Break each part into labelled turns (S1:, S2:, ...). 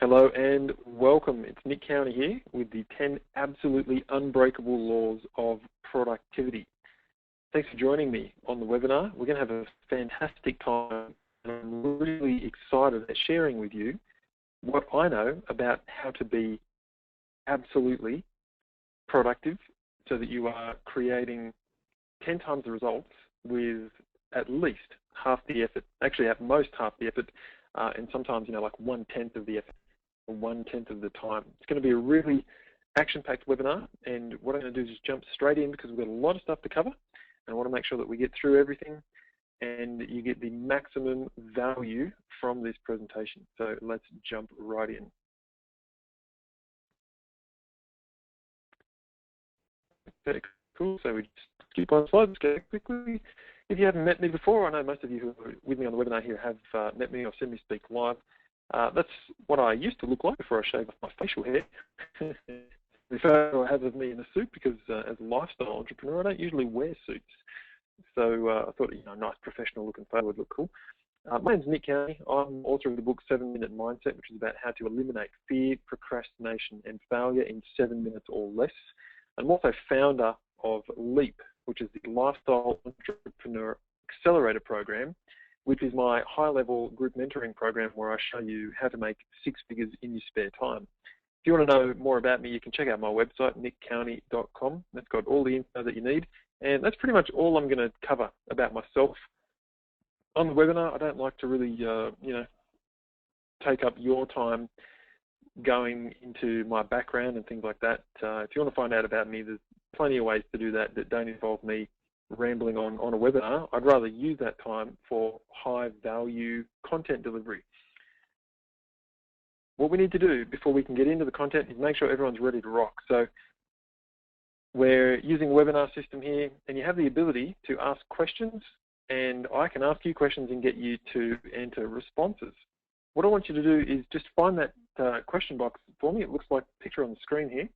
S1: Hello and welcome. It's Nick Cowney here with the 10 absolutely unbreakable laws of productivity. Thanks for joining me on the webinar. We're going to have a fantastic time, and I'm really excited at sharing with you what I know about how to be absolutely productive so that you are creating 10 times the results with at least half the effort, actually at most half the effort, and sometimes, like 1/10 of the effort. 1/10 of the time. It's going to be a really action-packed webinar, and what I'm going to do is just jump straight in because we've got a lot of stuff to cover, and I want to make sure that we get through everything and you get the maximum value from this presentation. So let's jump right in. Okay, cool. So we just skip on slides, go quickly. If you haven't met me before, I know most of you who are with me on the webinar here have met me or seen me speak live. That's what I used to look like before I shaved off my facial hair. The photo I have of me in a suit because as a lifestyle entrepreneur, I don't usually wear suits. So I thought, a nice professional looking photo would look cool. My name's Nick Cowney. I'm author of the book 7-Minute Mindset, which is about how to eliminate fear, procrastination, and failure in 7 minutes or less. I'm also founder of LEAP, which is the Lifestyle Entrepreneur Accelerator Program, which is my high-level group mentoring program where I show you how to make 6 figures in your spare time. If you want to know more about me, you can check out my website, nickcowney.com. That's got all the info that you need, and that's pretty much all I'm going to cover about myself. On the webinar, I don't like to really, take up your time going into my background and things like that. If you want to find out about me, there's plenty of ways to do that that don't involve me rambling on a webinar. I'd rather use that time for high value content delivery. What we need to do before we can get into the content is make sure everyone's ready to rock. So we're using a webinar system here, and you have the ability to ask questions, and I can ask you questions and get you to enter responses. What I want you to do is just find that question box for me. It looks like a picture on the screen here.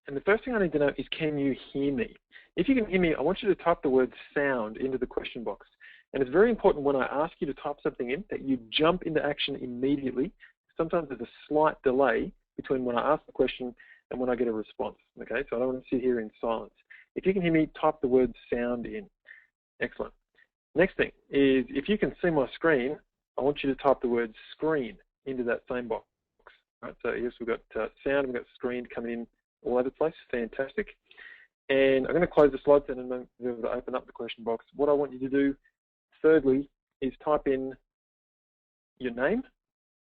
S1: And the first thing I need to know is, can you hear me? If you can hear me, I want you to type the word sound into the question box. And it's very important when I ask you to type something in that you jump into action immediately. Sometimes there's a slight delay between when I ask the question and when I get a response. Okay, so I don't want to sit here in silence. If you can hear me, type the word sound in. Excellent. Next thing is, if you can see my screen, I want you to type the word screen into that same box. All right, so yes, we've got sound, we've got screen coming in all over the place. Fantastic. And I'm going to close the slides and then be able to open up the question box. What I want you to do, thirdly, is type in your name,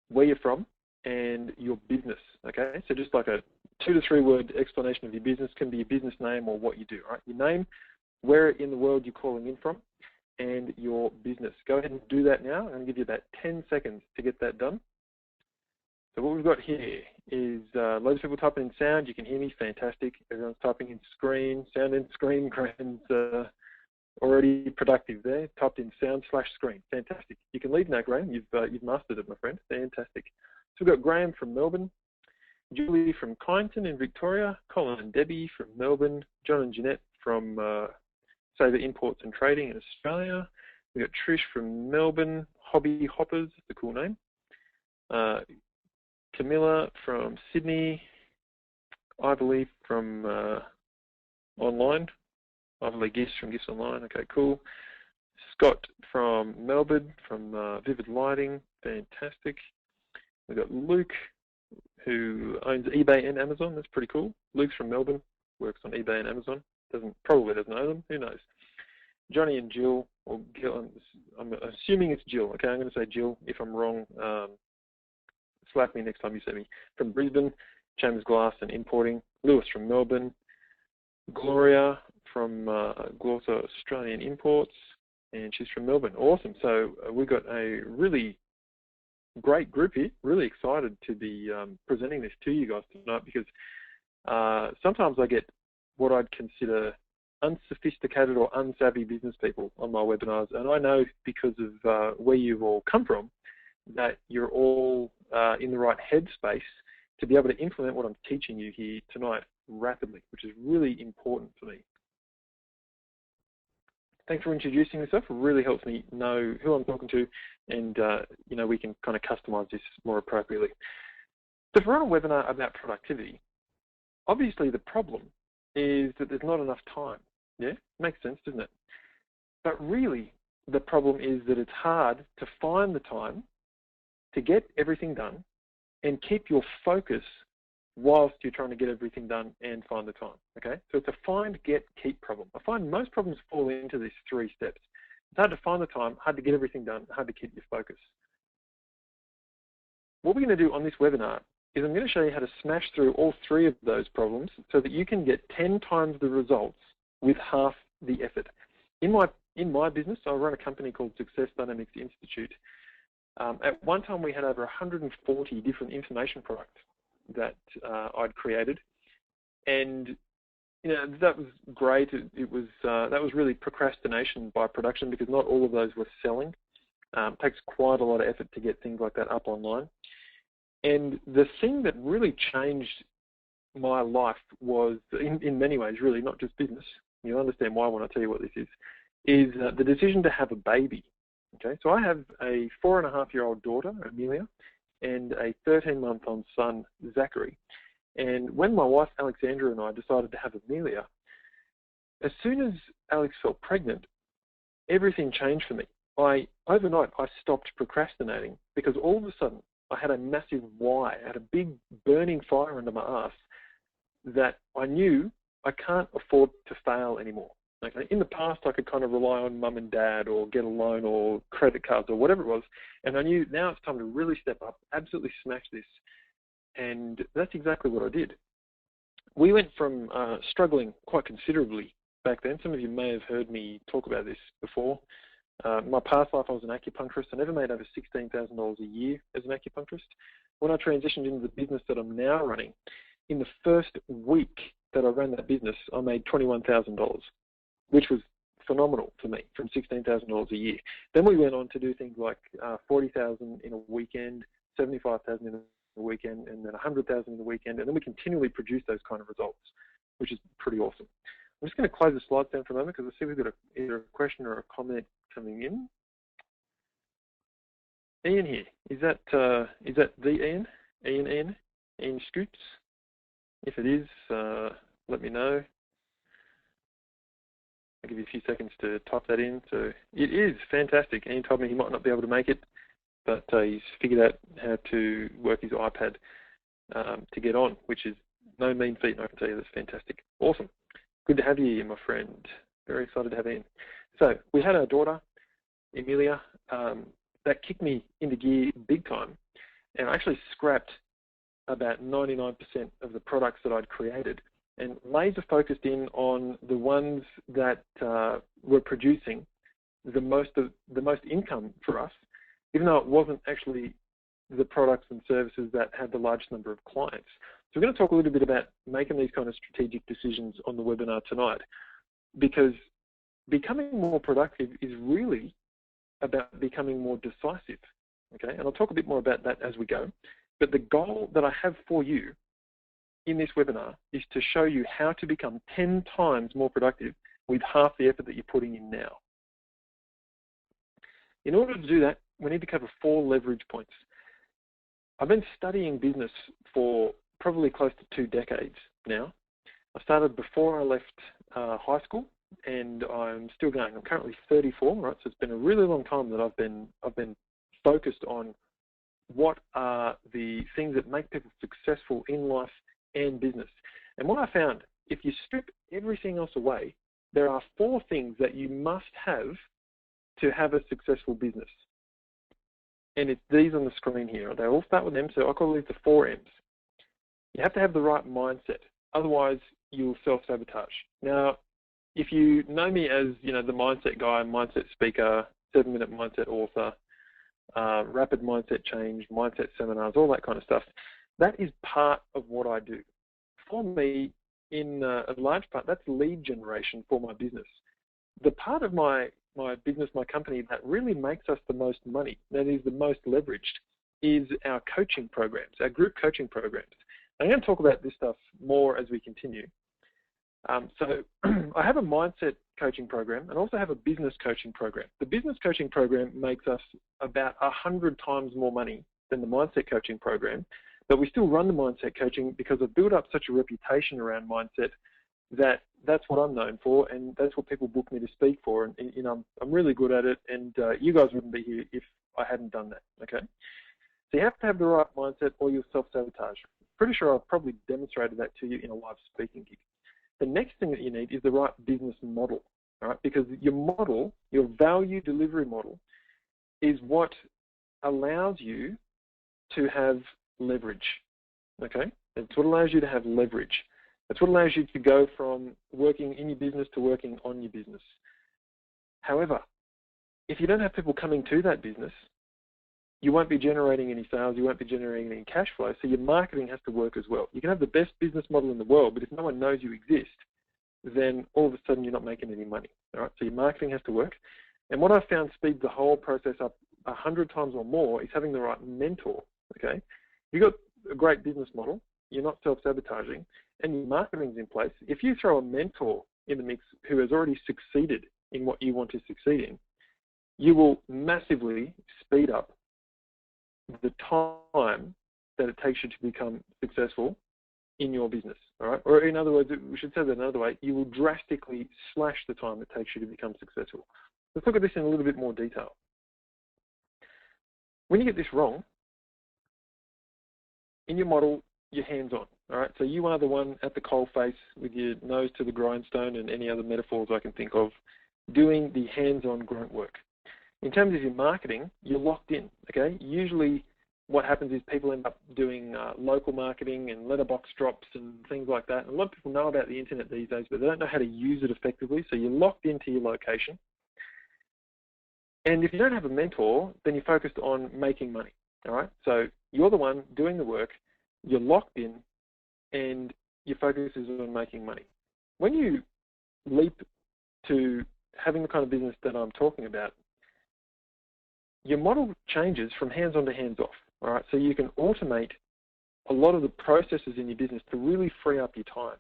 S1: where you're from, and your business. Okay, so just like a 2 to 3 word explanation of your business. Can be your business name or what you do. Right, your name, where in the world you're calling in from, and your business. Go ahead and do that now. I'm going to give you about 10 seconds to get that done. So what we've got here is loads of people typing in sound. You can hear me, fantastic. Everyone's typing in screen, sound and screen. Graham's already productive there. Typed in sound/screen, fantastic. You can leave now, Graham. You've mastered it, my friend. Fantastic. So we've got Graham from Melbourne, Julie from Kyneton in Victoria, Colin and Debbie from Melbourne, John and Jeanette from Saver Imports and Trading in Australia. We've got Trish from Melbourne, Hobby Hoppers, that's a cool name. Camilla from Sydney, Ivory from online, Ivory Gifts from Gifts Online, okay, cool. Scott from Melbourne, from Vivid Lighting, fantastic. We've got Luke, who owns eBay and Amazon, that's pretty cool. Luke's from Melbourne, works on eBay and Amazon, probably doesn't know them, who knows. Johnny and Jill, or Gil, I'm assuming it's Jill, okay, I'm going to say Jill. If I'm wrong, slap me next time you see me. From Brisbane, Chambers Glass and Importing. Lewis from Melbourne. Gloria from Glorsa Australian Imports, and she's from Melbourne. Awesome. So we've got a really great group here. Really excited to be presenting this to you guys tonight, because sometimes I get what I'd consider unsophisticated or unsavvy business people on my webinars, and I know because of where you've all come from that you're all in the right headspace to be able to implement what I'm teaching you here tonight rapidly, which is really important for me. Thanks for introducing yourself. It really helps me know who I'm talking to, and we can kind of customize this more appropriately. So if we're on a webinar about productivity, obviously the problem is that there's not enough time. Yeah, makes sense, doesn't it? But really, the problem is that it's hard to find the time to get everything done and keep your focus whilst you're trying to get everything done and find the time, okay? So it's a find, get, keep problem. I find most problems fall into these 3 steps. It's hard to find the time, hard to get everything done, hard to keep your focus. What we're going to do on this webinar is I'm going to show you how to smash through all 3 of those problems so that you can get 10 times the results with half the effort. In my business, I run a company called Success Dynamics Institute. At one time, we had over 140 different information products that I'd created, and that was great. It was that was really procrastination by production because not all of those were selling. It takes quite a lot of effort to get things like that up online. And the thing that really changed my life was, in many ways, really not just business. You'll understand why when I tell you what this is the decision to have a baby. Okay, so I have a 4.5-year-old daughter, Amelia, and a 13-month-old son, Zachary. And when my wife, Alexandra, and I decided to have Amelia, as soon as Alex felt pregnant, everything changed for me. Overnight, I stopped procrastinating because all of a sudden, I had a massive why. I had a big burning fire under my ass that I knew I can't afford to fail anymore. Okay? In the past, I could kind of rely on mum and dad or get a loan or credit cards or whatever it was, and I knew now it's time to really step up, absolutely smash this, and that's exactly what I did. We went from struggling quite considerably back then. Some of you may have heard me talk about this before. My past life, I was an acupuncturist. I never made over $16,000 a year as an acupuncturist. When I transitioned into the business that I'm now running, in the first week that I ran that business, I made $21,000, which was phenomenal for me, from $16,000 a year. Then we went on to do things like $40,000 in a weekend, $75,000 in a weekend, and then $100,000 in a weekend, and then we continually produce those kind of results, which is pretty awesome. I'm just going to close the slides down for a moment because I see we've got either a question or a comment coming in. Ian here, is that the Ian? Ian Scoots? If it is, let me know. I'll give you a few seconds to type that in. So it is fantastic. Ian told me he might not be able to make it, but he's figured out how to work his iPad to get on, which is no mean feat, and I can tell you that's fantastic. Awesome. Good to have you here, my friend. Very excited to have you in. So we had our daughter, Amelia. That kicked me into gear big time, and I actually scrapped about 99% of the products that I'd created and laser focused in on the ones that were producing the most income for us, even though it wasn't actually the products and services that had the largest number of clients. So we're going to talk a little bit about making these kind of strategic decisions on the webinar tonight, because becoming more productive is really about becoming more decisive, okay? And I'll talk a bit more about that as we go. But the goal that I have for you in this webinar is to show you how to become 10 times more productive with half the effort that you're putting in now. In order to do that, we need to cover 4 leverage points. I've been studying business for probably close to 2 decades now. I started before I left high school, and I'm still going. I'm currently 34, right? So it's been a really long time that I've been focused on what are the things that make people successful in life and business. And what I found, if you strip everything else away, there are 4 things that you must have to have a successful business. And it's these on the screen here. They all start with M, so I call these the 4 M's. You have to have the right mindset. Otherwise, you'll self-sabotage. Now, if you know me as, the mindset guy, mindset speaker, 7-minute mindset author, rapid mindset change, mindset seminars, all that kind of stuff, that is part of what I do. For me, in a large part, that's lead generation for my business. The part of my business, my company, that really makes us the most money, that is the most leveraged, is our coaching programs, our group coaching programs. I'm going to talk about this stuff more as we continue. So I have a mindset coaching program and also have a business coaching program. The business coaching program makes us about 100 times more money than the mindset coaching program, but we still run the mindset coaching because I've built up such a reputation around mindset that that's what I'm known for, and that's what people book me to speak for. And you know, I'm really good at it, and you guys wouldn't be here if I hadn't done that. Okay, so you have to have the right mindset, or you'll self-sabotage. Pretty sure I've probably demonstrated that to you in a live speaking gig. The next thing that you need is the right business model, all right? Because your model, your value delivery model, is what allows you to have leverage. Okay, it's what allows you to have leverage. That's what allows you to go from working in your business to working on your business. However, if you don't have people coming to that business, you won't be generating any sales, you won't be generating any cash flow, so your marketing has to work as well. You can have the best business model in the world, but if no one knows you exist, then all of a sudden you're not making any money. All right, so your marketing has to work. And what I've found speeds the whole process up 100 times or more is having the right mentor. Okay, you've got a great business model, you're not self-sabotaging, and your marketing's in place. If you throw a mentor in the mix who has already succeeded in what you want to succeed in, you will massively speed up the time that it takes you to become successful in your business, all right? Or in other words, we should say that another way, you will drastically slash the time it takes you to become successful. Let's look at this in a little bit more detail. When you get this wrong, in your model, you're hands-on, all right? So you are the one at the coalface with your nose to the grindstone and any other metaphors I can think of, doing the hands-on grunt work. In terms of your marketing, you're locked in, okay? Usually what happens is people end up doing local marketing and letterbox drops and things like that. And a lot of people know about the internet these days, but they don't know how to use it effectively, so you're locked into your location. And if you don't have a mentor, then you're focused on making money, all right? So you're the one doing the work, you're locked in, and your focus is on making money. When you leap to having the kind of business that I'm talking about, your model changes from hands-on to hands-off, all right? So you can automate a lot of the processes in your business to really free up your time.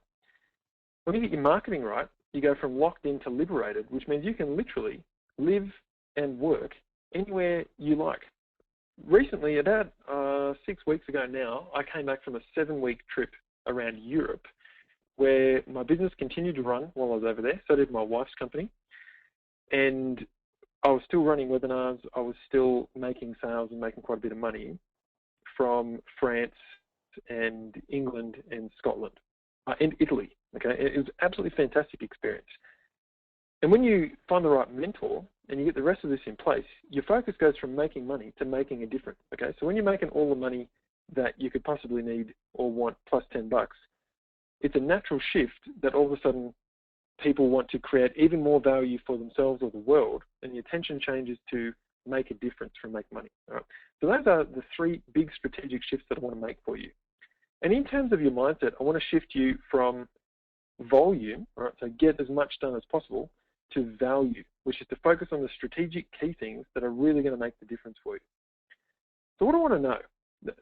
S1: When you get your marketing right, you go from locked in to liberated, which means you can literally live and work anywhere you like. Recently, about 6 weeks ago now, I came back from a 7-week trip around Europe where my business continued to run while I was over there. So did my wife's company. And I was still running webinars. I was still making sales and making quite a bit of money from France and England and Scotland and Italy. Okay, it was an absolutely fantastic experience. And when you find the right mentor and you get the rest of this in place, your focus goes from making money to making a difference. Okay, so when you're making all the money that you could possibly need or want plus $10, it's a natural shift that all of a sudden people want to create even more value for themselves or the world, and the attention changes to make a difference from make money. All right? So those are the 3 big strategic shifts that I want to make for you. And in terms of your mindset, I want to shift you from volume, all right, so get as much done as possible, to value, which is to focus on the strategic key things that are really going to make the difference for you. So what do I want to know?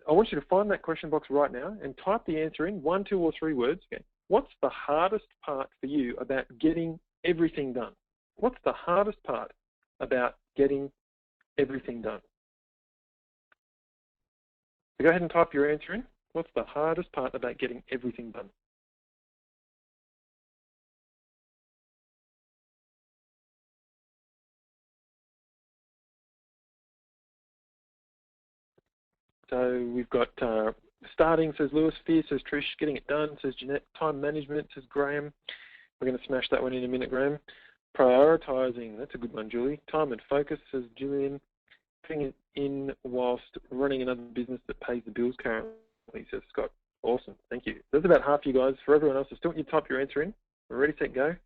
S1: I want you to find that question box right now and type the answer in, 1, 2, or 3 words. Okay. What's the hardest part for you about getting everything done? What's the hardest part about getting everything done? So go ahead and type your answer in. What's the hardest part about getting everything done? So we've got starting, says Lewis. Fear, says Trish. Getting it done, says Jeanette. Time management, says Graham. We're going to smash that one in a minute, Graham. Prioritizing, that's a good one, Julie. Time and focus, says Julian. Putting it in whilst running another business that pays the bills currently, says Scott. Awesome, thank you. That's about half you guys. For everyone else, I still want you to type your answer in. We're ready, set, go.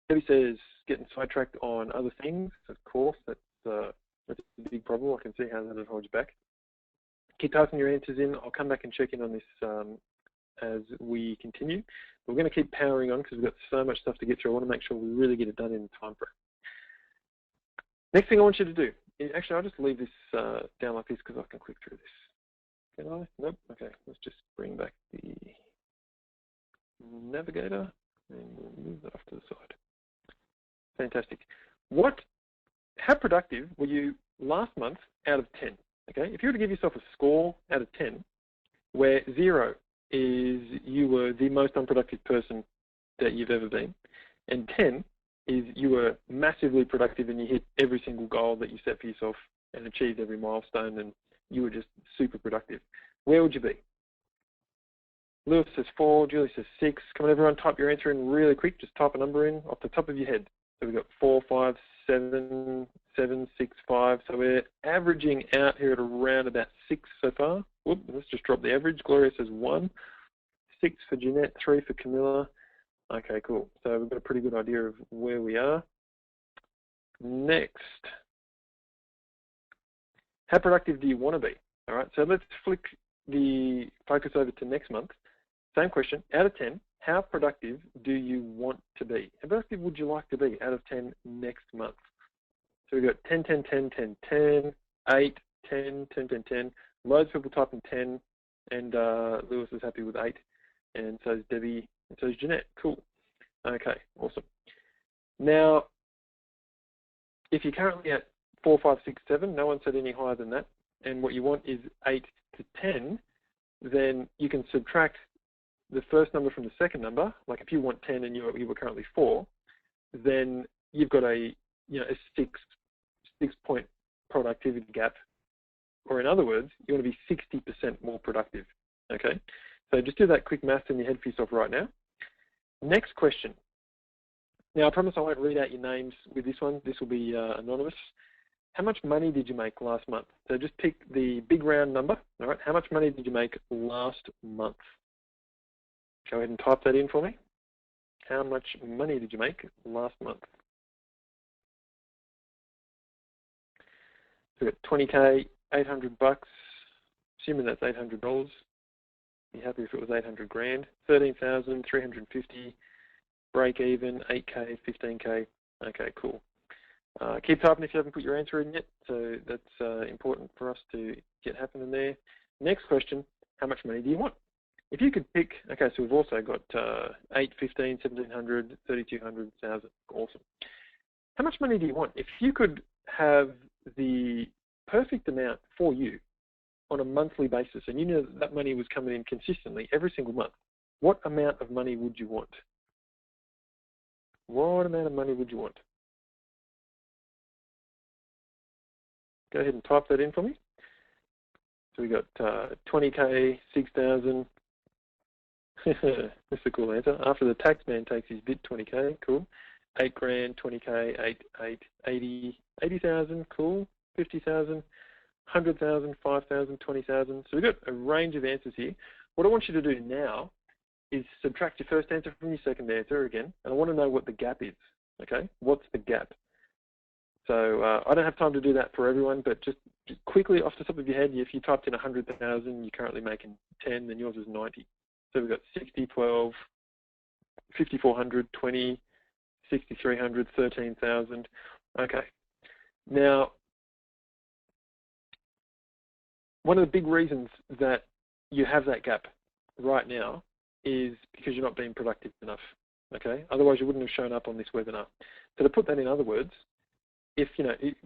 S1: Debbie says getting sidetracked on other things. Of course, that's a big problem. I can see how that would hold you back. Keep typing your answers in. I'll come back and check in on this as we continue. We're going to keep powering on because we've got so much stuff to get through. I want to make sure we really get it done in the time frame. Next thing I want you to do, actually I'll just leave this down like this because I can click through this. Can I? Nope. Okay, let's just bring back the navigator and we'll Fantastic. How productive were you last month out of 10? Okay, if you were to give yourself a score out of 10, where 0 is you were the most unproductive person that you've ever been, and 10 is you were massively productive and you hit every single goal that you set for yourself and achieved every milestone and you were just super productive, where would you be? Lewis says 4, Julie says 6. Come on, everyone, type your answer in really quick. Just type a number in off the top of your head. So we've got 4, 5, 7, 7, 6, 5. So we're averaging out here at around about 6 so far. Whoop, let's just drop the average. Gloria says 1, 6 for Jeanette, 3 for Camilla. Okay, cool. So we've got a pretty good idea of where we are. Next. How productive do you want to be? All right, so let's flick the focus over to next month. Same question, out of 10, how productive do you want to be? How productive would you like to be out of 10 next month? So we've got 10, 10, 10, 10, 10, 8, 10, 10, 10, 10. Loads of people typing 10, and Lewis is happy with 8, and so is Debbie, and so is Jeanette. Cool. Okay, awesome. Now, if you're currently at 4, 5, 6, 7, no one said any higher than that, and what you want is 8 to 10, then you can subtract the first number from the second number. Like if you want 10 and you were currently 4, then you've got a 6-point productivity gap, or in other words, you want to be 60% more productive. Okay, so just do that quick math in your head for yourself right now. Next question. Now I promise I won't read out your names with this one. This will be anonymous. How much money did you make last month? So just pick the big round number. All right, how much money did you make last month? Go ahead and type that in for me. How much money did you make last month? So we've got 20K, 800 bucks, assuming that's $800. Be happy if it was 800 grand. 13,350, break even, 8K, 15K. Okay, cool. Keep typing if you haven't put your answer in yet. So that's important for us to get happening there. Next question, how much money do you want? If you could pick, okay, so we've also got 8, 15, 1,700, 3,200, 1,000. Awesome. How much money do you want? If you could have the perfect amount for you on a monthly basis, and you knew that money was coming in consistently every single month, what amount of money would you want? What amount of money would you want? Go ahead and type that in for me. So we got 20K, 6,000. That's a cool answer. After the tax man takes his bit, 20K, cool. 8 grand, 20K, 80,000, cool. 50,000, 100,000, 5,000, 20,000. So we've got a range of answers here. What I want you to do now is subtract your first answer from your second answer again, and I want to know what the gap is. Okay, what's the gap? So I don't have time to do that for everyone, but just quickly off the top of your head, if you typed in 100,000, you're currently making 10, then yours is 90. So we've got 60, 12, 5,400, 20, 6,300, 13,000. Okay. Now, one of the big reasons that you have that gap right now is because you're not being productive enough. Okay. Otherwise, you wouldn't have shown up on this webinar. So to put that in other words, if,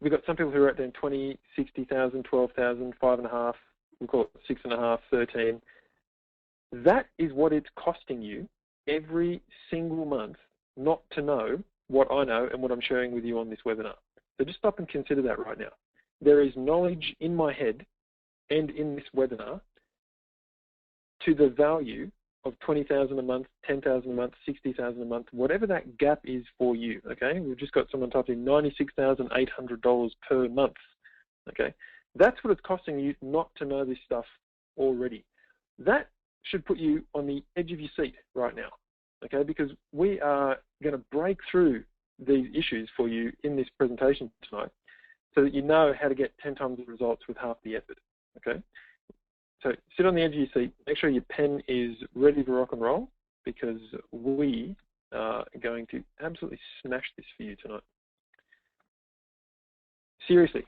S1: we've got some people who are out there in 20, 60,000, 12,000, 5.5, we call it 6.5, 13. That is what it's costing you every single month not to know what I know and what I'm sharing with you on this webinar. So just stop and consider that right now. There is knowledge in my head and in this webinar to the value of 20,000 a month, 10,000 a month, 60,000 a month, whatever that gap is for you, okay? We've just got someone typing $96,800 per month, okay? That's what it's costing you not to know this stuff already. That should put you on the edge of your seat right now, okay? Because we are going to break through these issues for you in this presentation tonight so that you know how to get 10 times the results with half the effort, okay? So sit on the edge of your seat, make sure your pen is ready to rock and roll because we are going to absolutely smash this for you tonight. Seriously,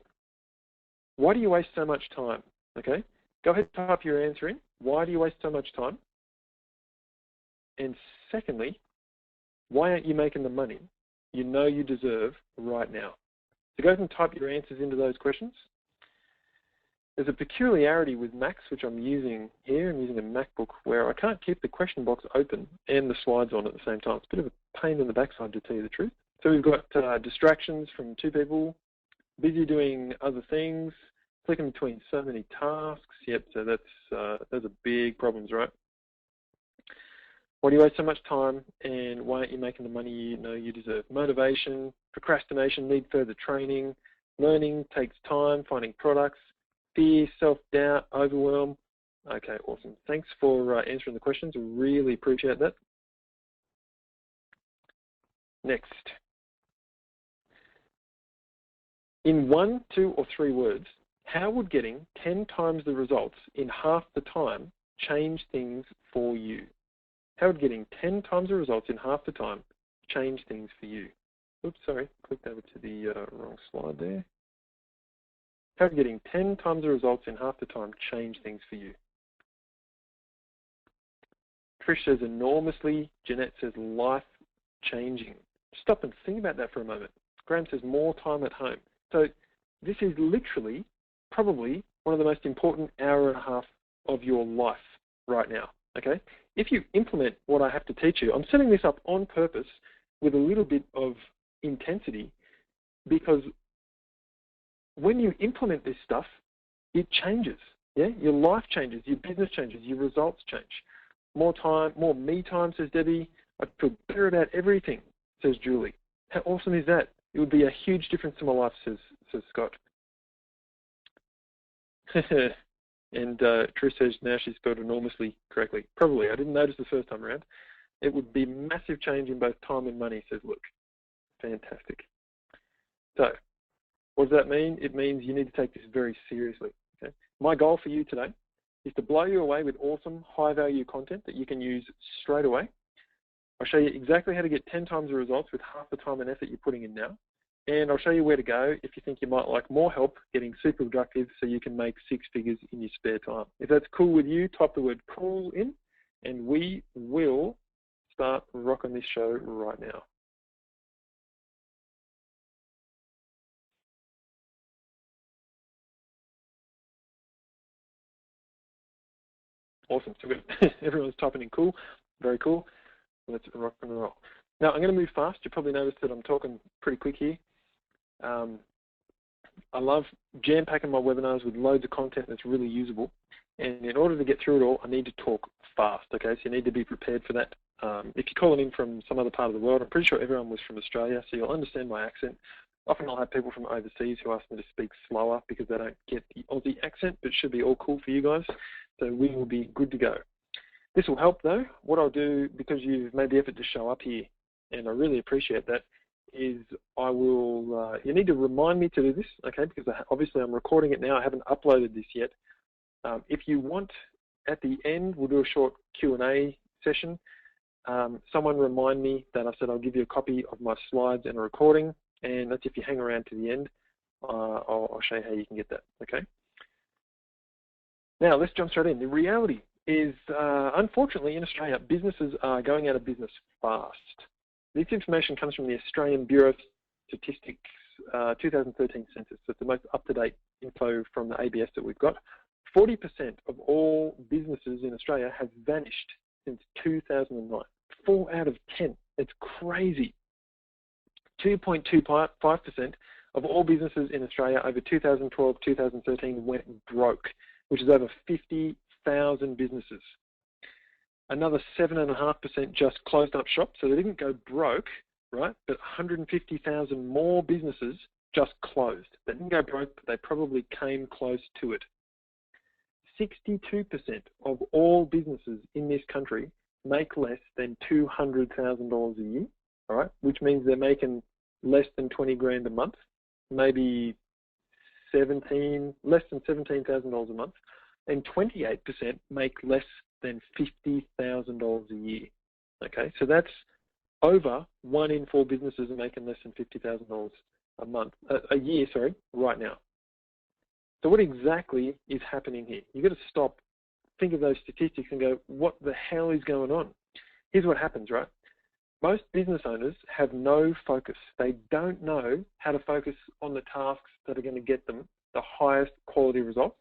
S1: why do you waste so much time, okay? Go ahead and type your answer in. Why do you waste so much time? And secondly, why aren't you making the money you know you deserve right now. So go ahead and type your answers into those questions. There's a peculiarity with Macs, which I'm using here. I'm using a MacBook where I can't keep the question box open and the slides on at the same time. It's a bit of a pain in the backside, to tell you the truth. So we've got distractions from 2 people, busy doing other things, clicking between so many tasks. Yep, so those are big problems, right? Why do you waste so much time, and why aren't you making the money you know you deserve? Motivation, procrastination, need further training, learning takes time, finding products, fear, self-doubt, overwhelm. Okay, awesome. Thanks for answering the questions. Really appreciate that. Next. In 1, 2, or 3 words, how would getting 10 times the results in half the time change things for you? How would getting 10 times the results in half the time change things for you? Oops, sorry, clicked over to the wrong slide there. How would getting 10 times the results in half the time change things for you? Trish says enormously. Jeanette says life-changing. Stop and think about that for a moment. Graham says more time at home. So this is literally probably one of the most important hour and a half of your life right now, okay? If you implement what I have to teach you, I'm setting this up on purpose with a little bit of intensity, because when you implement this stuff, it changes, yeah? Your life changes, your business changes, your results change. More time, more me time, says Debbie. I feel better about everything, says Julie. How awesome is that? It would be a huge difference to my life, says Scott. And Trish says now she spelled enormously correctly. Probably. I didn't notice the first time around. It would be massive change in both time and money, says Luke. Fantastic. So, what does that mean? It means you need to take this very seriously. Okay? My goal for you today is to blow you away with awesome, high-value content that you can use straight away. I'll show you exactly how to get 10 times the results with half the time and effort you're putting in now. And I'll show you where to go if you think you might like more help getting super productive so you can make 6 figures in your spare time. If that's cool with you, type the word cool in, and we will start rocking this show right now. Awesome. So everyone's typing in cool. Very cool. Let's rock and roll. Now, I'm going to move fast. You probably noticed that I'm talking pretty quick here. I love jam-packing my webinars with loads of content that's really usable. And in order to get through it all, I need to talk fast, okay? So you need to be prepared for that. If you're calling in from some other part of the world, I'm pretty sure everyone was from Australia, so you'll understand my accent. Often I'll have people from overseas who ask me to speak slower because they don't get the Aussie accent, but it should be all cool for you guys. So we will be good to go. This will help though. What I'll do, because you've made the effort to show up here, and I really appreciate that, is I will, you need to remind me to do this, okay, because obviously I'm recording it now. I haven't uploaded this yet. If you want, at the end, we'll do a short Q&A session. Someone remind me that I said I'll give you a copy of my slides and a recording, and that's if you hang around to the end. I'll show you how you can get that, okay? Now, let's jump straight in. The reality is, unfortunately, in Australia, businesses are going out of business fast. This information comes from the Australian Bureau of Statistics 2013 census. So it's the most up-to-date info from the ABS that we've got. 40% of all businesses in Australia have vanished since 2009. 4 out of 10. It's crazy. 2.25% of all businesses in Australia over 2012-2013 went broke, which is over 50,000 businesses. Another 7.5% just closed up shop, so they didn't go broke, right? But 150,000 more businesses just closed. They didn't go broke, but they probably came close to it. 62% of all businesses in this country make less than $200,000 a year, all right? Which means they're making less than 20 grand a month, maybe less than $17,000 a month, and 28% make less than $50,000 a year. Okay, so that's over 1 in 4 businesses are making less than $50,000 a year, sorry, right now. So what exactly is happening here? You've got to stop, think of those statistics and go, what the hell is going on? Here's what happens, right? Most business owners have no focus. They don't know how to focus on the tasks that are going to get them the highest quality results.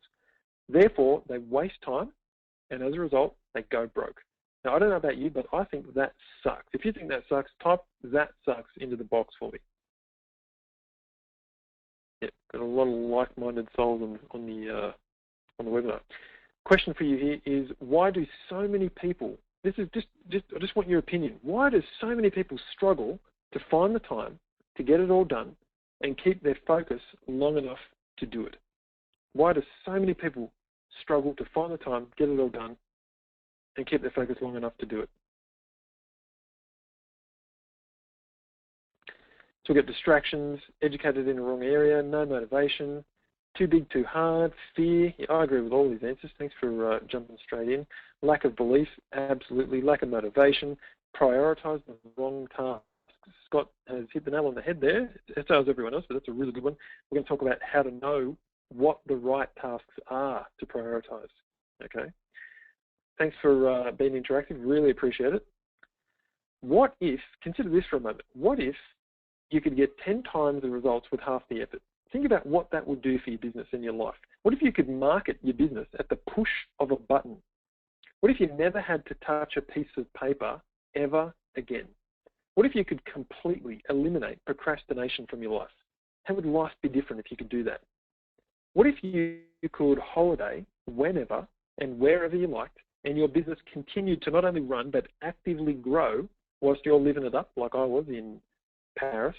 S1: Therefore, they waste time, and as a result, they go broke. Now, I don't know about you, but I think that sucks. If you think that sucks, type "that sucks" into the box for me. Yeah, got a lot of like-minded souls on the webinar. Question for you here is, why do so many people, this is I just want your opinion, why do so many people struggle to find the time to get it all done and keep their focus long enough to do it? Why do so many people struggle to find the time, get it all done, and keep their focus long enough to do it? So we get distractions, educated in the wrong area, no motivation, too big, too hard, fear. Yeah, I agree with all these answers. Thanks for jumping straight in. Lack of belief, absolutely. Lack of motivation, prioritise the wrong tasks. Scott has hit the nail on the head there, as does everyone else, but that's a really good one. We're going to talk about how to know what the right tasks are to prioritise. Okay. Thanks for being interactive. Really appreciate it. What if, consider this for a moment, what if you could get 10 times the results with half the effort? Think about what that would do for your business and your life. What if you could market your business at the push of a button? What if you never had to touch a piece of paper ever again? What if you could completely eliminate procrastination from your life? How would life be different if you could do that? What if you could holiday whenever and wherever you liked, and your business continued to not only run but actively grow whilst you're living it up, like I was in Paris,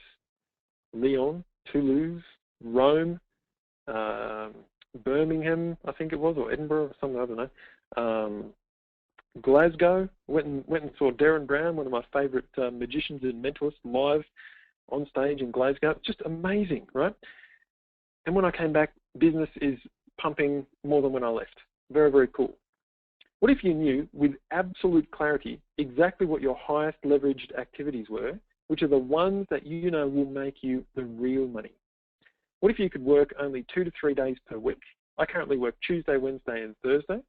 S1: Lyon, Toulouse, Rome, Birmingham, I think it was, or Edinburgh, or something, I don't know. Glasgow, went and saw Darren Brown, one of my favourite magicians and mentors, live on stage in Glasgow. Just amazing, right? And when I came back, business is pumping more than when I left. Very, very cool. What if you knew with absolute clarity exactly what your highest leveraged activities were, which are the ones that you know will make you the real money? What if you could work only 2 to 3 days per week? I currently work Tuesday, Wednesday, and Thursday,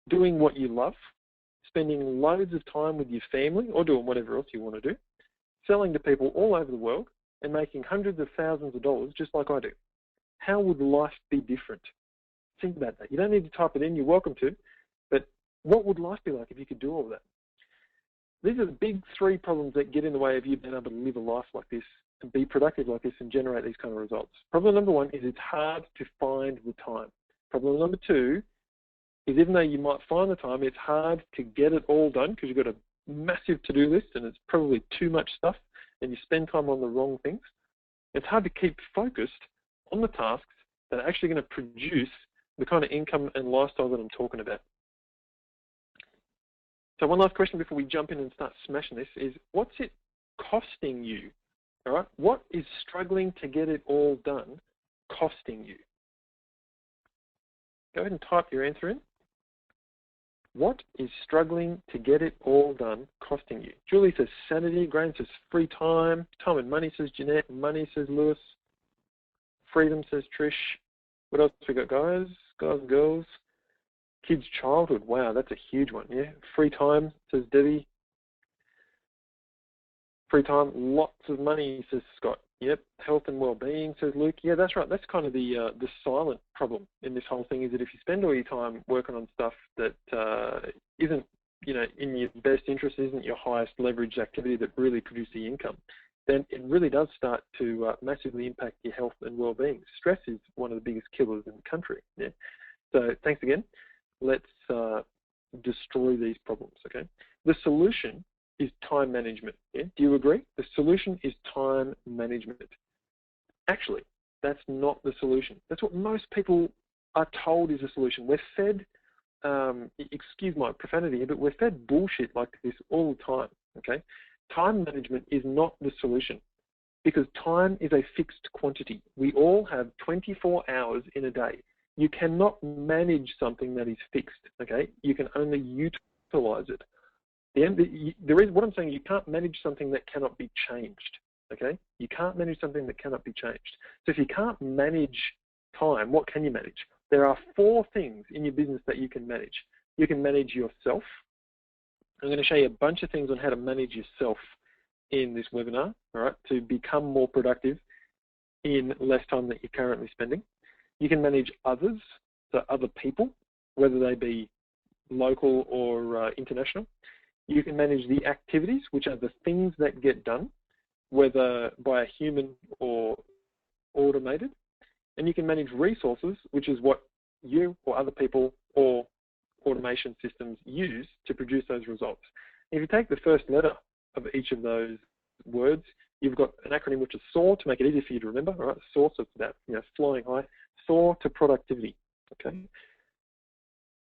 S1: doing what you love, spending loads of time with your family or doing whatever else you want to do, selling to people all over the world and making hundreds of thousands of dollars just like I do. How would life be different? Think about that. You don't need to type it in, you're welcome to, but what would life be like if you could do all of that? These are the big 3 problems that get in the way of you being able to live a life like this and be productive like this and generate these kind of results. Problem number 1 is it's hard to find the time. Problem number 2 is even though you might find the time, it's hard to get it all done because you've got a massive to-do list and it's probably too much stuff and you spend time on the wrong things. It's hard to keep focused on the tasks that are actually going to produce the kind of income and lifestyle that I'm talking about. So one last question before we jump in and start smashing this is, what's it costing you? All right, what is struggling to get it all done costing you? Go ahead and type your answer in. What is struggling to get it all done costing you? Julie says sanity. Graham says free time. Time and money, says Jeanette. Money, says Lewis. Freedom, says Trish. What else we got, guys? Guys and girls. Kids' childhood. Wow, that's a huge one, yeah. Free time, says Debbie. Free time, lots of money, says Scott. Yep. Health and well-being, says Luke. Yeah, that's right. That's kind of the silent problem in this whole thing, is that if you spend all your time working on stuff that isn't, in your best interest, isn't your highest leveraged activity that really produces the income, then it really does start to massively impact your health and well-being. Stress is one of the biggest killers in the country. Yeah. So thanks again. Let's destroy these problems, okay? The solution is time management. Yeah? Do you agree? The solution is time management. Actually, that's not the solution. That's what most people are told is a solution. We're fed, excuse my profanity here, but we're fed bullshit like this all the time, okay? Time management is not the solution because time is a fixed quantity. We all have 24 hours in a day. You cannot manage something that is fixed, okay? You can only utilize it. What I'm saying, you can't manage something that cannot be changed, okay? You can't manage something that cannot be changed. So if you can't manage time, what can you manage? There are 4 things in your business that you can manage. You can manage yourself, I'm going to show you a bunch of things on how to manage yourself in this webinar, all right, to become more productive in less time that you're currently spending. You can manage others, so other people, whether they be local or international. You can manage the activities, which are the things that get done, whether by a human or automated. And you can manage resources, which is what you or other people or automation systems use to produce those results. If you take the first letter of each of those words, you've got an acronym which is SOAR to make it easy for you to remember. All right, SOAR, so it's about flying high. SOAR to productivity. Okay.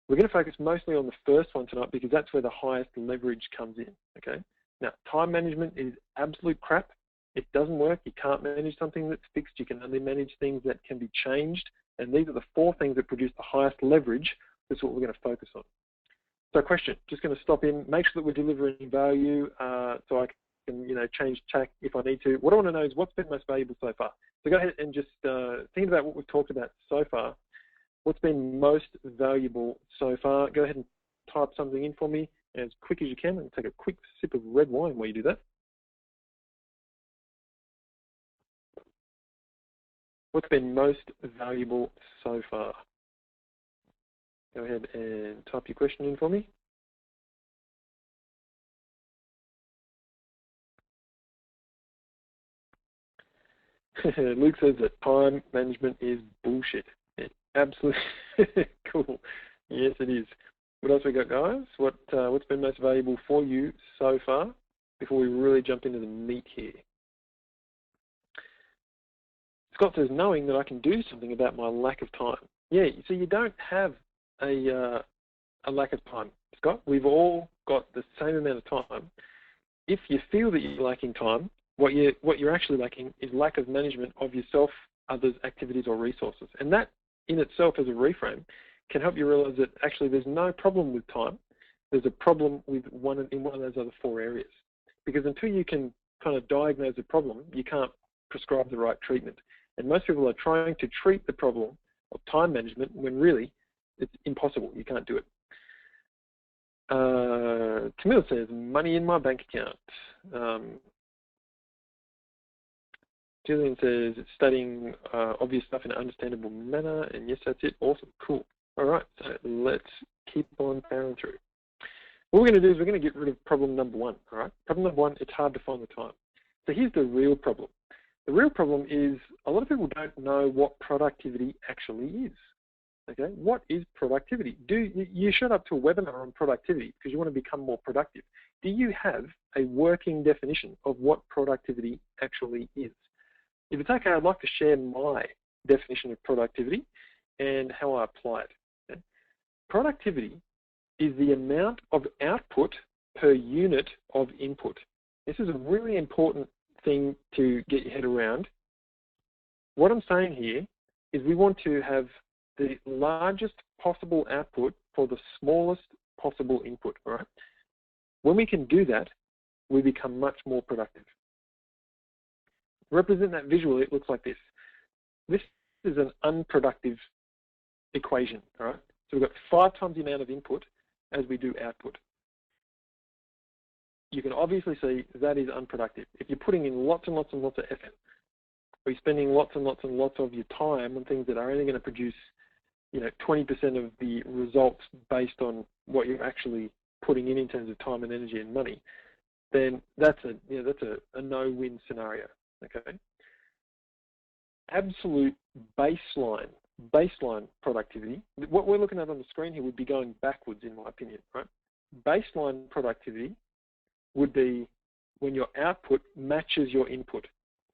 S1: We're going to focus mostly on the first one tonight because that's where the highest leverage comes in. Okay. Now, time management is absolute crap. It doesn't work. You can't manage something that's fixed. You can only manage things that can be changed. And these are the 4 things that produce the highest leverage. That's what we're going to focus on. So question, just going to stop in, make sure that we're delivering value so I can, change tack if I need to. What I want to know is what's been most valuable so far. So go ahead and just think about what we've talked about so far. What's been most valuable so far? Go ahead and type something in for me as quick as you can and take a quick sip of red wine while you do that. What's been most valuable so far? Go ahead and type your question in for me. Luke says that time management is bullshit. Absolutely cool. Yes, it is. What else we got, guys? What's been most valuable for you so far before we really jump into the meat here? Scott says, knowing that I can do something about my lack of time. Yeah, so you don't have a lack of time, Scott. We've all got the same amount of time. If you feel that you're lacking time, what you're actually lacking is lack of management of yourself, others, activities, or resources. And that in itself as a reframe can help you realize that actually there's no problem with time. There's a problem with one of those other 4 areas. Because until you can kind of diagnose a problem, you can't prescribe the right treatment. And most people are trying to treat the problem of time management when really it's impossible. You can't do it. Camille says, money in my bank account. Julian says, it's studying obvious stuff in an understandable manner. And yes, that's it. Awesome. Cool. All right. So let's keep on powering through. What we're going to do is we're going to get rid of problem number 1. All right. Problem number 1, it's hard to find the time. So here's the real problem. The real problem is a lot of people don't know what productivity actually is. Okay, what is productivity? You showed up to a webinar on productivity because you want to become more productive. Do you have a working definition of what productivity actually is? If it's okay, I'd like to share my definition of productivity and how I apply it. Okay? Productivity is the amount of output per unit of input. This is a really important thing to get your head around. What I'm saying here is we want to have the largest possible output for the smallest possible input, all right? When we can do that, we become much more productive. Represent that visually, it looks like this. This is an unproductive equation, all right? So we've got 5 times the amount of input as we do output. You can obviously see that is unproductive. If you're putting in lots and lots and lots of effort, or you're spending lots and lots and lots of your time on things that are only going to produce 20% of the results based on what you're actually putting in terms of time and energy and money, then that's a no-win scenario. Okay. Absolute baseline productivity. What we're looking at on the screen here would be going backwards, in my opinion. Right. Baseline productivity would be when your output matches your input.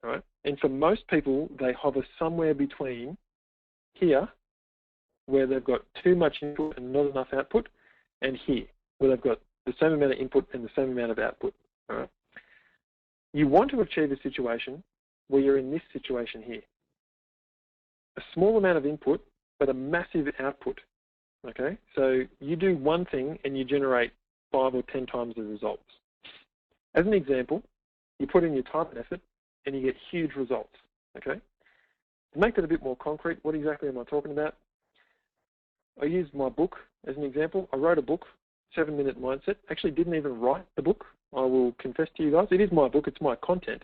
S1: All right. And for most people, they hover somewhere between here, where they've got too much input and not enough output, and here, where they've got the same amount of input and the same amount of output. All right? You want to achieve a situation where you're in this situation here. A small amount of input, but a massive output. Okay? So you do one thing and you generate 5 or 10 times the results. As an example, you put in your time and effort and you get huge results. Okay? To make that a bit more concrete, what exactly am I talking about? I used my book as an example. I wrote a book 7-Minute Mindset. Actually didn't even write the book. I will confess to you guys, it is my book, it's my content.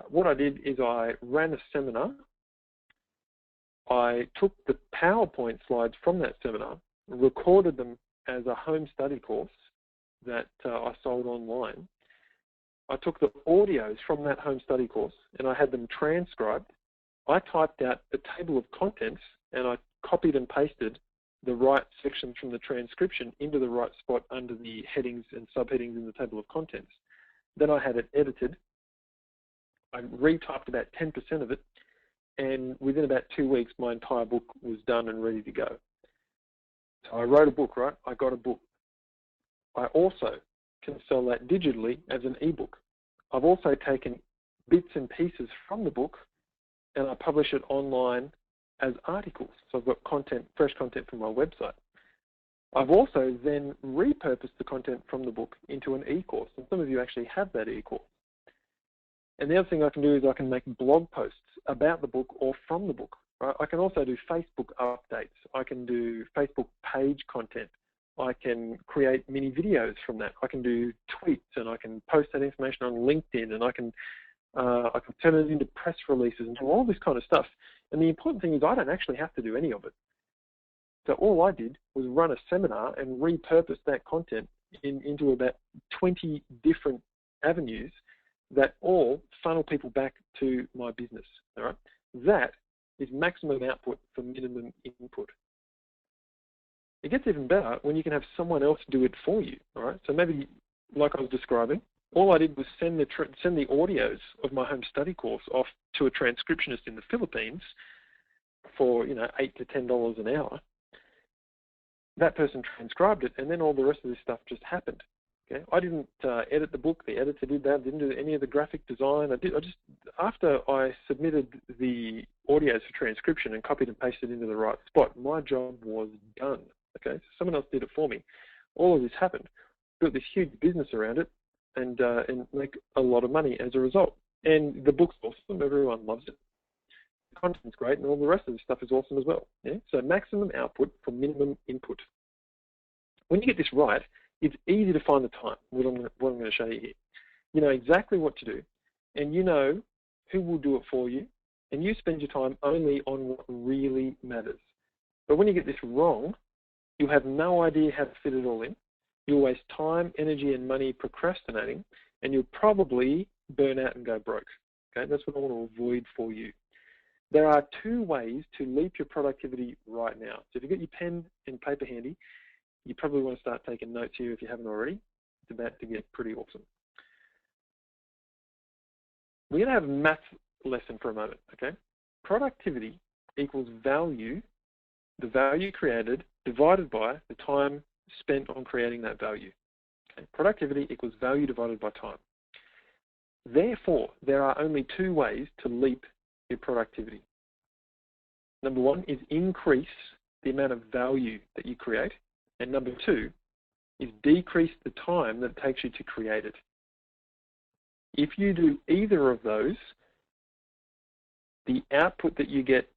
S1: What I did is I ran a seminar. I took the PowerPoint slides from that seminar, recorded them as a home study course that I sold online. I took the audios from that home study course and I had them transcribed. I typed out the table of contents and I copied and pasted the right sections from the transcription into the right spot under the headings and subheadings in the table of contents. Then I had it edited. I retyped about 10% of it, and within about 2 weeks, my entire book was done and ready to go. So I wrote a book, right? I got a book. I also can sell that digitally as an ebook. I've also taken bits and pieces from the book and I publish it online as articles. So I've got content, fresh content from my website. I've also then repurposed the content from the book into an e-course, and some of you actually have that e-course. And the other thing I can do is I can make blog posts about the book or from the book. Right? I can also do Facebook updates. I can do Facebook page content. I can create mini videos from that. I can do tweets and I can post that information on LinkedIn, and I can turn it into press releases and do all this kind of stuff. And the important thing is I don't actually have to do any of it. So all I did was run a seminar and repurpose that content into about 20 different avenues that all funnel people back to my business. All right? That is maximum output for minimum input. It gets even better when you can have someone else do it for you. All right? So maybe, like I was describing, all I did was send the audios of my home study course off to a transcriptionist in the Philippines for $8 to $10 an hour. That person transcribed it, and then all the rest of this stuff just happened. Okay, I didn't edit the book. The editor did that. Didn't do any of the graphic design. After I submitted the audios for transcription and copied and pasted into the right spot, my job was done. Okay, so someone else did it for me. All of this happened. Built this huge business around it, and make a lot of money as a result. And the book's awesome. Everyone loves it. The content's great, and all the rest of the stuff is awesome as well. Yeah? So maximum output for minimum input. When you get this right, it's easy to find the time, what I'm going to show you here. You know exactly what to do, and you know who will do it for you, and you spend your time only on what really matters. But when you get this wrong, you'll have no idea how to fit it all in. You'll waste time, energy, and money procrastinating, and you'll probably burn out and go broke. Okay, that's what I want to avoid for you. There are 2 ways to leap your productivity right now. So if you've got your pen and paper handy, you probably want to start taking notes here if you haven't already. It's about to get pretty awesome. We're going to have a math lesson for a moment, okay? Productivity equals value, the value created, divided by the time spent on creating that value. Okay? Productivity equals value divided by time. Therefore, there are only 2 ways to leap your productivity. Number 1 is increase the amount of value that you create. And number 2 is decrease the time that it takes you to create it. If you do either of those, the output that you get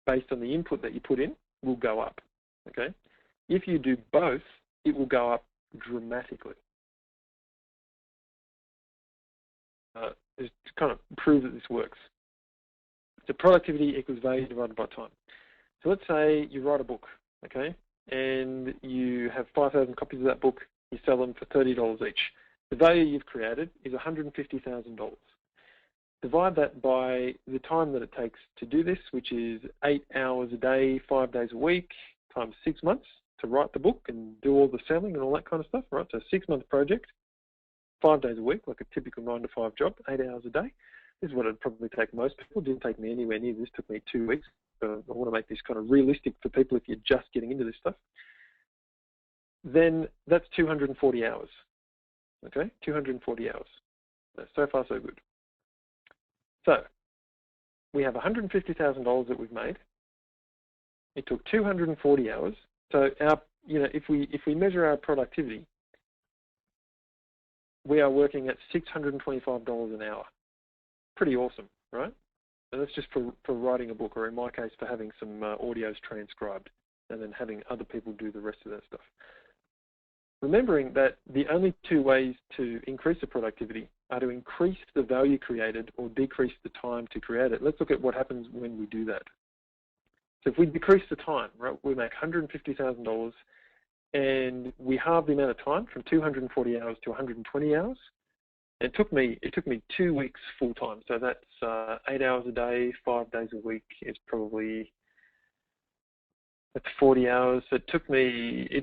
S1: based on the input that you put in will go up. Okay? If you do both, it will go up dramatically. Just to kind of prove that this works. So productivity equals value divided by time. So let's say you write a book, okay? And you have 5,000 copies of that book, you sell them for $30 each. The value you've created is $150,000. Divide that by the time that it takes to do this, which is 8 hours a day, 5 days a week, times 6 months to write the book and do all the selling and all that kind of stuff, right? So a 6-month project, 5 days a week, like a typical 9-to-5 job, 8 hours a day. This is what it'd probably take most people. It didn't take me anywhere near this. It took me 2 weeks. So I want to make this kind of realistic for people if you're just getting into this stuff. Then that's 240 hours. Okay, 240 hours. So far, so good. So we have $150,000 that we've made. It took 240 hours. So if we measure our productivity, we are working at $625 an hour. Pretty awesome, right? And that's just for writing a book, or in my case, for having some audios transcribed and then having other people do the rest of that stuff. remembering that the only two ways to increase the productivity are to increase the value created or decrease the time to create it. Let's look at what happens when we do that. So if we decrease the time, right, we make $150,000 and we halve the amount of time from 240 hours to 120 hours. It took me 2 weeks full time. So that's 8 hours a day, 5 days a week. It's probably, that's 40 hours. So it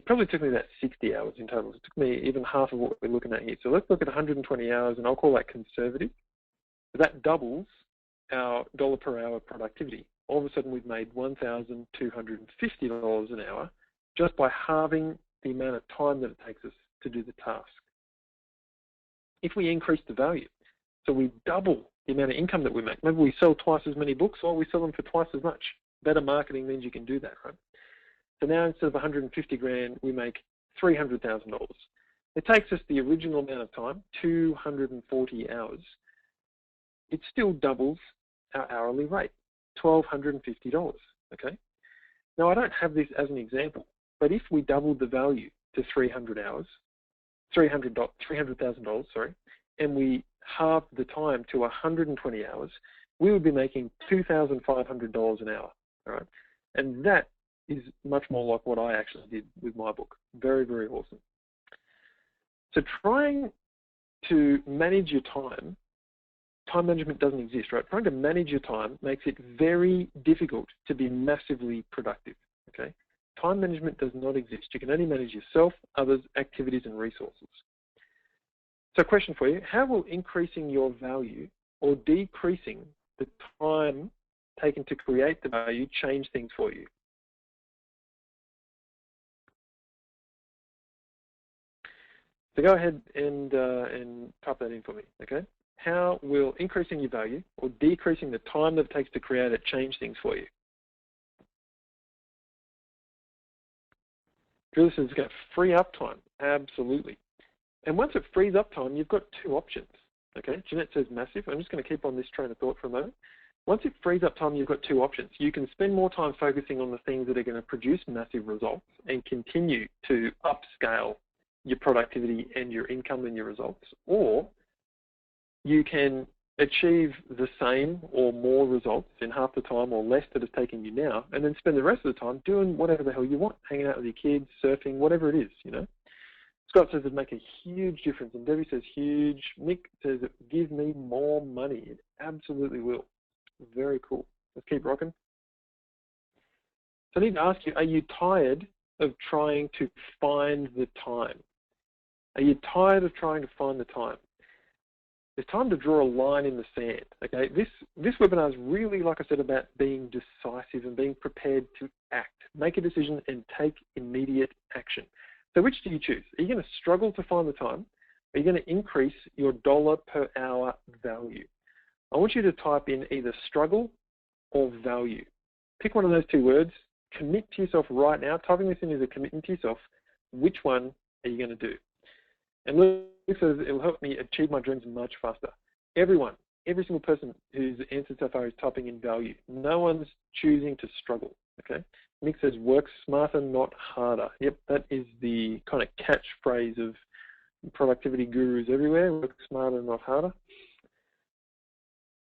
S1: probably took me about 60 hours in total. It took me even half of what we're looking at here. So let's look at 120 hours, and I'll call that conservative. So that doubles our dollar per hour productivity. All of a sudden, we've made $1,250 an hour just by halving the amount of time that it takes us to do the task. If we increase the value, so we double the amount of income that we make. Maybe we sell twice as many books, or we sell them for twice as much. Better marketing means you can do that, right? So now instead of 150 grand, we make $300,000. It takes us the original amount of time, 240 hours. It still doubles our hourly rate, $1,250, okay? Now, I don't have this as an example, but if we doubled the value to 300 hours, $300,000, sorry, and we halved the time to 120 hours, we would be making $2,500 an hour, all right? And that is much more like what I actually did with my book. Very, very awesome. So trying to manage your time management doesn't exist, right? Trying to manage your time makes it very difficult to be massively productive, okay? Time management does not exist. You can only manage yourself, others, activities, and resources. So question for you, how will increasing your value or decreasing the time taken to create the value change things for you? So go ahead and type that in for me, okay? How will increasing your value or decreasing the time that it takes to create it change things for you? This is going to free up time, absolutely. And once it frees up time, you've got two options, okay? Jeanette says massive. I'm just going to keep on this train of thought for a moment. Once it frees up time, you've got two options. You can spend more time focusing on the things that are going to produce massive results and continue to upscale your productivity and your income and your results, or you can achieve the same or more results in half the time or less that it's taking you now, and then spend the rest of the time doing whatever the hell you want, hanging out with your kids, surfing, whatever it is, you know. Scott says it'd make a huge difference, and Debbie says huge. Nick says give me more money. It absolutely will. Very cool. Let's keep rocking. So I need to ask you, are you tired of trying to find the time? Are you tired of trying to find the time? It's time to draw a line in the sand, okay? This webinar is really, like I said, about being decisive and being prepared to act. Make a decision and take immediate action. So which do you choose? Are you going to struggle to find the time? Are you going to increase your dollar per hour value? I want you to type in either struggle or value. Pick one of those two words, commit to yourself right now. Typing this in is a commitment to yourself. Which one are you going to do? And Luke says it'll help me achieve my dreams much faster. Every single person who's answered so far is typing in value. No one's choosing to struggle, okay? Nick says work smarter, not harder. Yep, that is the kind of catchphrase of productivity gurus everywhere. Work smarter, not harder.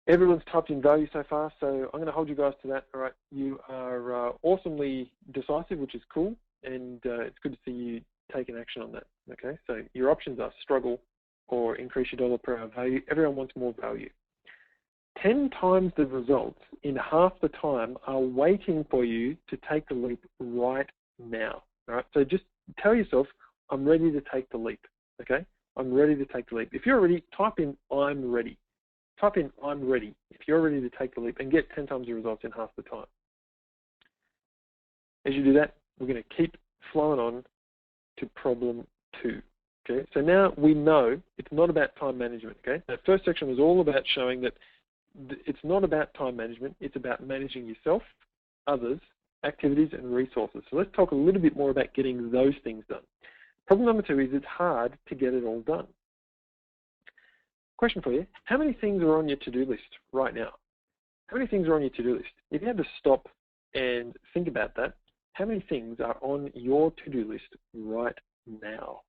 S1: Everyone's typed in value so far, so I'm going to hold you guys to that. All right, you are awesomely decisive, which is cool, and it's good to see you taking action on that. Okay, so your options are struggle or increase your dollar per hour value. Everyone wants more value. 10 times the results in half the time are waiting for you to take the leap right now. All right, so just tell yourself, I'm ready to take the leap. Okay, I'm ready to take the leap. If you're ready, type in I'm ready. Type in I'm ready if you're ready to take the leap and get 10 times the results in half the time. As you do that, we're going to keep flowing on to problem 2. Okay, so now we know it's not about time management. Okay, that first section was all about showing that it's not about time management, it's about managing yourself, others, activities, and resources. So let's talk a little bit more about getting those things done. Problem number 2 is it's hard to get it all done. Question for you, how many things are on your to-do list right now? How many things are on your to-do list? If you had to stop and think about that, how many things are on your to-do list right now?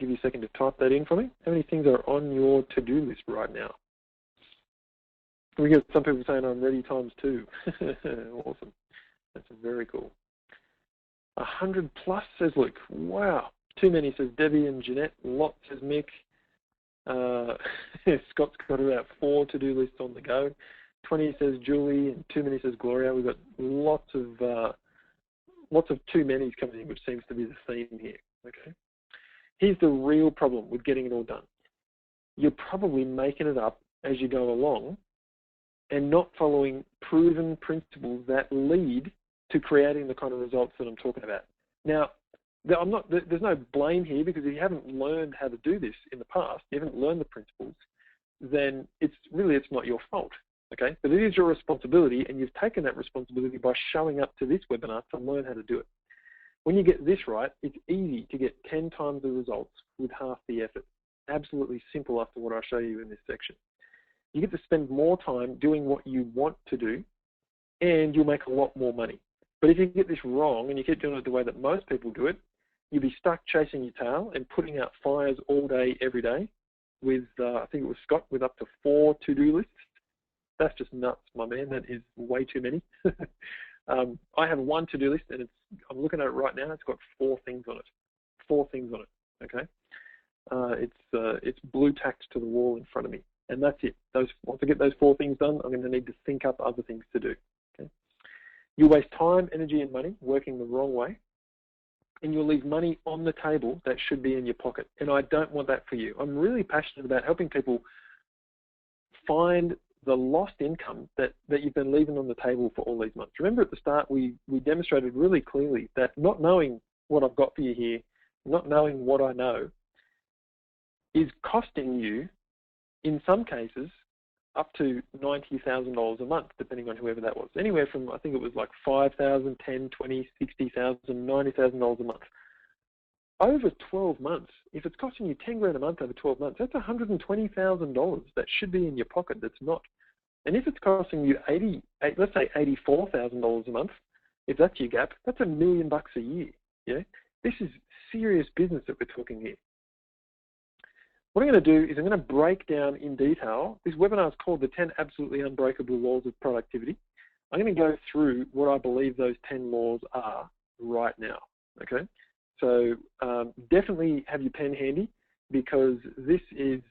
S1: give you a second to type that in for me. How many things are on your to-do list right now? We get some people saying I'm ready times 2. Awesome. That's very cool. 100 plus, says Luke. Wow. Too many, says Debbie and Jeanette. Lot, says Mick. Scott's got about 4 to-do lists on the go. 20, says Julie, and too many, says Gloria. We've got lots of too many's coming in, which seems to be the theme here. Okay. Here's the real problem with getting it all done. You're probably making it up as you go along and not following proven principles that lead to creating the kind of results that I'm talking about. Now, there's no blame here, because if you haven't learned how to do this in the past, you haven't learned the principles, then it's not your fault, okay? But it is your responsibility, and you've taken that responsibility by showing up to this webinar to learn how to do it. When you get this right, it's easy to get 10 times the results with half the effort. Absolutely simple after what I show you in this section. You get to spend more time doing what you want to do, and you'll make a lot more money. But if you get this wrong and you keep doing it the way that most people do it, you'll be stuck chasing your tail and putting out fires all day, every day with, I think it was Scott, with up to 4 to-do lists. That's just nuts, my man. That is way too many. I have 1 to-do list, and I'm looking at it right now. It's got 4 things on it. 4 things on it, okay? It's blue tacked to the wall in front of me, and that's it. Once I get those 4 things done, I'm going to need to think up other things to do. Okay? You'll waste time, energy, and money working the wrong way, and you'll leave money on the table that should be in your pocket. And I don't want that for you. I'm really passionate about helping people find the lost income that you've been leaving on the table for all these months. Remember at the start, we demonstrated really clearly that not knowing what I've got for you here, not knowing what I know, is costing you, in some cases, up to $90,000 a month, depending on whoever that was. Anywhere from, I think it was like $5,000, $10,000, $20,000, $60,000, $90,000 a month. Over 12 months, if it's costing you 10 grand a month over 12 months, that's $120,000 that should be in your pocket that's not. And if it's costing you let's say $84,000 a month, if that's your gap, that's $1 million a year. Yeah, this is serious business that we're talking here. What I'm going to do is I'm going to break down in detail. This webinar is called the 10 Absolutely Unbreakable Laws of Productivity. I'm going to go through what I believe those 10 laws are right now. Okay. So definitely have your pen handy, because this is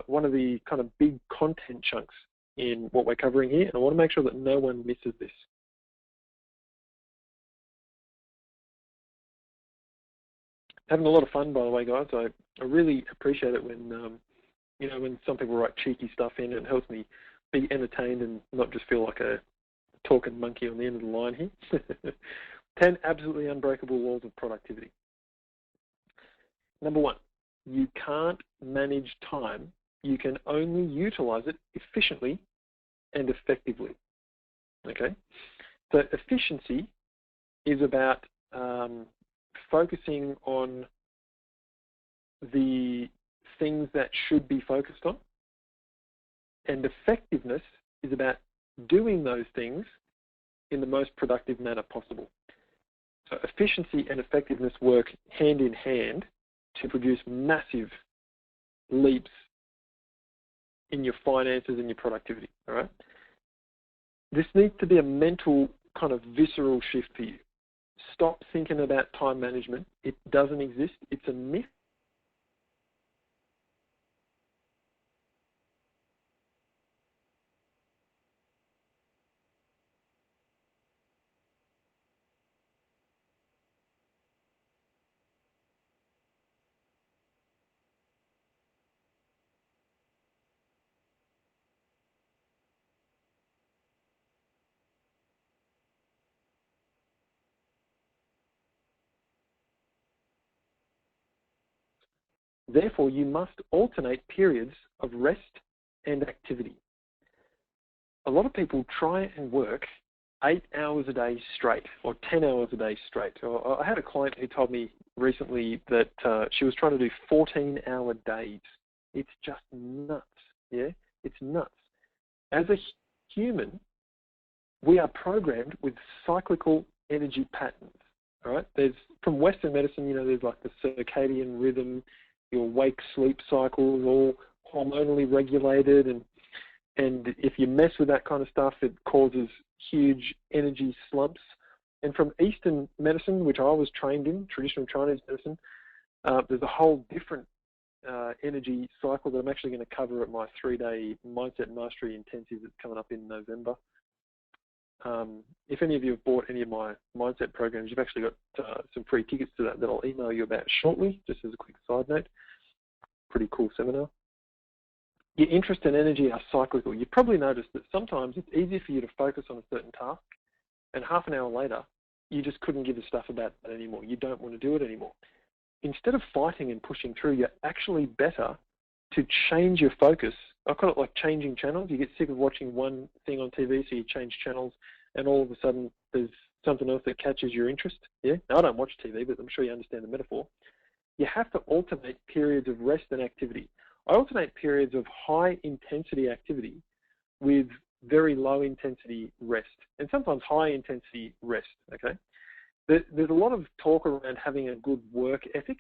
S1: one of the kind of big content chunks in what we're covering here, and I want to make sure that no one misses this. Having a lot of fun, by the way, guys. I really appreciate it when when some people write cheeky stuff in. It helps me be entertained and not just feel like a talking monkey on the end of the line here. 10 absolutely unbreakable laws of productivity. Number 1, you can't manage time. You can only utilize it efficiently and effectively. Okay? So efficiency is about focusing on the things that should be focused on, and effectiveness is about doing those things in the most productive manner possible. So efficiency and effectiveness work hand in hand to produce massive leaps in your finances and your productivity, all right? This needs to be a mental kind of visceral shift for you. Stop thinking about time management. It doesn't exist. It's a myth. Therefore, you must alternate periods of rest and activity. A lot of people try and work 8 hours a day straight or 10 hours a day straight. I had a client who told me recently that she was trying to do 14-hour days. It's just nuts, yeah? It's nuts. As a human, we are programmed with cyclical energy patterns, all right? From Western medicine, there's like the circadian rhythm, your wake-sleep cycles all hormonally regulated, and if you mess with that kind of stuff, it causes huge energy slumps. And from Eastern medicine, which I was trained in, traditional Chinese medicine, there's a whole different energy cycle that I'm actually going to cover at my 3-day Mindset Mastery Intensive that's coming up in November. If any of you have bought any of my mindset programs, you've actually got some free tickets to that I'll email you about shortly, just as a quick side note. Pretty cool seminar. Your interest and energy are cyclical. You've probably noticed that sometimes it's easy for you to focus on a certain task, and half an hour later, you just couldn't give a stuff about that anymore. You don't want to do it anymore. Instead of fighting and pushing through, you're actually better to change your focus. I call it like changing channels. You get sick of watching one thing on TV, so you change channels, and all of a sudden there's something else that catches your interest. Yeah, now, I don't watch TV, but I'm sure you understand the metaphor. You have to alternate periods of rest and activity. I alternate periods of high intensity activity with very low intensity rest, and sometimes high intensity rest, okay? There's a lot of talk around having a good work ethic.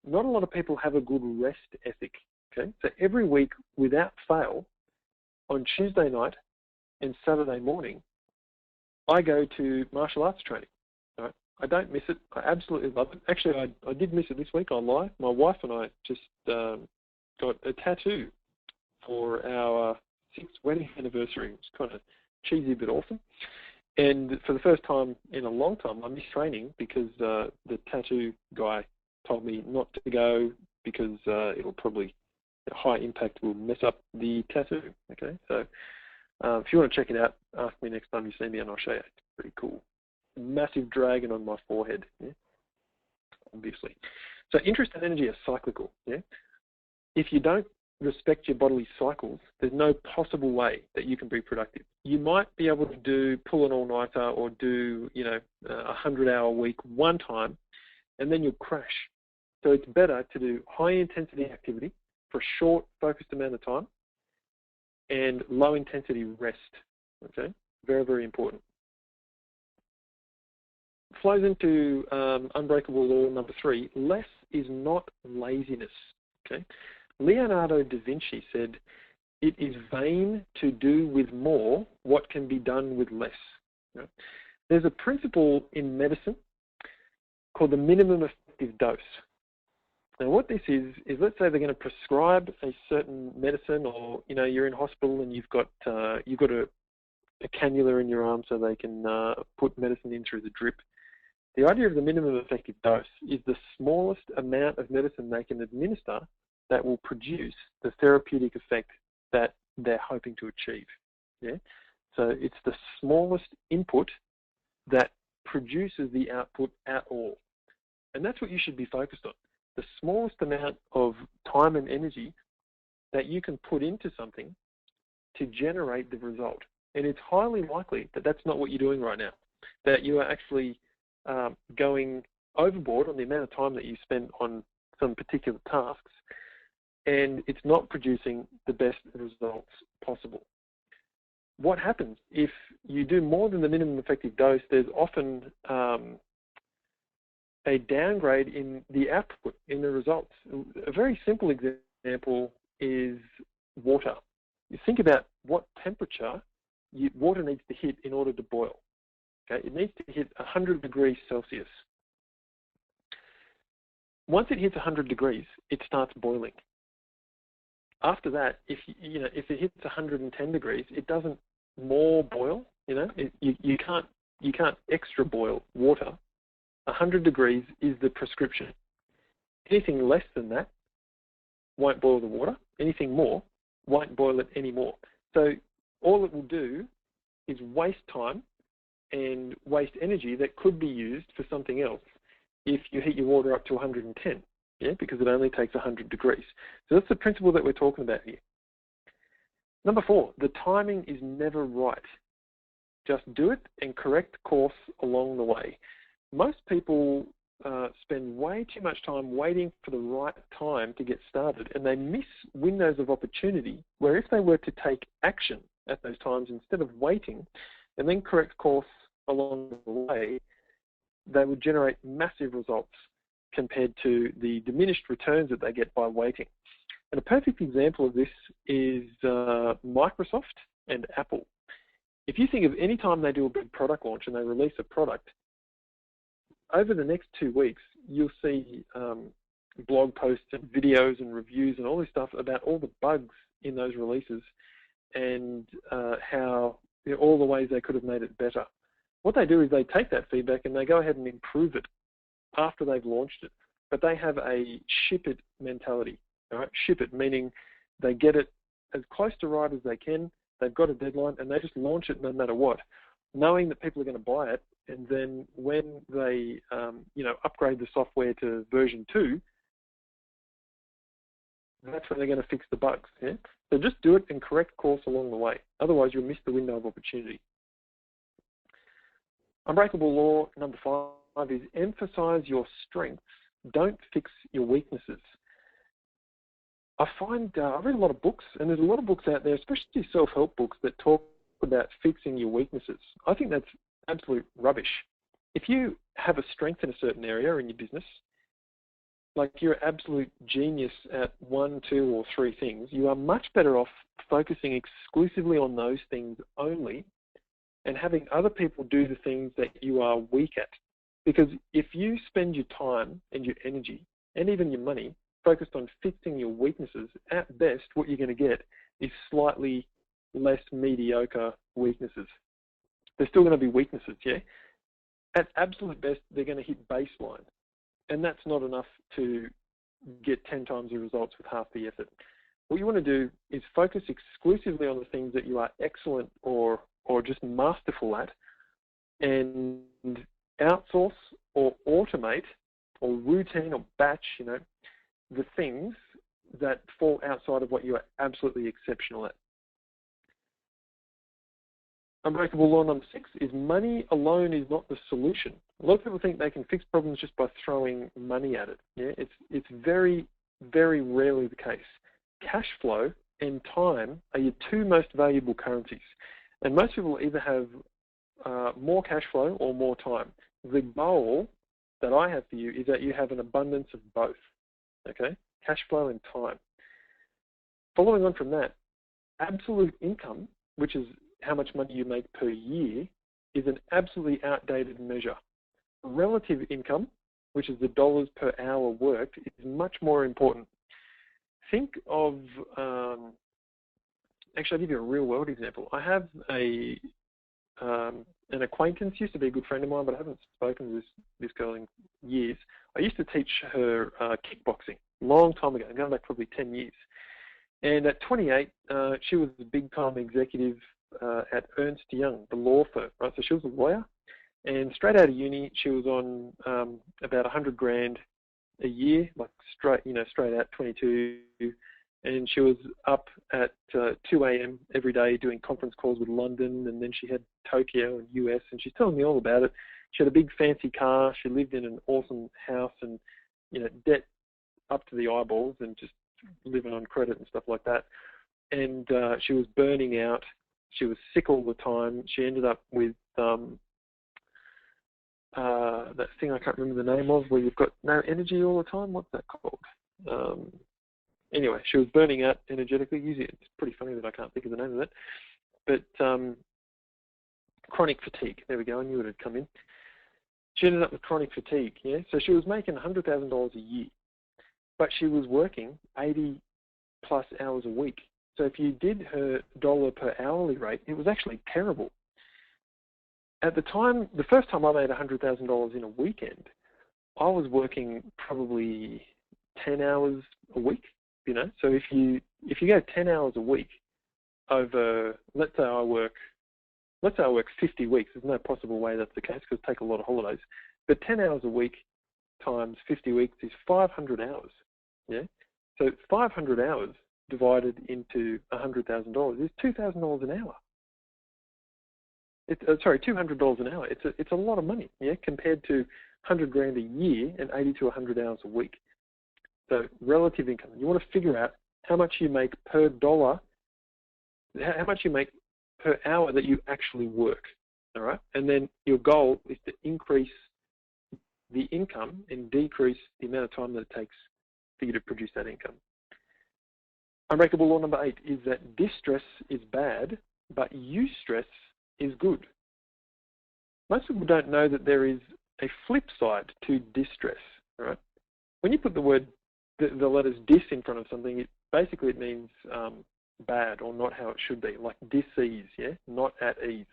S1: Not a lot of people have a good rest ethic, okay? So every week, without fail, on Tuesday night and Saturday morning, I go to martial arts training. Right? I don't miss it. I absolutely love it. Actually, I did miss it this week, I'll lie. My wife and I just got a tattoo for our 6th wedding anniversary. It's kind of cheesy but awesome. And for the first time in a long time, I missed training because the tattoo guy told me not to go because it'll probably, high impact will mess up the tattoo. Okay, so if you want to check it out, ask me next time you see me and I'll show you. It's pretty cool. Massive dragon on my forehead, yeah? Obviously. So interest and energy are cyclical. Yeah. If you don't respect your bodily cycles, there's no possible way that you can be productive. You might be able to pull an all-nighter or do, a 100-hour week one time, and then you'll crash. So it's better to do high-intensity activity for a short, focused amount of time and low-intensity rest, okay? Very, very important. Flows into unbreakable law number 3, less is not laziness, okay? Leonardo da Vinci said, "It is vain to do with more what can be done with less." You know? There's a principle in medicine called the minimum effective dose. Now, what this is let's say they're going to prescribe a certain medicine, or you're in hospital and you've got a cannula in your arm so they can put medicine in through the drip. The idea of the minimum effective dose is the smallest amount of medicine they can administer that will produce the therapeutic effect that they're hoping to achieve. Yeah? So it's the smallest input that produces the output at all. And that's what you should be focused on. The smallest amount of time and energy that you can put into something to generate the result. And it's highly likely that that's not what you're doing right now, that you are actually going overboard on the amount of time that you spend on some particular tasks, and it's not producing the best results possible. What happens if you do more than the minimum effective dose? There's often a downgrade in the output, in the results. A very simple example is water. You think about what temperature water needs to hit in order to boil. Okay? It needs to hit 100 degrees Celsius. Once it hits 100 degrees, it starts boiling. After that, if it hits 110 degrees, it doesn't more boil. You can't extra boil water. 100 degrees is the prescription. Anything less than that won't boil the water. Anything more won't boil it anymore. So all it will do is waste time and waste energy that could be used for something else if you heat your water up to 110. Yeah, because it only takes 100 degrees. So that's the principle that we're talking about here. Number 4, the timing is never right. Just do it and correct course along the way. Most people spend way too much time waiting for the right time to get started, and they miss windows of opportunity where if they were to take action at those times instead of waiting and then correct course along the way, they would generate massive results. compared to the diminished returns that they get by waiting. And a perfect example of this is Microsoft and Apple. If you think of any time they do a big product launch and they release a product, over the next 2 weeks, you'll see blog posts and videos and reviews and all this stuff about all the bugs in those releases and how, you know, all the ways they could have made it better. What they do is they take that feedback and they go ahead and improve it after they've launched it. But they have a ship it mentality. All right? Ship it, meaning they get it as close to right as they can. They've got a deadline and they just launch it no matter what, knowing that people are going to buy it. And then when they, you know, upgrade the software to version 2, that's when they're going to fix the bugs. Yeah? So just do it and correct course along the way. Otherwise, you'll miss the window of opportunity. Unbreakable law number 5 is emphasize your strengths. Don't fix your weaknesses. I find I read a lot of books, and there's a lot of books out there, especially self-help books, that talk about fixing your weaknesses. I think that's absolute rubbish. If you have a strength in a certain area in your business, like you're an absolute genius at 1, 2, or 3 things, you are much better off focusing exclusively on those things only and having other people do the things that you are weak at. Because if you spend your time and your energy and even your money focused on fixing your weaknesses, at best what you're going to get is slightly less mediocre weaknesses. They're still going to be weaknesses, yeah? At absolute best, they're going to hit baseline. And that's not enough to get 10 times the results with half the effort. What you want to do is focus exclusively on the things that you are excellent or just masterful at, and outsource or automate or routine or batch, you know, the things that fall outside of what you are absolutely exceptional at. Unbreakable law number 6 is money alone is not the solution. A lot of people think they can fix problems just by throwing money at it. Yeah, it's very, very rarely the case. Cash flow and time are your 2 most valuable currencies. And most people either have more cash flow or more time. The goal that I have for you is that you have an abundance of both, okay? Cash flow and time. Following on from that, absolute income, which is how much money you make per year, is an absolutely outdated measure. Relative income, which is the dollars per hour worked, is much more important. Think of, actually I'll give you a real world example. I have an acquaintance, used to be a good friend of mine, but I haven't spoken to this girl in years. I used to teach her kickboxing a long time ago, going back probably 10 years. And at 28, she was a big-time executive at Ernst Young, the law firm, right? So she was a lawyer, and straight out of uni, she was on about 100 grand a year, like straight out 22. And she was up at 2 a.m. every day doing conference calls with London, and then she had Tokyo and US, and she's telling me all about it. She had a big fancy car, she lived in an awesome house, and, you know, debt up to the eyeballs and just living on credit and stuff like that. And she was burning out. She was sick all the time. She ended up with that thing I can't remember the name of, where you've got no energy all the time. What's that called? Anyway, she was burning out energetically. Usually, it's pretty funny that I can't think of the name of it. But chronic fatigue. There we go. I knew it had come in. She ended up with chronic fatigue. Yeah. So she was making $100,000 a year, but she was working 80 plus hours a week. So if you did her dollar per hourly rate, it was actually terrible. At the time, the first time I made $100,000 in a weekend, I was working probably 10 hours a week. You know, so if you go 10 hours a week over, let's say I work 50 weeks. There's no possible way that's the case because I take a lot of holidays. But 10 hours a week times 50 weeks is 500 hours. Yeah, so 500 hours divided into $100,000 is $2,000 an hour. $200 an hour. It's a lot of money. Yeah, compared to 100 grand a year and 80 to 100 hours a week. So relative income. You want to figure out how much you make per dollar, how much you make per hour that you actually work. All right, and then your goal is to increase the the income and decrease the amount of time that it takes for you to produce that income. Unbreakable law number 8 is that distress is bad, but eustress is good. Most people don't know that there is a flip side to distress, right? When you put the letters dis in front of something, it means bad or not how it should be, like dis-ease, yeah, not at ease.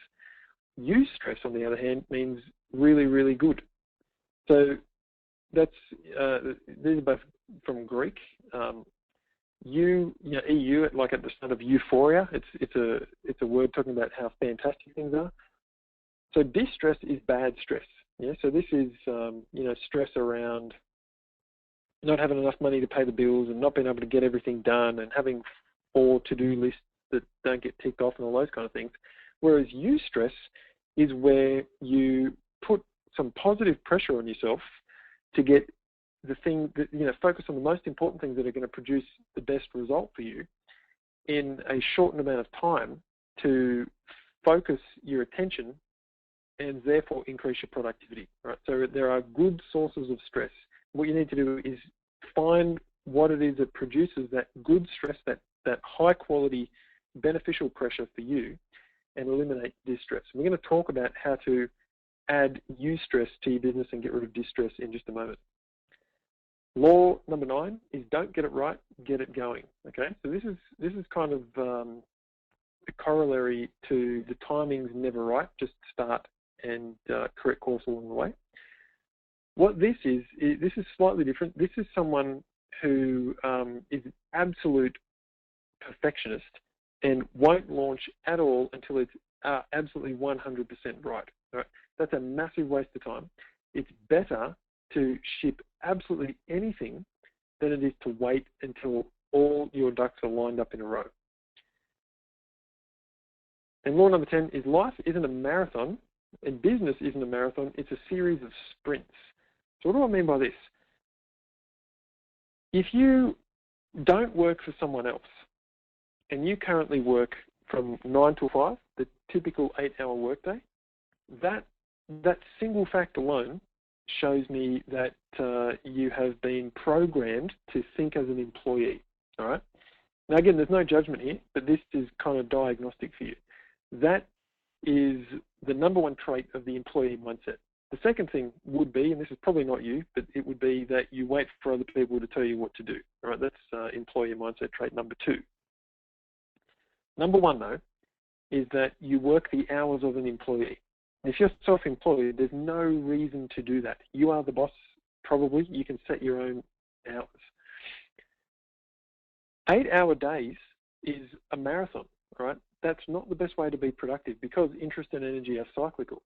S1: Eustress, on the other hand, means really, really good. So that's these are both from Greek. EU, like at the start of euphoria, it's a word talking about how fantastic things are. So distress is bad stress. Yeah. So this is stress around not having enough money to pay the bills and not being able to get everything done and having 4 to-do lists that don't get ticked off and all those kind of things. Whereas eustress is where you put some positive pressure on yourself to get the thing that, focus on the most important things that are going to produce the best result for you in a shortened amount of time to focus your attention and therefore increase your productivity, right? So there are good sources of stress. What you need to do is find what it is that produces that good stress, that high quality beneficial pressure for you, and eliminate distress. We're going to talk about how to add eustress to your business and get rid of distress in just a moment. Law number 9 is don't get it right, get it going. Okay, so this is kind of the corollary to the timing's never right, just start and correct course along the way. What this is slightly different. This is someone who is an absolute perfectionist and won't launch at all until it's absolutely 100% right. Right? That's a massive waste of time. It's better to ship absolutely anything than it is to wait until all your ducks are lined up in a row. And law number 10 is life isn't a marathon and business isn't a marathon, it's a series of sprints. So what do I mean by this? If you don't work for someone else and you currently work from 9 to 5, the typical 8-hour workday, that single fact alone shows me that you have been programmed to think as an employee, all right? Now, again, there's no judgment here, but this is kind of diagnostic for you. That is the number one trait of the employee mindset. The second thing would be, and this is probably not you, but it would be that you wait for other people to tell you what to do, all right? That's employee mindset trait number 2. Number 1, though, is that you work the hours of an employee. If you're self-employed, there's no reason to do that. You are the boss, probably. You can set your own hours. 8-hour days is a marathon, right? That's not the best way to be productive because interest and energy are cyclical.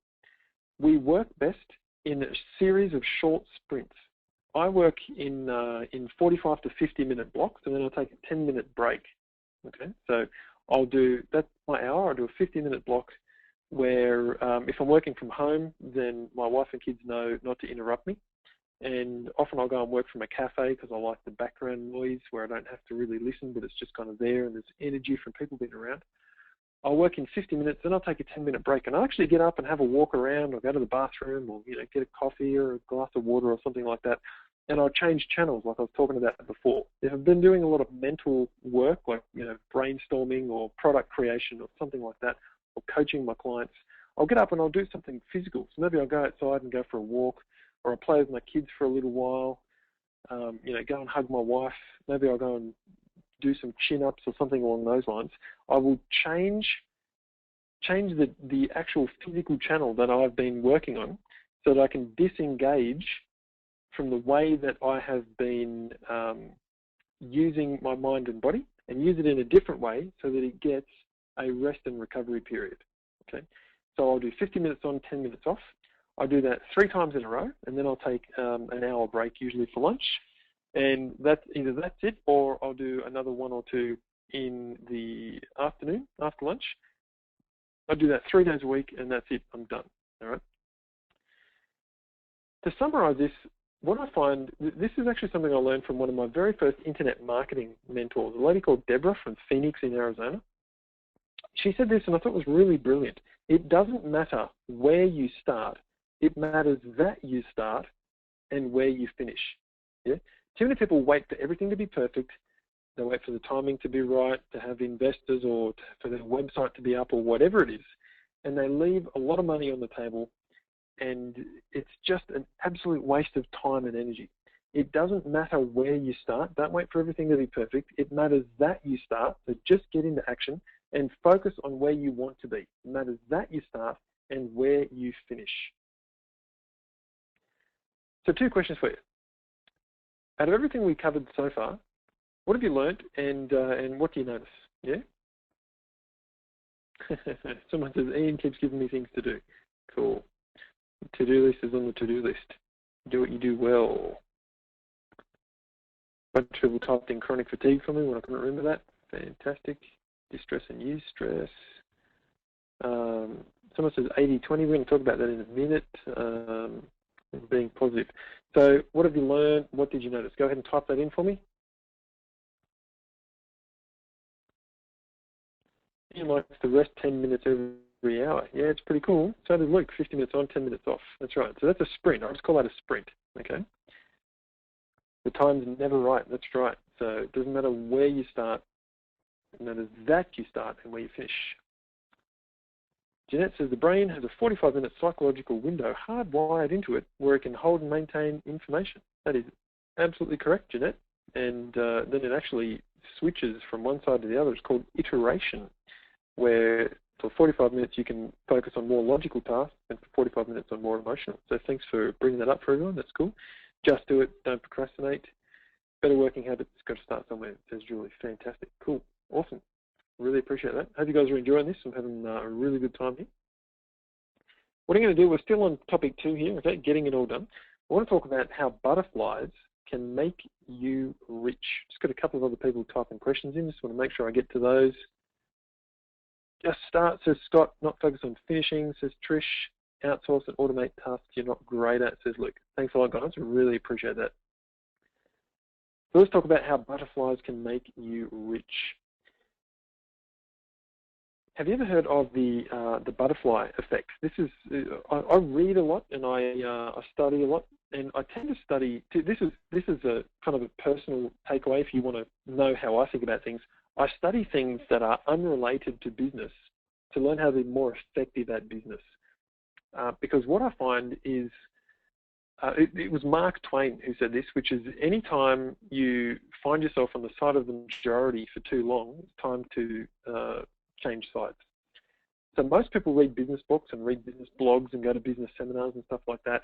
S1: We work best in a series of short sprints. I work in 45 to 50-minute blocks, and then I'll take a 10-minute break. Okay, so that's my hour. I'll do a 50-minute block where if I'm working from home, then my wife and kids know not to interrupt me. And often I'll go and work from a cafe because I like the background noise where I don't have to really listen, but it's just kind of there and there's energy from people being around. I'll work in 50 minutes, then I'll take a 10-minute break, and I'll actually get up and have a walk around or go to the bathroom or get a coffee or a glass of water or something like that. And I'll change channels like I was talking about before. If I've been doing a lot of mental work like brainstorming or product creation or something like that, or coaching my clients, I'll get up and I'll do something physical. So maybe I'll go outside and go for a walk, or I'll play with my kids for a little while, go and hug my wife. Maybe I'll go and do some chin-ups or something along those lines. I will change the actual physical channel that I've been working on so that I can disengage from the way that I have been using my mind and body and use it in a different way so that it gets a rest and recovery period. Okay, so I'll do 50 minutes on, 10 minutes off. I do that 3 times in a row, and then I'll take an hour break, usually for lunch. And that's it, or I'll do another 1 or 2 in the afternoon after lunch. I do that 3 days a week, and that's it. I'm done. All right. To summarize this, what I find, this is actually something I learned from one of my very first internet marketing mentors, a lady called Deborah from Phoenix in Arizona. She said this, and I thought it was really brilliant. It doesn't matter where you start. It matters that you start and where you finish. Yeah? Too many people wait for everything to be perfect. They wait for the timing to be right, to have investors, or for their website to be up, or whatever it is, and they leave a lot of money on the table, and it's just an absolute waste of time and energy. It doesn't matter where you start. Don't wait for everything to be perfect. It matters that you start, so just get into action and focus on where you want to be. It matters that you start and where you finish. So 2 questions for you. Out of everything we covered so far, what have you learned, and what do you notice? Yeah? Someone says, Ian keeps giving me things to do. Cool. To-do list is on the to-do list. Do what you do well. A bunch of people typed in chronic fatigue for me when I couldn't remember that. Fantastic. Distress and eustress. Someone says 80-20. We're going to talk about that in a minute. Being positive. So what have you learned? What did you notice? Go ahead and type that in for me. Ian likes to rest 10 minutes every hour. Yeah, it's pretty cool. So does Luke, 50 minutes on, 10 minutes off. That's right. So that's a sprint. I just call that a sprint. Okay. The time's never right. That's right. So it doesn't matter where you start. It matters that you start and where you finish. Jeanette says the brain has a 45-minute psychological window hardwired into it where it can hold and maintain information. That is absolutely correct, Jeanette. And then it actually switches from one side to the other. It's called iteration, where for 45 minutes you can focus on more logical tasks and for 45 minutes on more emotional. So thanks for bringing that up for everyone. That's cool. Just do it. Don't procrastinate. Better working habits. Got to start somewhere, says Julie. Fantastic. Cool. Awesome. Really appreciate that. Hope you guys are enjoying this. I'm having a really good time here. What I'm going to do, we're still on topic 2 here, okay, getting it all done. I want to talk about how butterflies can make you rich. Just got a couple of other people typing questions in. Just want to make sure I get to those. Just start, says Scott, not focus on finishing, says Trish. Outsource and automate tasks you're not great at, says Luke. Thanks a lot, guys. I really appreciate that. So let's talk about how butterflies can make you rich. Have you ever heard of the butterfly effect? This is I read a lot and I study a lot, and I tend to study. This is a kind of a personal takeaway. If you want to know how I think about things, I study things that are unrelated to business to learn how to be more effective at business. Because what I find is, it was Mark Twain who said this, which is anytime you find yourself on the side of the majority for too long, it's time to change sides. So most people read business books and read business blogs and go to business seminars and stuff like that,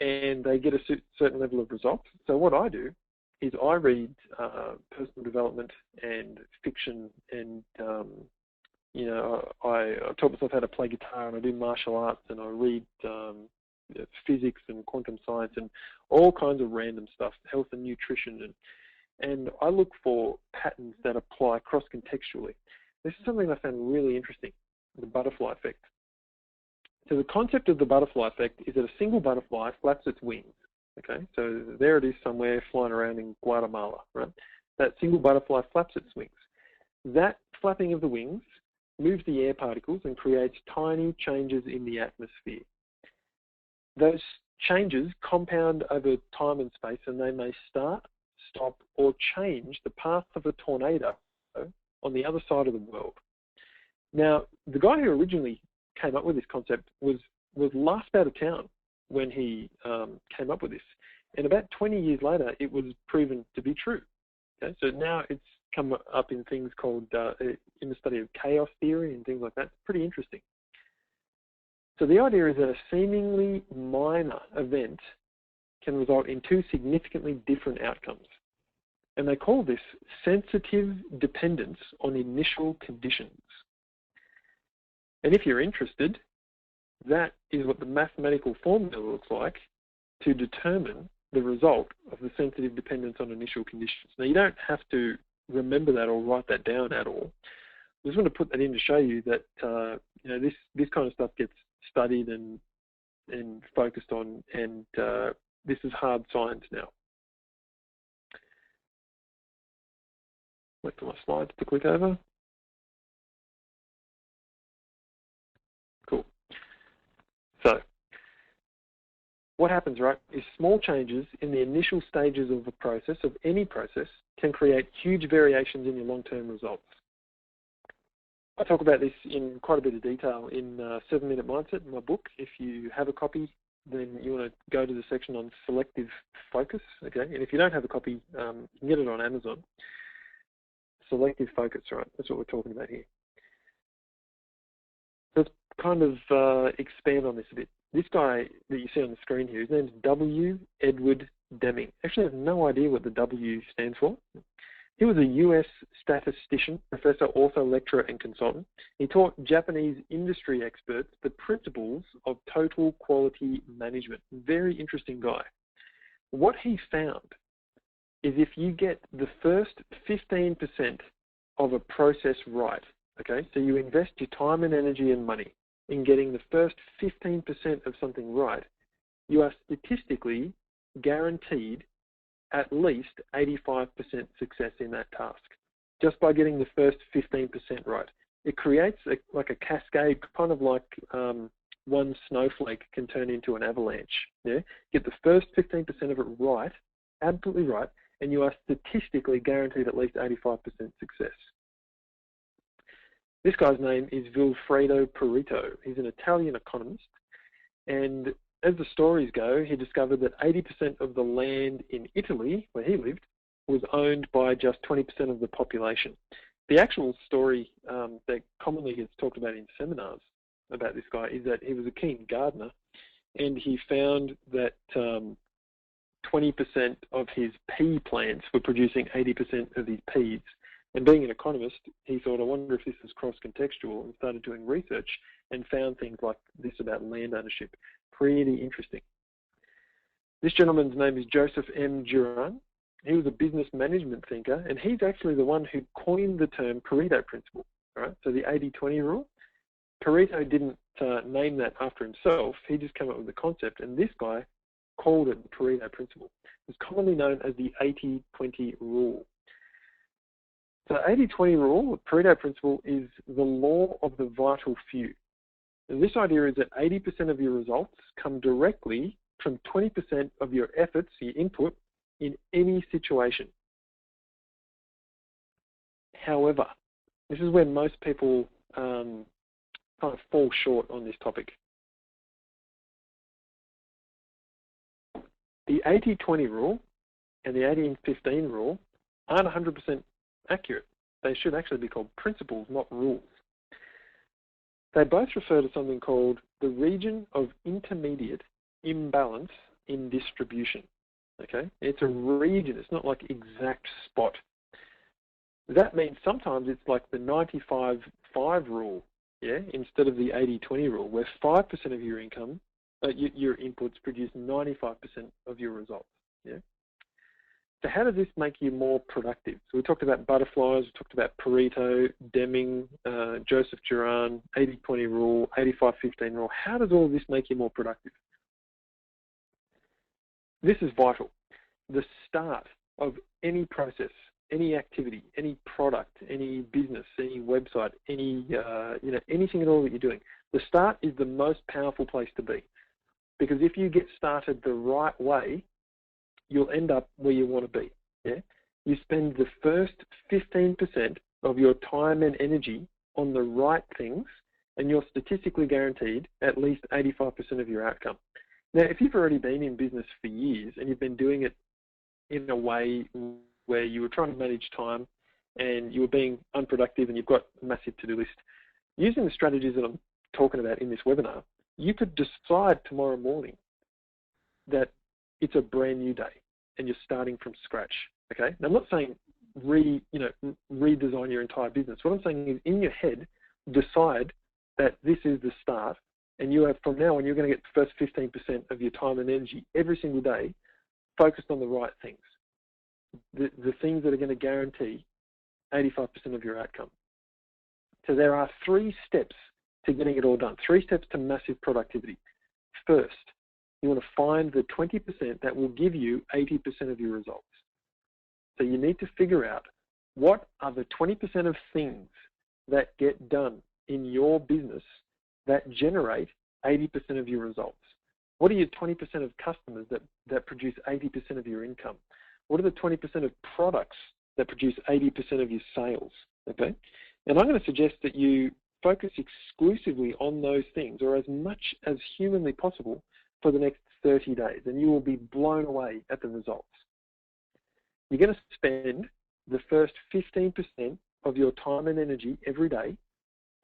S1: and they get a certain level of results. So what I do is I read personal development and fiction, and you know, I taught myself how to play guitar, and I do martial arts, and I read physics and quantum science and all kinds of random stuff, health and nutrition, and I look for patterns that apply cross-contextually. This is something I found really interesting, the butterfly effect. So the concept of the butterfly effect is that a single butterfly flaps its wings. Okay, so there it is somewhere flying around in Guatemala, right? That single butterfly flaps its wings. That flapping of the wings moves the air particles and creates tiny changes in the atmosphere. Those changes compound over time and space, and they may start, stop, or change the path of a tornado on the other side of the world. Now, the guy who originally came up with this concept was laughed out of town when he came up with this. And about 20 years later, it was proven to be true. Okay? So now it's come up in things called, in the study of chaos theory and things like that. It's pretty interesting. So the idea is that a seemingly minor event can result in 2 significantly different outcomes. And they call this sensitive dependence on initial conditions. And if you're interested, that is what the mathematical formula looks like to determine the result of the sensitive dependence on initial conditions. Now, you don't have to remember that or write that down at all. I just want to put that in to show you that you know, this kind of stuff gets studied and focused on, and this is hard science now. Wait for my slides to click over. Cool. So what happens, right, is small changes in the initial stages of the process, of any process, can create huge variations in your long-term results. I talk about this in quite a bit of detail in 7-Minute Mindset, in my book. If you have a copy, then you want to go to the section on selective focus, okay? And if you don't have a copy, you can get it on Amazon. Selective focus, right? That's what we're talking about here. Let's kind of expand on this a bit. This guy that you see on the screen here, his name's W. Edward Deming. Actually, I have no idea what the W stands for. He was a US statistician, professor, author, lecturer, and consultant. He taught Japanese industry experts the principles of total quality management. Very interesting guy. What he found is if you get the first 15% of a process right, okay, so you invest your time and energy and money in getting the first 15% of something right, you are statistically guaranteed at least 85% success in that task, just by getting the first 15% right. It creates like a cascade, kind of like one snowflake can turn into an avalanche. Yeah, get the first 15% of it right, absolutely right, and you are statistically guaranteed at least 85% success. This guy's name is Vilfredo Pareto. He's an Italian economist, and as the stories go, he discovered that 80% of the land in Italy, where he lived, was owned by just 20% of the population. The actual story that commonly gets talked about in seminars about this guy is that he was a keen gardener, and he found that 20% of his pea plants were producing 80% of his peas. And being an economist, he thought, I wonder if this is cross-contextual, and started doing research and found things like this about land ownership. Pretty interesting. This gentleman's name is Joseph M. Juran. He was a business management thinker, and he's actually the one who coined the term Pareto principle. All right? So the 80-20 rule. Pareto didn't name that after himself. He just came up with the concept, and this guy called it the Pareto principle. It's commonly known as the 80-20 rule. The 80-20 rule, the Pareto principle, is the law of the vital few. And this idea is that 80% of your results come directly from 20% of your efforts, your input, in any situation. However, this is where most people kind of fall short on this topic. The 80-20 rule and the 80-15 rule aren't 100% accurate. They should actually be called principles, not rules. They both refer to something called the region of intermediate imbalance in distribution. Okay, it's a region. It's not like exact spot. That means sometimes it's like the 95-5 rule, yeah, instead of the 80-20 rule, where 5% of your income, your inputs produce 95% of your results. Yeah. So how does this make you more productive? So we talked about butterflies, we talked about Pareto, Deming, Joseph Juran, 80-20 rule, 85-15 rule. How does all of this make you more productive? This is vital. The start of any process, any activity, any product, any business, any website, any anything at all that you're doing, the start is the most powerful place to be. Because if you get started the right way, you'll end up where you want to be. Yeah? You spend the first 15% of your time and energy on the right things, and you're statistically guaranteed at least 85% of your outcome. Now, if you've already been in business for years and you've been doing it in a way where you were trying to manage time and you were being unproductive and you've got a massive to-do list, using the strategies that I'm talking about in this webinar, you could decide tomorrow morning that it's a brand new day and you're starting from scratch. Okay. Now, I'm not saying redesign your entire business. What I'm saying is, in your head, decide that this is the start, and you have, from now on, you're going to get the first 15% of your time and energy every single day focused on the right things, the things that are going to guarantee 85% of your outcome. So there are 3 steps to getting it all done, 3 steps to massive productivity. First, you want to find the 20% that will give you 80% of your results. So you need to figure out what are the 20% of things that get done in your business that generate 80% of your results. What are your 20% of customers that produce 80% of your income? What are the 20% of products that produce 80% of your sales? Okay, and I'm going to suggest that you focus exclusively on those things, or as much as humanly possible, for the next 30 days, and you will be blown away at the results. You're going to spend the first 15% of your time and energy every day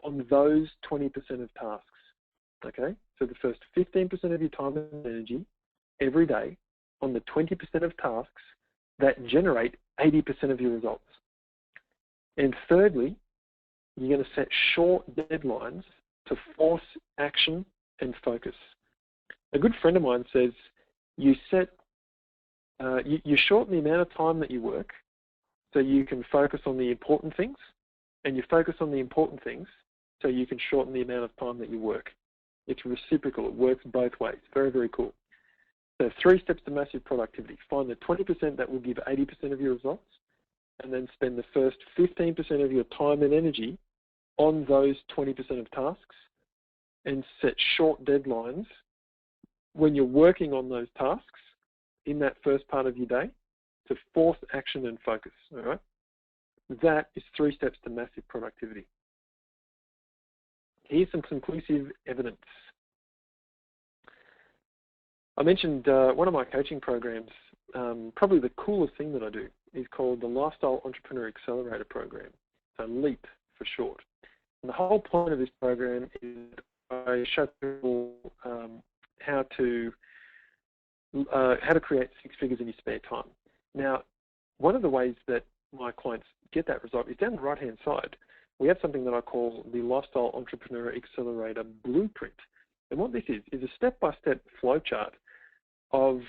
S1: on those 20% of tasks. Okay, so the first 15% of your time and energy every day on the 20% of tasks that generate 80% of your results. And thirdly, you're going to set short deadlines to force action and focus. A good friend of mine says you shorten the amount of time that you work so you can focus on the important things, and you focus on the important things so you can shorten the amount of time that you work. It's reciprocal. It works both ways. Very, very cool. So 3 steps to massive productivity. Find the 20% that will give 80% of your results, and then spend the first 15% of your time and energy on those 20% of tasks, and set short deadlines when you're working on those tasks in that first part of your day to force action and focus. All right? That is 3 steps to massive productivity. Here's some conclusive evidence. I mentioned one of my coaching programs, probably the coolest thing that I do, is called the Lifestyle Entrepreneur Accelerator Program, so LEAP for short. And the whole point of this program is I show people how to create 6 figures in your spare time. Now, one of the ways that my clients get that result is down the right-hand side. We have something that I call the Lifestyle Entrepreneur Accelerator Blueprint. And what this is a step-by-step flowchart of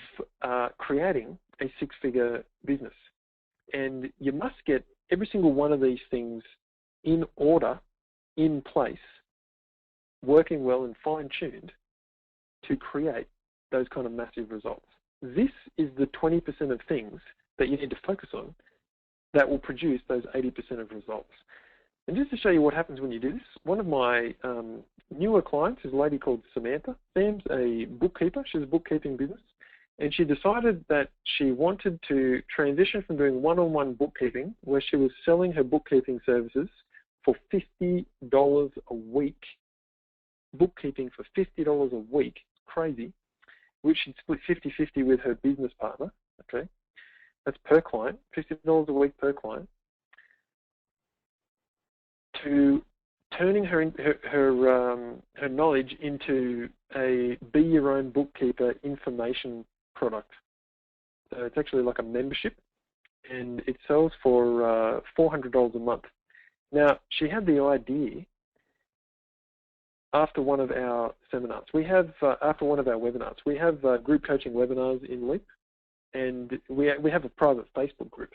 S1: creating a 6-figure business. And you must get every single one of these things in order, in place, working well and fine-tuned to create those kind of massive results. This is the 20% of things that you need to focus on that will produce those 80% of results. And just to show you what happens when you do this, one of my newer clients is a lady called Samantha. Sam's a bookkeeper. She has a bookkeeping business. And she decided that she wanted to transition from doing one-on-one bookkeeping, where she was selling her bookkeeping services for $50 a week. Bookkeeping for $50 a week, crazy, which she'd split 50-50 with her business partner, okay? That's per client, $50 a week per client, to turning her knowledge into a be your own bookkeeper information product. So it's actually like a membership, and it sells for $400 a month. Now, she had the idea after one of our seminars. We have, after one of our webinars, we have group coaching webinars in Leap, and we have a private Facebook group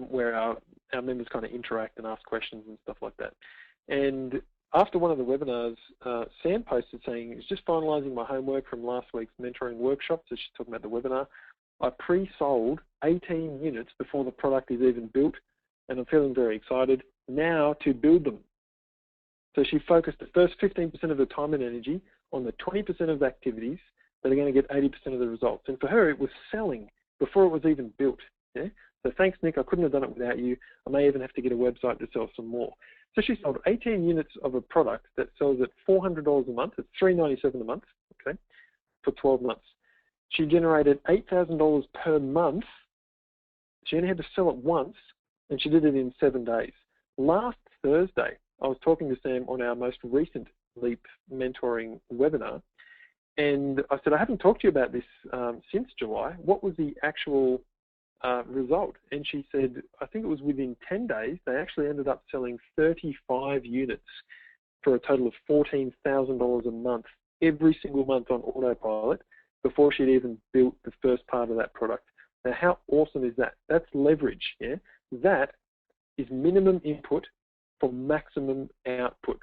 S1: where our members kind of interact and ask questions and stuff like that. And after one of the webinars, Sam posted saying, "It's just finalising my homework from last week's mentoring workshop." So she's talking about the webinar. "I pre-sold 18 units before the product is even built, and I'm feeling very excited now to build them." So she focused the first 15% of her time and energy on the 20% of activities that are going to get 80% of the results. And for her, it was selling before it was even built. Yeah? So thanks, Nick. I couldn't have done it without you. I may even have to get a website to sell some more. So she sold 18 units of a product that sells at $400 a month. It's $397 a month, okay, for 12 months. She generated $8,000 per month. She only had to sell it once, and she did it in 7 days. Last Thursday, I was talking to Sam on our most recent LEAP mentoring webinar, and I said, "I haven't talked to you about this since July. What was the actual result?" And she said, I think it was within 10 days, they actually ended up selling 35 units for a total of $14,000 a month, every single month on autopilot, before she'd even built the first part of that product. Now, how awesome is that? That's leverage. Yeah, that is minimum input for maximum output.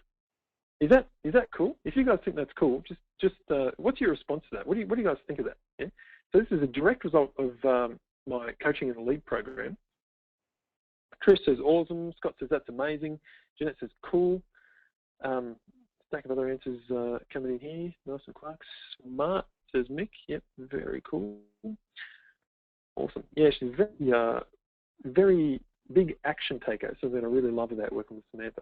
S1: Is that cool? If you guys think that's cool, just what's your response to that? What do you guys think of that? Yeah? So this is a direct result of my coaching in the LEAP program. Trish says awesome. Scott says that's amazing. Jeanette says cool. stack of other answers coming in here. Nice and Clark. Smart, says Mick. Yep, very cool. Awesome. Yeah, she's very big action taker. So I really love that working with Samantha.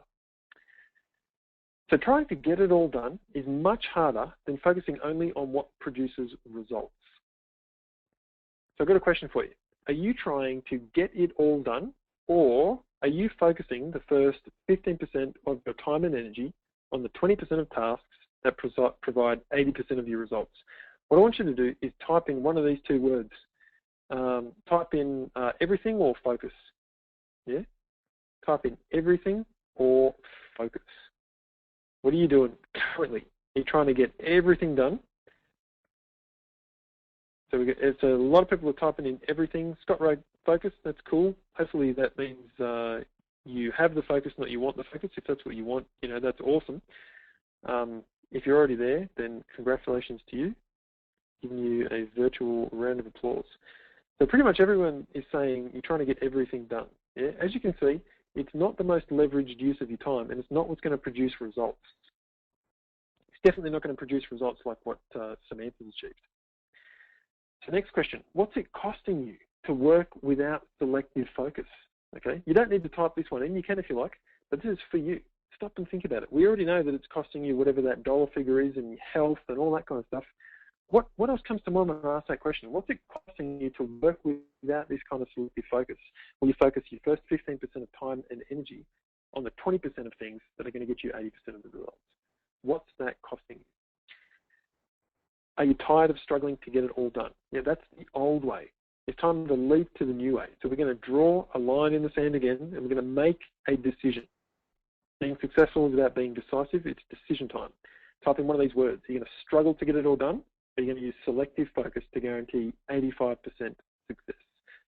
S1: So trying to get it all done is much harder than focusing only on what produces results. So I've got a question for you. Are you trying to get it all done, or are you focusing the first 15% of your time and energy on the 20% of tasks that provide 80% of your results? What I want you to do is type in one of these two words. Type in everything or focus. Yeah? Type in everything or focus. What are you doing currently? Are you trying to get everything done? So it's a lot of people are typing in everything. Scott wrote focus. That's cool. Hopefully that means you have the focus, not you want the focus. If that's what you want, that's awesome. If you're already there, then congratulations to you. Giving you a virtual round of applause. So pretty much everyone is saying you're trying to get everything done. Yeah? As you can see, it's not the most leveraged use of your time, and it's not what's going to produce results. It's definitely not going to produce results like what Samantha's achieved. So next question, what's it costing you to work without selective focus? Okay, you don't need to type this one in, you can if you like, but this is for you. Stop and think about it. We already know that it's costing you whatever that dollar figure is and your health and all that kind of stuff. What else comes to mind when I ask that question? What's it costing you to work without this kind of selective focus? Well, you focus your first 15% of time and energy on the 20% of things that are going to get you 80% of the results. What's that costing you? Are you tired of struggling to get it all done? Yeah, that's the old way. It's time to leap to the new way. So we're going to draw a line in the sand again, and we're going to make a decision. Being successful is about being decisive. It's decision time. Type in one of these words. Are you going to struggle to get it all done? Or are you going to use selective focus to guarantee 85% success?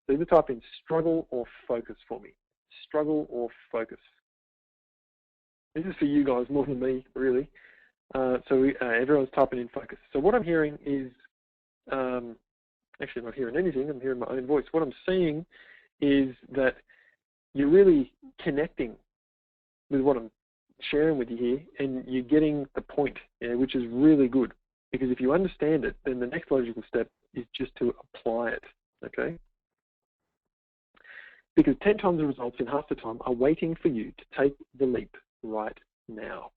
S1: So either type in struggle or focus for me. Struggle or focus. This is for you guys more than me, really. Everyone's typing in focus. So what I'm hearing is, actually I'm not hearing anything, I'm hearing my own voice. What I'm seeing is that you're really connecting with what I'm sharing with you here, and you're getting the point, which is really good. Because if you understand it, then the next logical step is just to apply it, okay? Because 10 times the results in half the time are waiting for you to take the leap right now.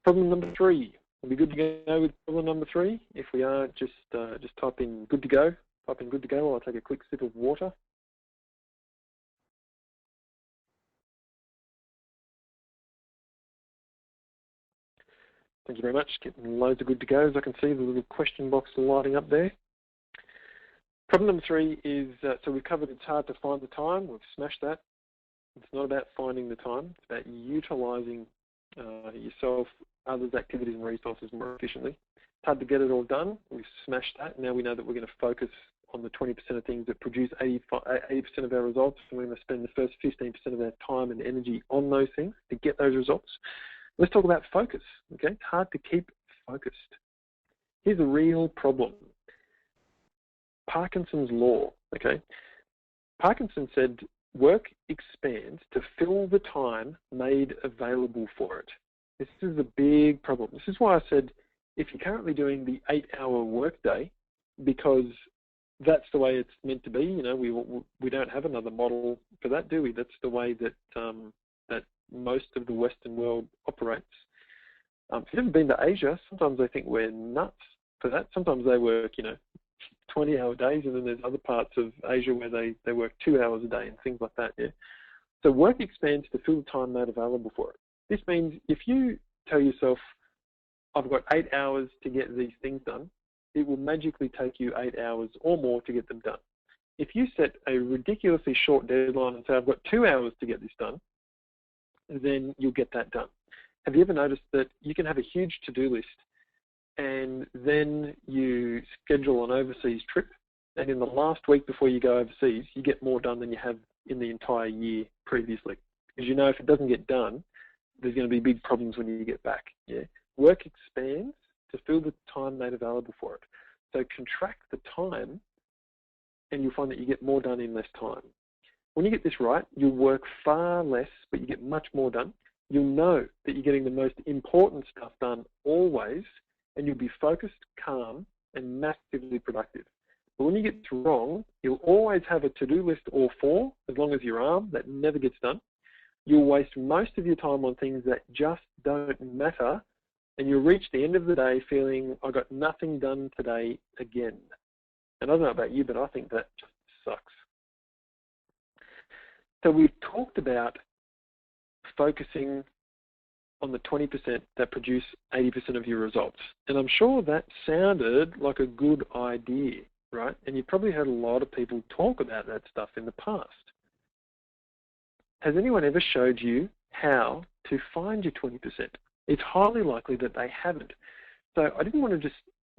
S1: Problem number 3. Are we good to go with problem number 3? If we are, just type in good to go. Type in good to go while I take a quick sip of water. Thank you very much. Getting loads of good to goes. I can see the little question box lighting up there. Problem number 3 is, so we've covered it's hard to find the time. We've smashed that. It's not about finding the time. It's about utilising yourself, others' activities and resources more efficiently. It's hard to get it all done. We've smashed that. Now we know that we're going to focus on the 20% of things that produce 80% of our results, and we're going to spend the first 15% of our time and energy on those things to get those results. Let's talk about focus, okay? It's hard to keep focused. Here's a real problem. Parkinson's law, okay? Parkinson said, work expands to fill the time made available for it. This is a big problem. This is why I said, if you're currently doing the 8-hour workday, because that's the way it's meant to be, we don't have another model for that, do we? That's the way that that most of the Western world operates. If you've ever been to Asia, sometimes they think we're nuts for that. Sometimes they work, 20-hour days, and then there's other parts of Asia where they work 2 hours a day and things like that, yeah? So work expands to fill the time made available for it. This means if you tell yourself, I've got 8 hours to get these things done, it will magically take you 8 hours or more to get them done. If you set a ridiculously short deadline and say, I've got 2 hours to get this done, then you'll get that done. Have you ever noticed that you can have a huge to-do list and then you schedule an overseas trip, and in the last week before you go overseas, you get more done than you have in the entire year previously? Because if it doesn't get done, there's going to be big problems when you get back. Yeah, work expands to fill the time made available for it. So contract the time, and you'll find that you get more done in less time. When you get this right, you'll work far less, but you get much more done. you'll know that you're getting the most important stuff done always, and you'll be focused, calm, and massively productive. But when you get it wrong, you'll always have a to-do list or four, as long as your arm, that never gets done. You'll waste most of your time on things that just don't matter, and you'll reach the end of the day feeling, I got nothing done today again. And I don't know about you, but I think that just sucks. So we've talked about focusing on the 20% that produce 80% of your results. And I'm sure that sounded like a good idea, right? And you've probably heard a lot of people talk about that stuff in the past. Has anyone ever showed you how to find your 20%? It's highly likely that they haven't. So I didn't want to just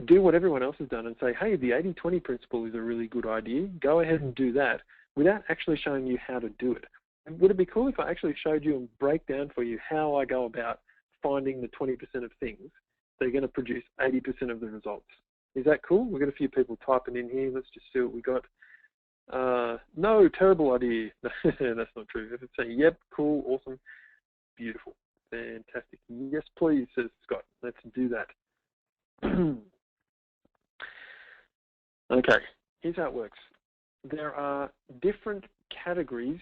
S1: do what everyone else has done and say, hey, the 80-20 principle is a really good idea. Go ahead and do that without actually showing you how to do it. Would it be cool if I actually showed you and break down for you how I go about finding the 20% of things that are going to produce 80% of the results? Is that cool? We've got a few people typing in here. Let's just see what we got. No, terrible idea. That's not true. If it's saying, yep, cool, awesome, beautiful, fantastic. Yes, please, says Scott. Let's do that. Okay, here's how it works. There are different categories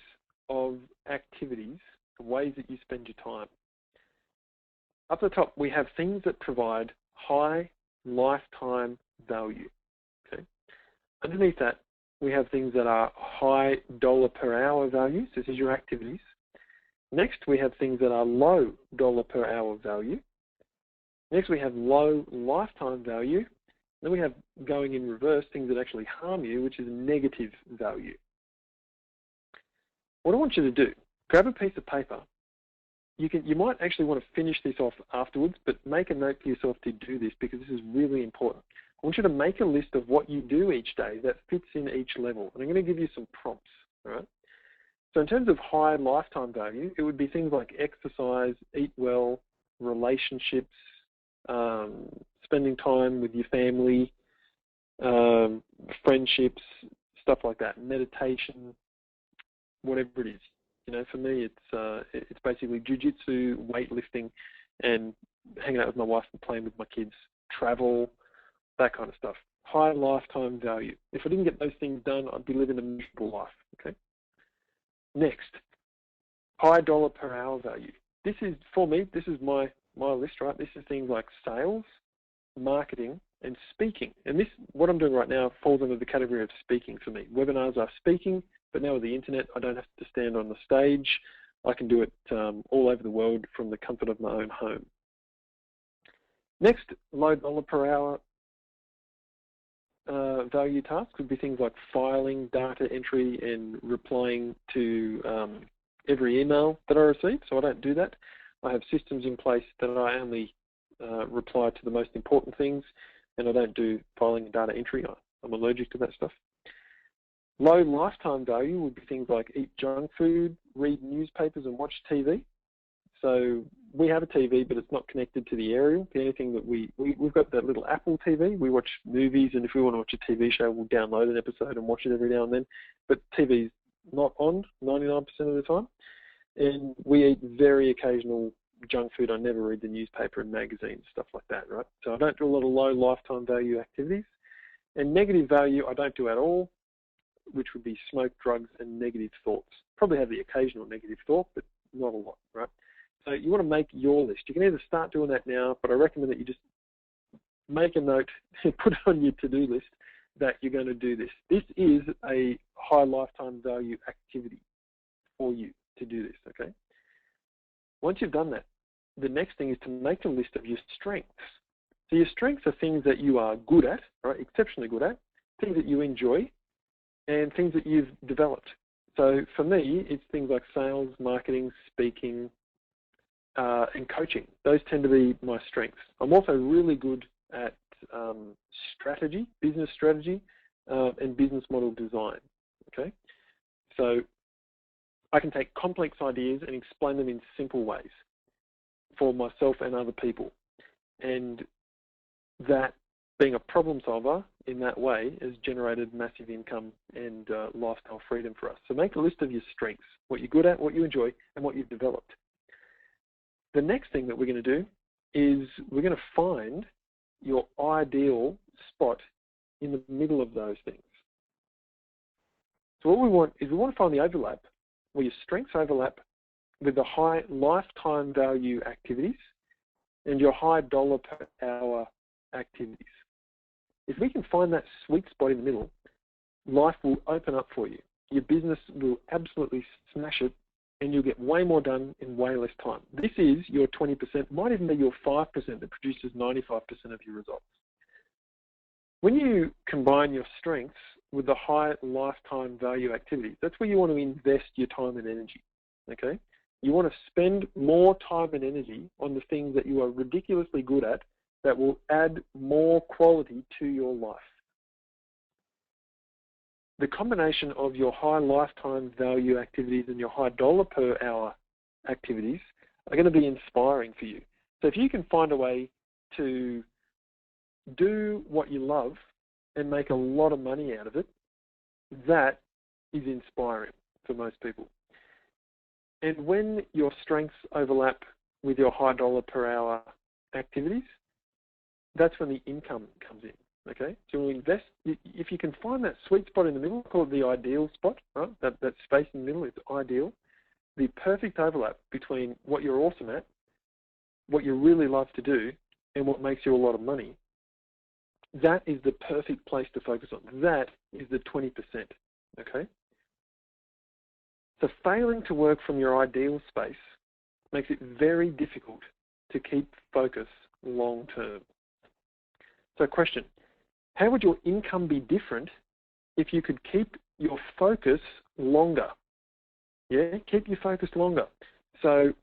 S1: of activities, ways that you spend your time. Up the top, we have things that provide high lifetime value. Okay. Underneath that, we have things that are high dollar per hour value. So this is your activities. Next, we have things that are low dollar per hour value. Next, we have low lifetime value. Then we have, going in reverse, things that actually harm you, which is negative value. What I want you to do, grab a piece of paper. You might actually want to finish this off afterwards, but make a note to yourself to do this because this is really important. I want you to make a list of what you do each day that fits in each level. And I'm going to give you some prompts, all right? So in terms of high lifetime value, it would be things like exercise, eat well, relationships, spending time with your family, friendships, stuff like that, meditation, whatever it is. You know, for me, it's basically jiu-jitsu, weightlifting, and hanging out with my wife and playing with my kids, travel, that kind of stuff. High lifetime value. If I didn't get those things done, I'd be living a miserable life, okay? Next, high dollar per hour value. This is, for me, this is my list, right? This is things like sales, marketing, and speaking. And this, what I'm doing right now, falls under the category of speaking for me. Webinars are speaking, but now with the internet, I don't have to stand on the stage. I can do it all over the world from the comfort of my own home. Next, low dollar per hour value tasks would be things like filing, data entry, and replying to every email that I receive. So I don't do that. I have systems in place that I only reply to the most important things, and I don't do filing and data entry. I'm allergic to that stuff. Low lifetime value would be things like eat junk food, read newspapers, and watch TV. So we have a TV, but it's not connected to the aerial. The only thing that we've got that little Apple TV. We watch movies, and if we want to watch a TV show, we'll download an episode and watch it every now and then. But TV's not on 99% of the time. And we eat very occasional junk food. I never read the newspaper and magazines, stuff like that, right? So I don't do a lot of low lifetime value activities. And negative value, I don't do at all, which would be smoke, drugs, and negative thoughts. Probably have the occasional negative thought, but not a lot, right? So you want to make your list. You can either start doing that now, but I recommend that you just make a note and put it on your to-do list that you're going to do this. This is a high lifetime value activity for you to do this, okay? Once you've done that, the next thing is to make a list of your strengths. So your strengths are things that you are good at, right? Exceptionally good at, things that you enjoy, and things that you've developed. So for me, it's things like sales, marketing, speaking, and coaching. Those tend to be my strengths. I'm also really good at strategy, business strategy, and business model design, okay? So I can take complex ideas and explain them in simple ways for myself and other people. And that, being a problem solver in that way, has generated massive income and lifestyle freedom for us. So make a list of your strengths, what you're good at, what you enjoy, and what you've developed. The next thing that we're going to do is we're going to find your ideal spot in the middle of those things. So what we want is we want to find the overlap where your strengths overlap with the high lifetime value activities and your high dollar per hour activities. If we can find that sweet spot in the middle, life will open up for you. Your business will absolutely smash it, and you'll get way more done in way less time. This is your 20%, might even be your 5% that produces 95% of your results. When you combine your strengths with the high lifetime value activities, that's where you want to invest your time and energy, okay? You want to spend more time and energy on the things that you are ridiculously good at that will add more quality to your life. The combination of your high lifetime value activities and your high dollar per hour activities are going to be inspiring for you. So if you can find a way to do what you love and make a lot of money out of it, that is inspiring for most people. And when your strengths overlap with your high dollar per hour activities, that's when the income comes in, okay? So you invest, if you can find that sweet spot in the middle, call it the ideal spot, right? That space in the middle is ideal. The perfect overlap between what you're awesome at, what you really love to do, and what makes you a lot of money. That is the perfect place to focus on. That is the 20%, okay? So failing to work from your ideal space makes it very difficult to keep focus long term. So question, how would your income be different if you could keep your focus longer? Yeah, keep your focus longer. So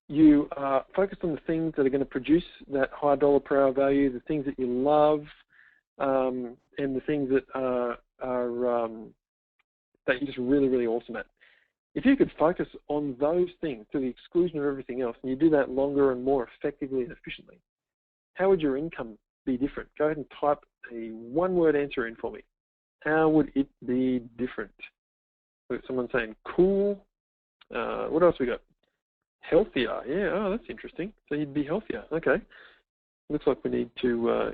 S1: you are focused on the things that are going to produce that high dollar per hour value, the things that you love, and the things that are that you're just really, really awesome at. If you could focus on those things to the exclusion of everything else, and you do that longer and more effectively and efficiently, how would your income be different? Go ahead and type a one-word answer in for me. How would it be different? Someone's saying cool. What else we got? Healthier. Yeah, oh, that's interesting. So you'd be healthier. Okay. Looks like we need to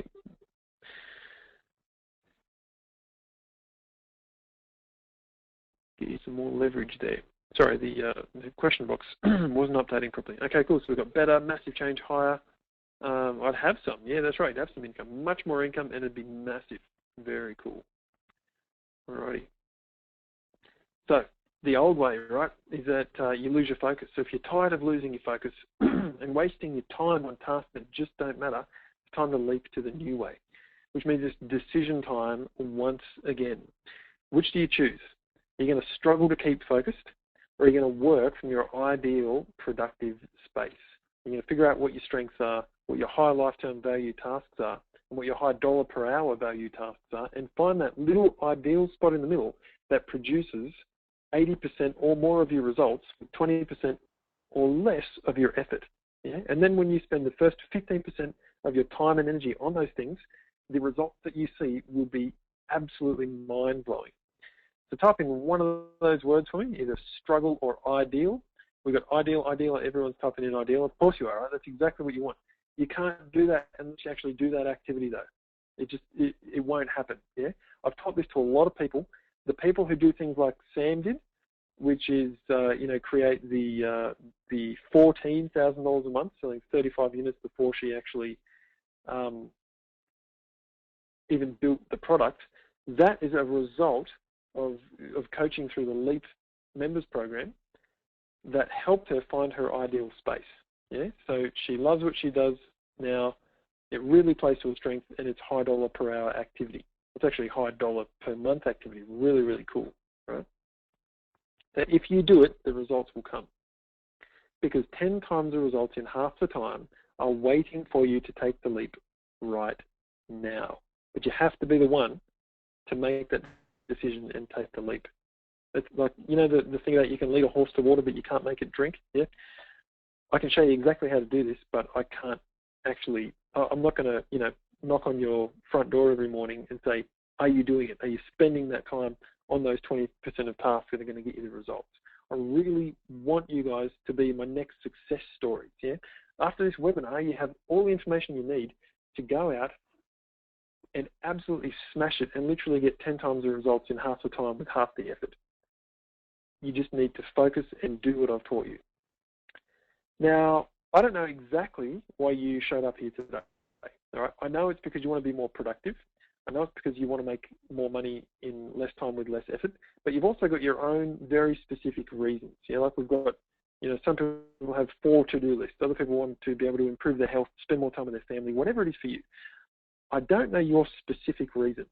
S1: get you some more leverage there. Sorry, the question box wasn't updating properly. Okay, cool. So we've got better, massive change, higher. I'd have some. Yeah, that's right. I'd have some income. Much more income, and it'd be massive. Very cool. Alrighty. So the old way, right, is that you lose your focus. So if you're tired of losing your focus and wasting your time on tasks that just don't matter, it's time to leap to the new way, which means it's decision time once again. Which do you choose? Are you going to struggle to keep focused, or are you going to work from your ideal productive space? You're going to figure out what your strengths are, what your high lifetime value tasks are, and what your high dollar per hour value tasks are, and find that little ideal spot in the middle that produces 80% or more of your results with 20% or less of your effort. Yeah? And then when you spend the first 15% of your time and energy on those things, the results that you see will be absolutely mind-blowing. So type in one of those words for me, either struggle or ideal. We've got ideal, everyone's typing in ideal. Of course you are, right? That's exactly what you want. You can't do that unless you actually do that activity though. It won't happen, yeah? I've taught this to a lot of people. The people who do things like Sam did, which is, create the $14,000 a month, selling 35 units before she actually even built the product, that is a result of coaching through the LEAP members program that helped her find her ideal space. Yeah, so she loves what she does now. It really plays to her strength, and it's high dollar per hour activity. It's actually high dollar per month activity. Really, really cool, right? That if you do it, the results will come. Because 10 times the results in half the time are waiting for you to take the leap right now. But you have to be the one to make that decision and take the leap. It's like, you know, the thing that you can lead a horse to water, but you can't make it drink. Yeah, I can show you exactly how to do this, but I can't actually. I'm not going to, knock on your front door every morning and say, "Are you doing it? Are you spending that time on those 20% of tasks that are going to get you the results?" I really want you guys to be my next success stories. Yeah. After this webinar, you have all the information you need to go out and absolutely smash it and literally get 10 times the results in half the time with half the effort. You just need to focus and do what I've taught you. Now, I don't know exactly why you showed up here today. All right? I know it's because you want to be more productive. I know it's because you want to make more money in less time with less effort, but you've also got your own very specific reasons. You know, like we've got, you know, some people have 4 to-do lists. Other people want to be able to improve their health, spend more time with their family, whatever it is for you. I don't know your specific reason.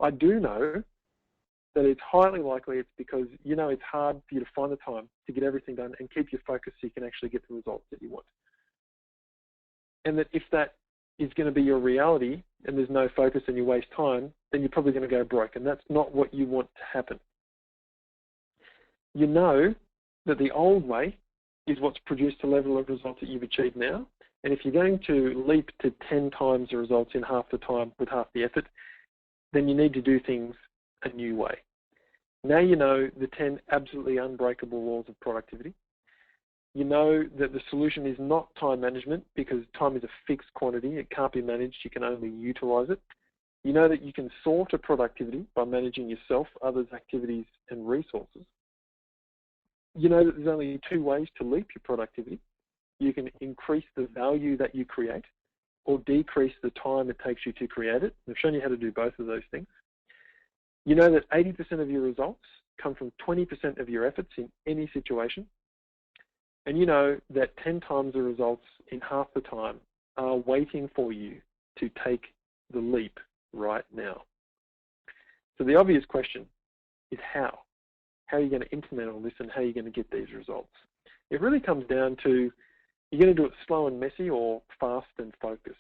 S1: I do know that it's highly likely it's because you know it's hard for you to find the time to get everything done and keep your focus so you can actually get the results that you want. And that if that is going to be your reality and there's no focus and you waste time, then you're probably going to go broke, and that's not what you want to happen. You know that the old way is what's produced the level of results that you've achieved now, and if you're going to leap to 10 times the results in half the time with half the effort, then you need to do things a new way. Now you know the 10 absolutely unbreakable laws of productivity. You know that the solution is not time management, because time is a fixed quantity. It can't be managed. You can only utilize it. You know that you can sort a productivity by managing yourself, others, activities, and resources. You know that there's only 2 ways to leap your productivity. You can increase the value that you create or decrease the time it takes you to create it. I've shown you how to do both of those things. You know that 80% of your results come from 20% of your efforts in any situation. And you know that 10 times the results in half the time are waiting for you to take the leap right now. So the obvious question is how? How are you going to implement all this and how are you going to get these results? It really comes down to, you're going to do it slow and messy or fast and focused.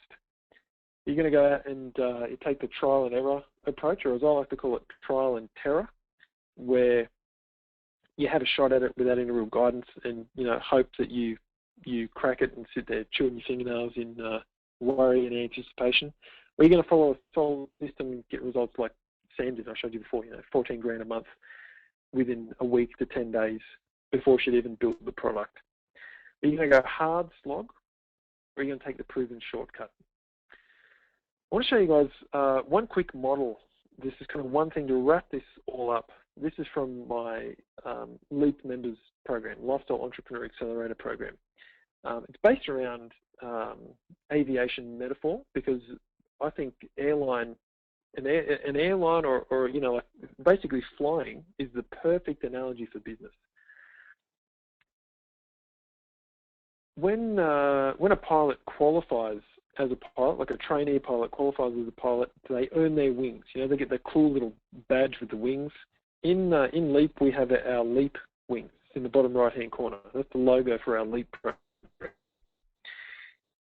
S1: You're going to go out and you take the trial and error approach, or as I like to call it, trial and terror, where you have a shot at it without any real guidance and, you know, hope that you crack it and sit there chewing your fingernails in worry and anticipation. Or you're going to follow a solid system and get results like Sam did, I showed you before, you know, 14 grand a month within a week to 10 days before she'd even built the product. Are you going to go hard slog, or are you going to take the proven shortcut? I want to show you guys one quick model. This is kind of one thing to wrap this all up. This is from my LEAP members program, Lifestyle Entrepreneur Accelerator program. It's based around aviation metaphor, because I think an airline or you know, like basically flying is the perfect analogy for business. When a pilot qualifies as a pilot, like a trainee pilot qualifies as a pilot, they earn their wings. You know, they get that cool little badge with the wings. In LEAP, we have our LEAP wings in the bottom right-hand corner. That's the logo for our LEAP program.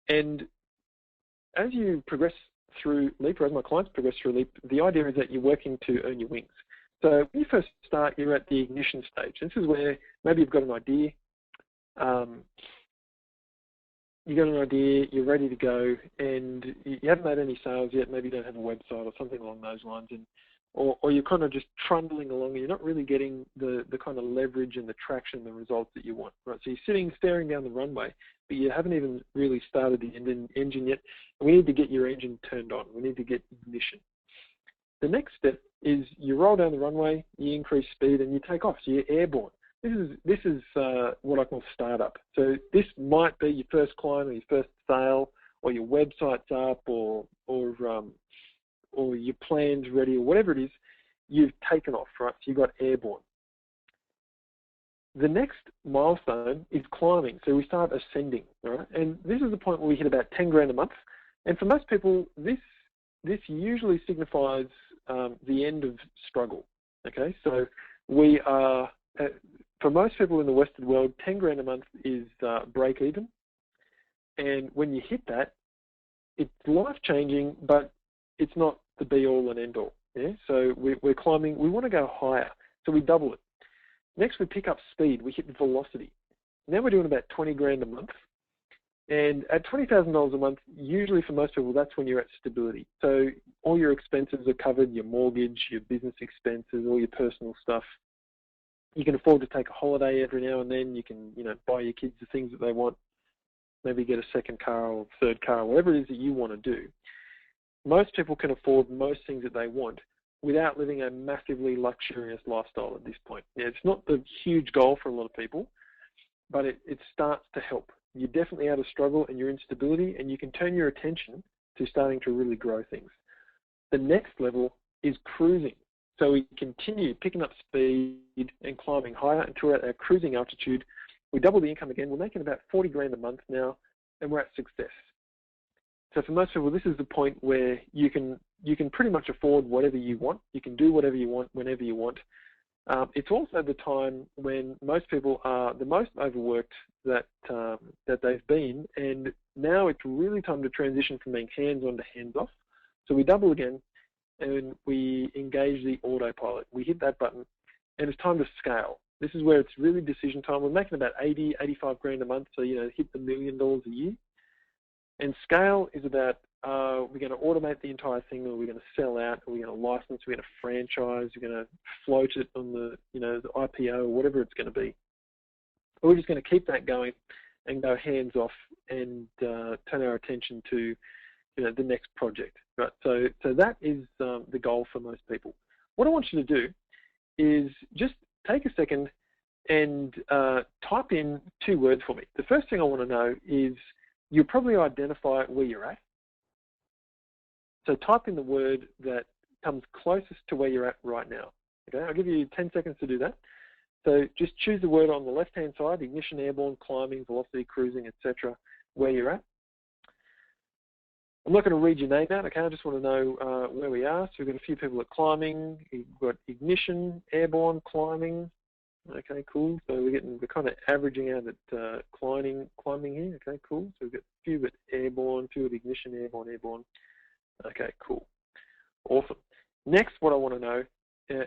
S1: And as you progress through LEAP, or as my clients progress through LEAP, the idea is that you're working to earn your wings. So when you first start, you're at the ignition stage. This is where maybe you've got an idea. You got an idea, you're ready to go, and you haven't made any sales yet. Maybe you don't have a website or something along those lines, and or you're kind of just trundling along, and you're not really getting the kind of leverage and the traction, the results that you want. Right? So you're sitting, staring down the runway, but you haven't even really started the engine yet. We need to get your engine turned on. We need to get ignition. The next step is you roll down the runway, you increase speed, and you take off. So you're airborne. This is what I call startup. So this might be your first client or your first sale, or your website's up, or your plan's ready, or whatever it is. You've taken off, right? So you got airborne. The next milestone is climbing. So we start ascending, all right? And this is the point where we hit about 10 grand a month. And for most people, this usually signifies the end of struggle. Okay, so we are. For most people in the Western world, 10 grand a month is break even. And when you hit that, it's life-changing, but it's not the be-all and end-all. Yeah? So we're climbing. We want to go higher, so we double it. Next, we pick up speed. We hit velocity. Now we're doing about 20 grand a month. And at $20,000 a month, usually for most people, that's when you're at stability. So all your expenses are covered, your mortgage, your business expenses, all your personal stuff. You can afford to take a holiday every now and then. You can, buy your kids the things that they want. Maybe get a second car or third car, whatever it is that you want to do. Most people can afford most things that they want without living a massively luxurious lifestyle at this point. Now, it's not the huge goal for a lot of people, but it starts to help. You're definitely out of struggle and your instability, and you can turn your attention to starting to really grow things. The next level is cruising. So we continue picking up speed and climbing higher until we're at our cruising altitude. We double the income again. We're making about 40 grand a month now, and we're at success. So for most people, this is the point where you can pretty much afford whatever you want. You can do whatever you want whenever you want. It's also the time when most people are the most overworked that they've been, and now it's really time to transition from being hands-on to hands-off. So we double again, and we engage the autopilot. We hit that button, and it's time to scale. This is where it's really decision time. We're making about 80, 85 grand a month, so hit the $1 million a year. And scale is about we're going to automate the entire thing, or we're going to sell out, or we're going to license, we're going to franchise, we're going to float it on the the IPO, or whatever it's going to be. Or we're just going to keep that going and go hands off and turn our attention to the next project. Right. So that is the goal for most people. What I want you to do is just take a second and type in 2 words for me. The first thing I want to know is you'll probably identify where you're at. So type in the word that comes closest to where you're at right now. Okay, I'll give you 10 seconds to do that. So just choose the word on the left-hand side: ignition, airborne, climbing, velocity, cruising, etc., where you're at. I'm not going to read your name out, okay? I just want to know where we are. So we've got a few people at climbing. We've got ignition, airborne, climbing. Okay, cool. So we're kind of averaging out at climbing here. Okay, cool. So we've got a few at airborne, 2 at ignition, airborne. Okay, cool. Awesome. Next, what I want to know,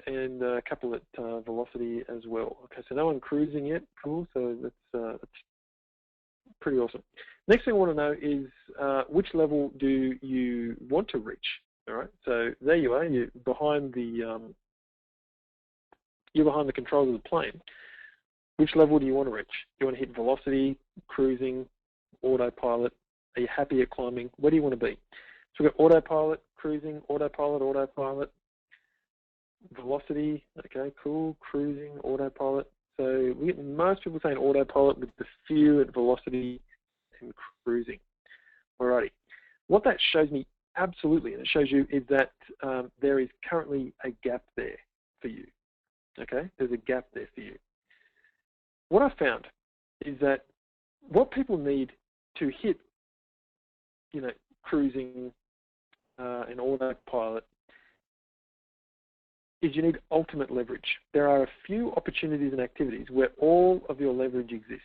S1: and a couple at velocity as well. Okay, so no one cruising yet. Cool. So that's pretty awesome. Next thing I want to know is which level do you want to reach? All right. So there you are. You're behind the controls of the plane. Which level do you want to reach? Do you want to hit velocity, cruising, autopilot? Are you happy at climbing? Where do you want to be? So we've got autopilot, cruising, autopilot, velocity. Okay, cool. Cruising, autopilot. So we get most people saying autopilot with the few at velocity and cruising. Alrighty. What that shows me absolutely, and it shows you, is that there is currently a gap there for you. Okay, there's a gap there for you. What I found is that what people need to hit, cruising and autopilot, is you need ultimate leverage. There are a few opportunities and activities where all of your leverage exists.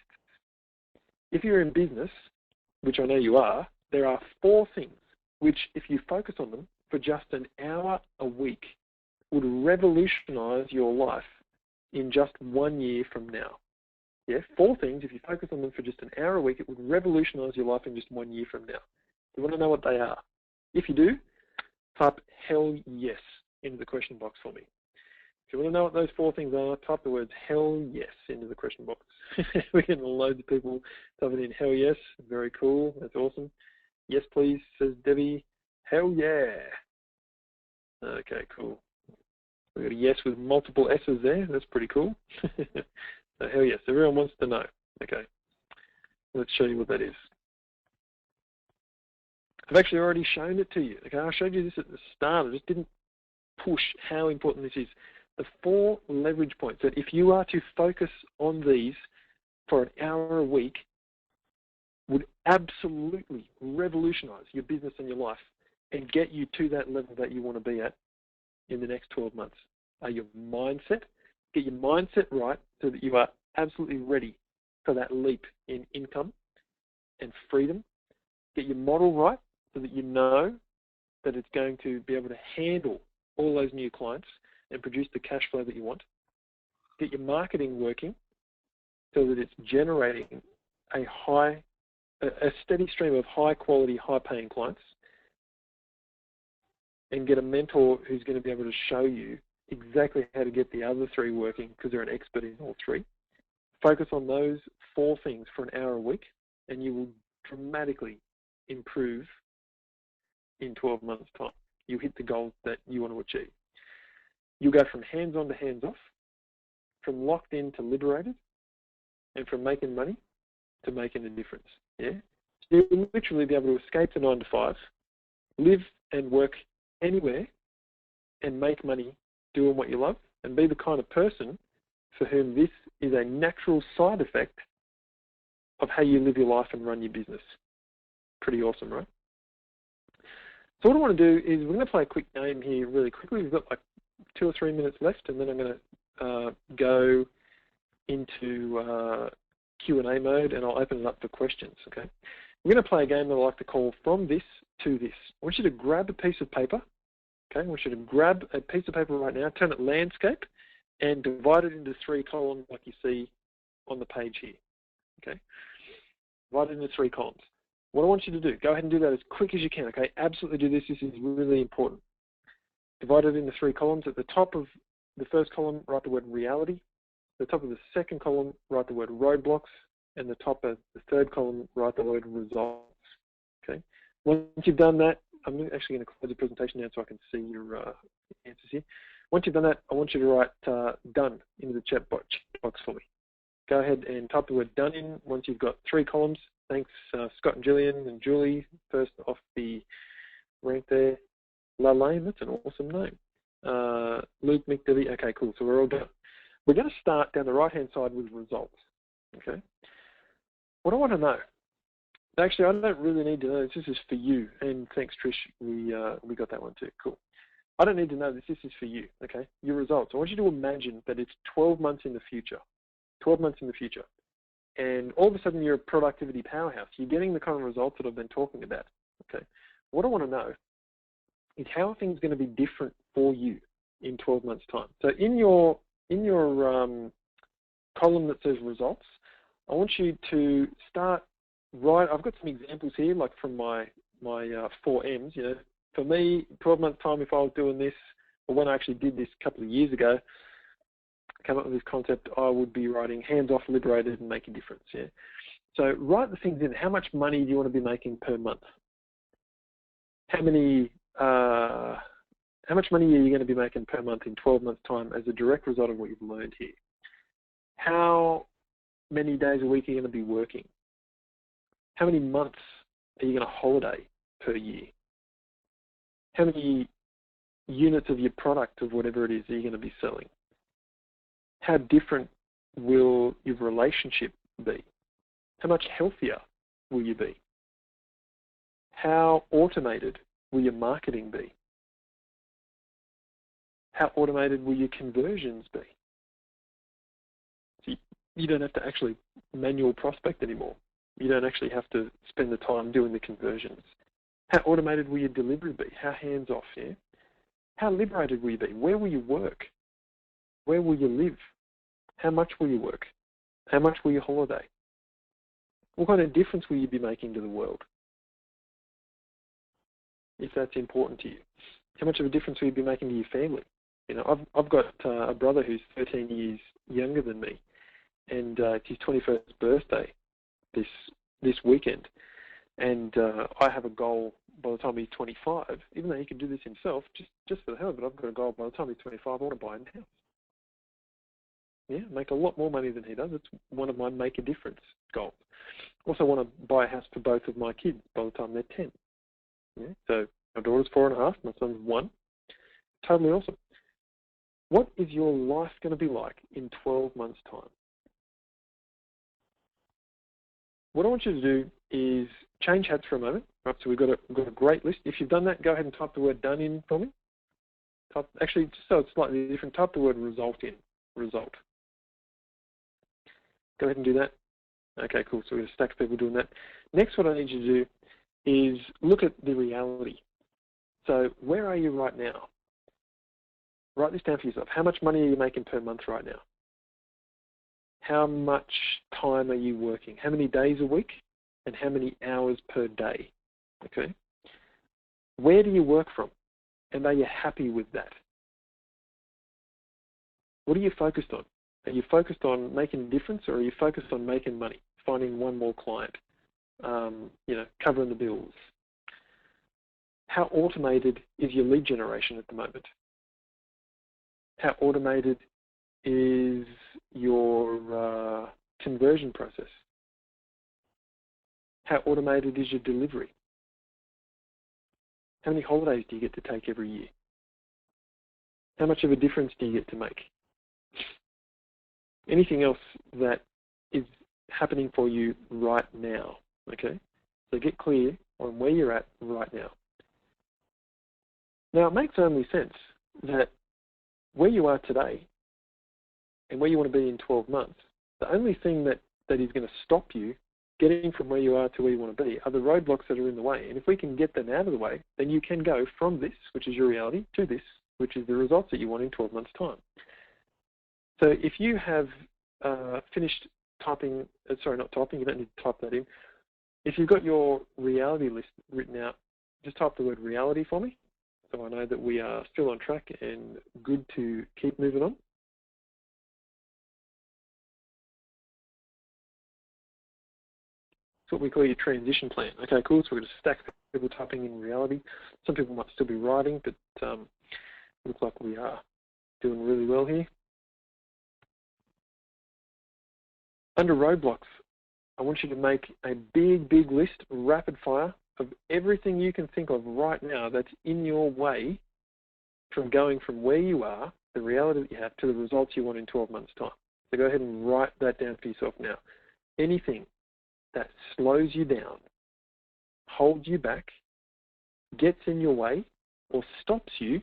S1: If you're in business, which I know you are, there are 4 things which, if you focus on them for just an hour a week, would revolutionize your life in just 1 year from now. Yeah, 4 things, if you focus on them for just an hour a week, it would revolutionize your life in just 1 year from now. You want to know what they are? If you do, type hell yes into the question box for me. If you want to know what those 4 things are, type the words hell yes into the question box. We're getting loads of people typing in hell yes. Very cool. That's awesome. Yes, please, says Debbie. Hell yeah. Okay, cool. We've got a yes with multiple S's there. That's pretty cool. So hell yes. Everyone wants to know. Okay. Let's show you what that is. I've actually already shown it to you. Okay, I showed you this at the start. I just didn't push how important this is. The 4 leverage points that if you are to focus on these for an hour a week would absolutely revolutionize your business and your life and get you to that level that you want to be at in the next 12 months. Are your mindset. Get your mindset right so that you are absolutely ready for that leap in income and freedom. Get your model right so that you know that it's going to be able to handle all those new clients and produce the cash flow that you want. Get your marketing working so that it's generating a steady stream of high quality, high paying clients, and get a mentor who's going to be able to show you exactly how to get the other 3 working because they're an expert in all 3. Focus on those 4 things for an hour a week, and you will dramatically improve in 12 months' time. You hit the goals that you want to achieve. You'll go from hands-on to hands-off, from locked in to liberated, and from making money to making a difference. Yeah, you'll literally be able to escape the 9 to 5, live and work anywhere, and make money doing what you love, and be the kind of person for whom this is a natural side effect of how you live your life and run your business. Pretty awesome, right? So what I want to do is we're going to play a quick game here really quickly. We've got like 2 or 3 minutes left, and then I'm going to go into Q&A mode, and I'll open it up for questions, okay? We're going to play a game that I like to call From This to This. I want you to grab a piece of paper, okay? I want you to grab a piece of paper right now, turn it landscape, and divide it into 3 columns like you see on the page here, okay? Divide it into 3 columns. What I want you to do, go ahead and do that as quick as you can, okay? Absolutely do this. This is really important. Divide it into 3 columns. At the top of the first column, write the word reality. At the top of the second column, write the word roadblocks. And the top of the third column, write the word results. Okay. Once you've done that, I'm actually going to close the presentation now so I can see your answers here. Once you've done that, I want you to write done into the chat box for me. Go ahead and type the word done in once you've got 3 columns. Thanks, Scott and Gillian and Julie, first off the rank there. Lalaine, that's an awesome name. Luke, Mick, Debbie, okay, cool, so we're all done. We're going to start down the right-hand side with results, okay? What I want to know, actually, I don't really need to know this. This is for you, and thanks, Trish, we got that one too, cool. I don't need to know this. This is for you, okay? Your results. I want you to imagine that it's 12 months in the future, 12 months in the future. And all of a sudden, you're a productivity powerhouse. You're getting the kind of results that I've been talking about. Okay. What I want to know is how are things going to be different for you in 12 months' time. So in your column that says results, I want you to start right. I've got some examples here, like from my 4 M's. You know, for me, 12 months' time, if I was doing this, or when I actually did this a couple of years ago, come up with this concept, I would be writing hands off, liberated, and make a difference. Yeah. So write the things in. How much money do you want to be making per month? How much money are you going to be making per month in 12 months' time as a direct result of what you've learned here? How many days a week are you going to be working? How many months are you going to holiday per year? How many units of your product of whatever it is are you going to be selling? How different will your relationship be? How much healthier will you be? How automated will your marketing be? How automated will your conversions be? So you don't have to actually manual prospect anymore. You don't actually have to spend the time doing the conversions. How automated will your delivery be? How hands-off, yeah? How liberated will you be? Where will you work? Where will you live? How much will you work? How much will you holiday? What kind of difference will you be making to the world? If that's important to you. How much of a difference will you be making to your family? You know, I've got a brother who's 13 years younger than me, and it's his 21st birthday this weekend. And I have a goal by the time he's 25, even though he can do this himself, just for the hell of it, I've got a goal by the time he's 25, I want to buy a house. Yeah, make a lot more money than he does. It's one of my make a difference goals. Also want to buy a house for both of my kids by the time they're 10. Yeah, so my daughter's 4.5, my son's 1. Totally awesome. What is your life going to be like in 12 months' time? What I want you to do is change hats for a moment. Right, so we've got a great list. If you've done that, go ahead and type the word done in for me. Actually, just so it's slightly different, type the word result in. Result. Go ahead and do that. Okay, cool. So we've got a stack of people doing that. Next, what I need you to do is look at the reality. So where are you right now? Write this down for yourself. How much money are you making per month right now? How much time are you working? How many days a week? And how many hours per day? Okay. Where do you work from? And are you happy with that? What are you focused on? Are you focused on making a difference, or are you focused on making money, finding one more client, covering the bills? How automated is your lead generation at the moment? How automated is your conversion process? How automated is your delivery? How many holidays do you get to take every year? How much of a difference do you get to make? Anything else that is happening for you right now, okay? So get clear on where you're at right now. Now, it makes only sense that where you are today and where you want to be in 12 months, the only thing that is going to stop you getting from where you are to where you want to be are the roadblocks that are in the way. And if we can get them out of the way, then you can go from this, which is your reality, to this, which is the results that you want in 12 months' time. So if you have finished typing, not typing, you don't need to type that in. If you've got your reality list written out, just type the word reality for me, so I know that we are still on track and good to keep moving on. It's what we call your transition plan. Okay, cool. So we're going to stack people typing in reality. Some people might still be writing, but it looks like we are doing really well here. Under roadblocks, I want you to make a big list, rapid fire, of everything you can think of right now that's in your way from going from where you are, the reality that you have, to the results you want in 12 months' time. So go ahead and write that down for yourself now. Anything that slows you down, holds you back, gets in your way, or stops you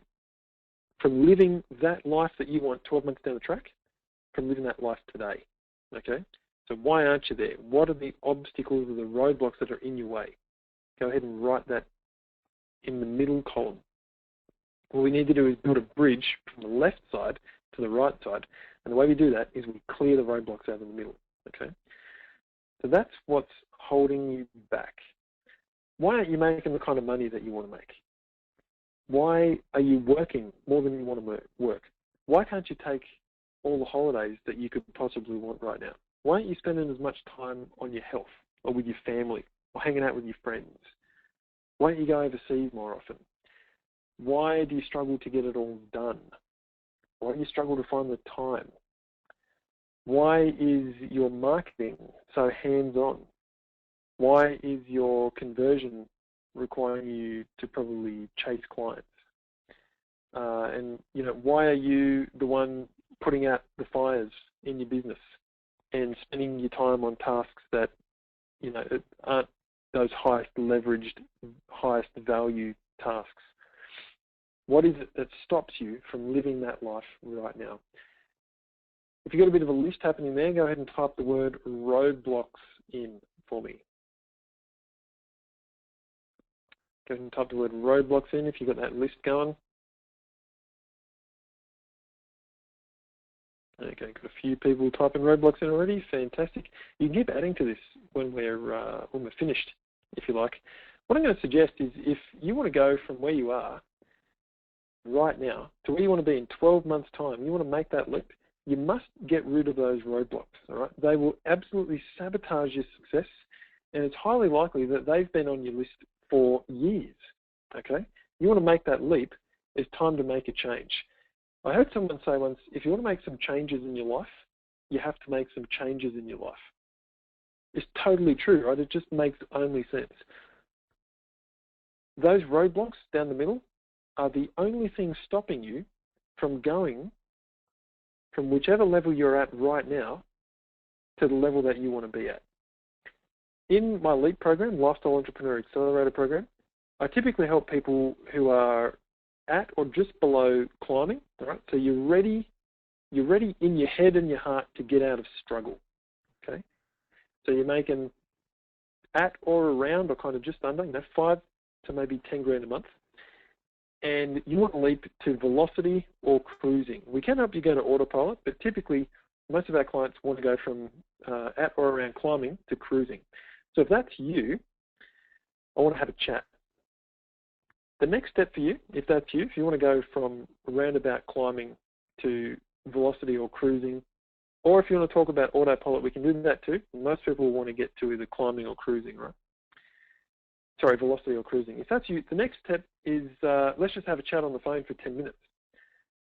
S1: from living that life that you want 12 months down the track, from living that life today, okay? So why aren't you there? What are the obstacles or the roadblocks that are in your way? Go ahead and write that in the middle column. What we need to do is build a bridge from the left side to the right side, and the way we do that is we clear the roadblocks out in the middle, okay? So that's what's holding you back. Why aren't you making the kind of money that you want to make? Why are you working more than you want to work? Why can't you take all the holidays that you could possibly want right now? Why aren't you spending as much time on your health or with your family or hanging out with your friends? Why don't you go overseas more often? Why do you struggle to get it all done? Why do you struggle to find the time? Why is your marketing so hands-on? Why is your conversion requiring you to probably chase clients? And why are you the one putting out the fires in your business and spending your time on tasks that aren't those highest leveraged, highest value tasks? What is it that stops you from living that life right now? If you've got a bit of a list happening there, go ahead and type the word roadblocks in for me. Go ahead and type the word roadblocks in if you've got that list going. Okay, got a few people typing roadblocks in already. Fantastic. You can keep adding to this when we're finished, if you like. What I'm going to suggest is, if you want to go from where you are right now to where you want to be in 12 months' time, you want to make that leap, you must get rid of those roadblocks. All right, they will absolutely sabotage your success, and it's highly likely that they've been on your list for years. Okay, you want to make that leap. It's time to make a change. I heard someone say once, if you want to make some changes in your life, you have to make some changes in your life. It's totally true, right? It just makes only sense. Those roadblocks down the middle are the only thing stopping you from going from whichever level you're at right now to the level that you want to be at. In my LEAP program, Lifestyle Entrepreneur Accelerator program, I typically help people who are at or just below climbing, all right? So you're ready in your head and your heart to get out of struggle, okay? So you're making at or around or kind of just under, 5 to maybe 10 grand a month. And you want to leap to velocity or cruising. We can help you go to autopilot, but typically most of our clients want to go from at or around climbing to cruising. So if that's you, I want to have a chat. The next step for you, if that's you, if you want to go from roundabout climbing to velocity or cruising, or if you want to talk about autopilot, we can do that too. Most people want to get to either climbing or cruising, right? Sorry, velocity or cruising. If that's you, the next step is let's just have a chat on the phone for 10 minutes.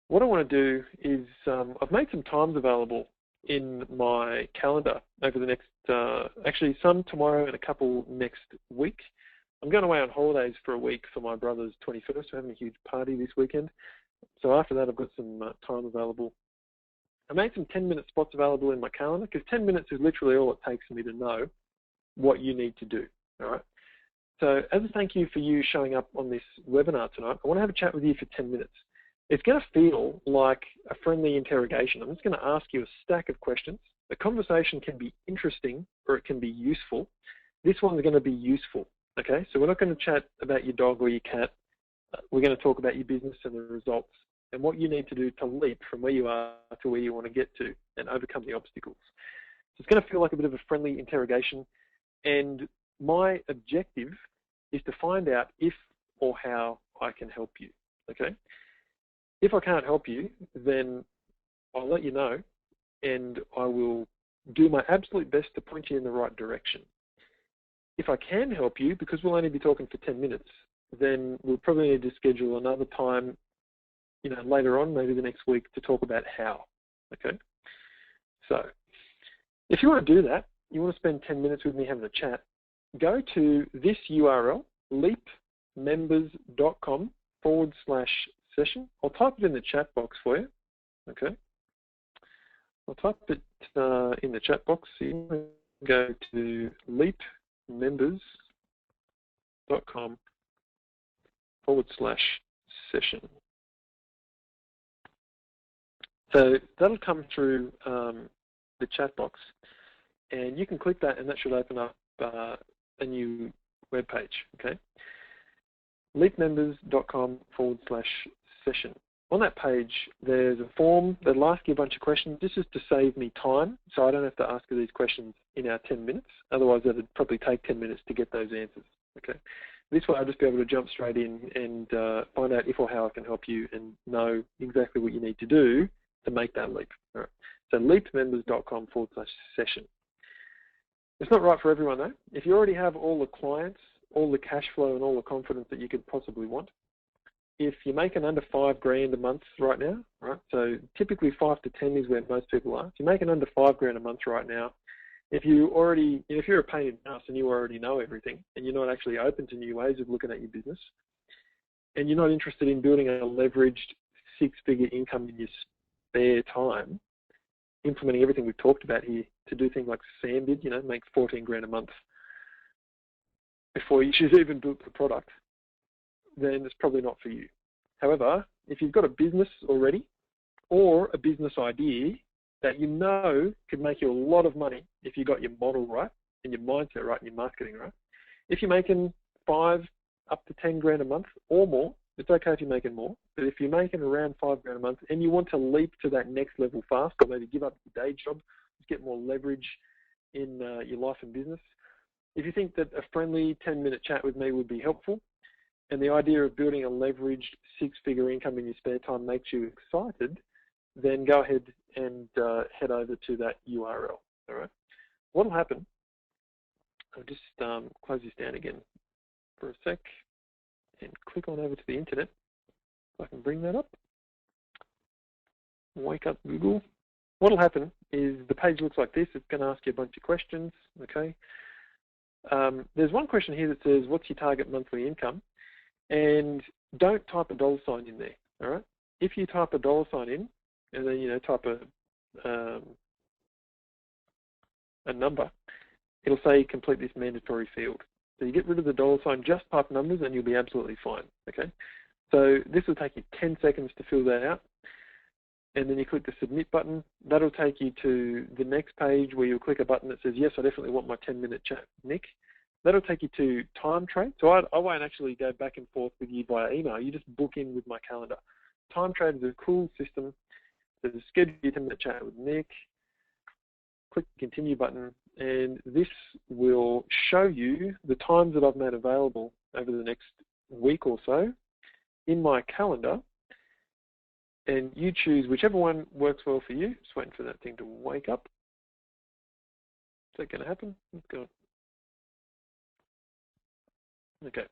S1: What I want to do is I've made some times available in my calendar over the next, actually some tomorrow and a couple next week. I'm going away on holidays for a week for my brother's 21st. We're having a huge party this weekend. So after that, I've got some time available. I made some 10-minute spots available in my calendar because 10 minutes is literally all it takes for me to know what you need to do, all right? So as a thank you for you showing up on this webinar tonight, I want to have a chat with you for 10 minutes. It's going to feel like a friendly interrogation. I'm just going to ask you a stack of questions. The conversation can be interesting or it can be useful. This one's going to be useful, okay? So we're not going to chat about your dog or your cat. We're going to talk about your business and the results and what you need to do to leap from where you are to where you want to get to and overcome the obstacles. So it's going to feel like a bit of a friendly interrogation, and my objective is to find out if or how I can help you, okay? If I can't help you, then I'll let you know, and I will do my absolute best to point you in the right direction. If I can help you, because we'll only be talking for 10 minutes, then we'll probably need to schedule another time, you know, later on, maybe the next week, to talk about how, okay? So if you want to do that, you want to spend 10 minutes with me having a chat, go to this URL, leapmembers.com/session. I'll type it in the chat box for you, okay? I'll type it in the chat box. So you can go to leapmembers.com/session. So that'll come through the chat box, and you can click that, and that should open up a new web page, okay? leapmembers.com/session. On that page, there's a form that'll ask you a bunch of questions. This is to save me time, so I don't have to ask you these questions in our 10 minutes. Otherwise, that would probably take 10 minutes to get those answers, okay? This way, I'll just be able to jump straight in and find out if or how I can help you and know exactly what you need to do to make that leap. All right. So leapmembers.com/session. It's not right for everyone though. If you already have all the clients, all the cash flow and all the confidence that you could possibly want, if you're making under $5,000 a month right now, right? So typically 5 to 10 is where most people are. If you're making under $5,000 a month right now, if you're a pain in the ass and you already know everything and you're not actually open to new ways of looking at your business, and you're not interested in building a leveraged six-figure income in your spare time, implementing everything we've talked about here to do things like Sam did, you know, make $14,000 a month before she's even built the product, then it's probably not for you. However, if you've got a business already or a business idea that you know could make you a lot of money if you got your model right and your mindset right and your marketing right, if you're making 5 up to 10 grand a month or more, it's okay if you're making more, but if you're making around 5 grand a month and you want to leap to that next level fast, or maybe give up your day job, just get more leverage in your life and business, if you think that a friendly 10-minute chat with me would be helpful, and the idea of building a leveraged six-figure income in your spare time makes you excited, then go ahead and head over to that URL, all right? What will happen, I'll just close this down again for a sec and click on over to the internet. If I can bring that up. Wake up Google. What will happen is the page looks like this. It's going to ask you a bunch of questions, okay? There's one question here that says, what's your target monthly income? And don't type a $sign in there, all right? If you type a $sign in, and then, you know, type a number, it'll say complete this mandatory field. So you get rid of the $sign, just type numbers, and you'll be absolutely fine, okay? So this will take you 10 seconds to fill that out, and then you click the submit button. That'll take you to the next page where you'll click a button that says, yes, I definitely want my 10-minute chat, Nick. That'll take you to Time Trade. So I won't actually go back and forth with you via email. You just book in with my calendar. Time Trade is a cool system. There's a schedule 10-minute chat with Nick. Click the continue button, and this will show you the times that I've made available over the next week or so in my calendar and you choose whichever one works well for you. Just waiting for that thing to wake up. Is that going to happen? Let's go. Okay.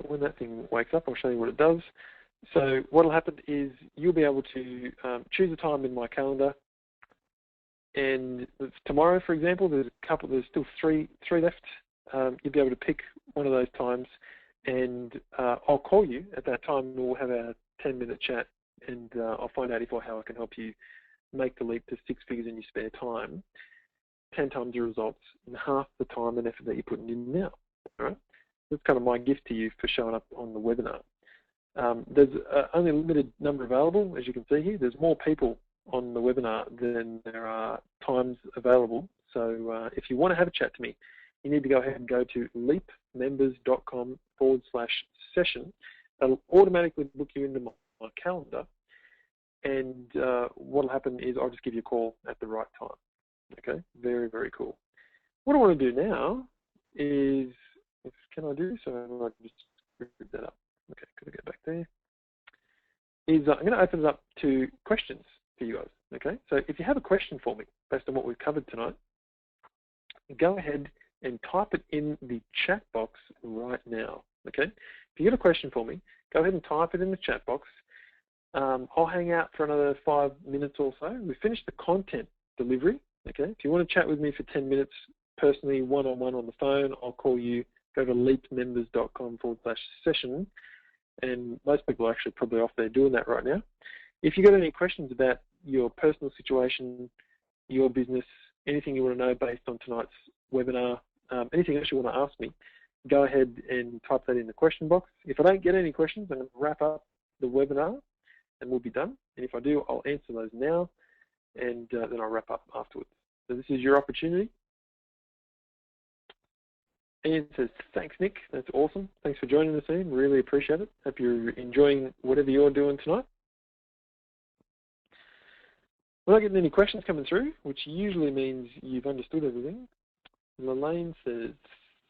S1: When that thing wakes up, I'll show you what it does. So what will happen is you'll be able to choose a time in my calendar. And tomorrow, for example, there's still three left. You'll be able to pick one of those times, and I'll call you at that time, and we'll have a 10-minute chat, and I'll find out how I can help you make the leap to 6 figures in your spare time, 10 times your results in half the time and effort that you're putting in now. All right? That's kind of my gift to you for showing up on the webinar. There's only a limited number available, as you can see here. There's more people on the webinar than there are times available. So if you want to have a chat to me, you need to go ahead and go to leapmembers.com/session. That'll automatically book you into my calendar. And what will happen is I'll just give you a call at the right time. Okay, very, very cool. What I want to do now is, can I do so? I can just group that up. Okay, could I get back there? I'm going to open it up to questions for you guys. Okay, so if you have a question for me based on what we've covered tonight, go ahead and type it in the chat box right now. Okay, if you got a question for me, go ahead and type it in the chat box. I'll hang out for another 5 minutes or so. We've finished the content delivery. Okay, if you want to chat with me for 10 minutes personally, one-on-one on the phone, I'll call you. Go to leapmembers.com/session. And most people are actually probably off there doing that right now. If you've got any questions about your personal situation, your business, anything you want to know based on tonight's webinar, anything else you want to ask me, go ahead and type that in the question box. If I don't get any questions, I'm going to wrap up the webinar and we'll be done. And if I do, I'll answer those now, and then I'll wrap up afterwards. So this is your opportunity. Ian says, thanks, Nick. That's awesome. Thanks for joining the team. Really appreciate it. Hope you're enjoying whatever you're doing tonight. We're not getting any questions coming through, which usually means you've understood everything. Lelaine says,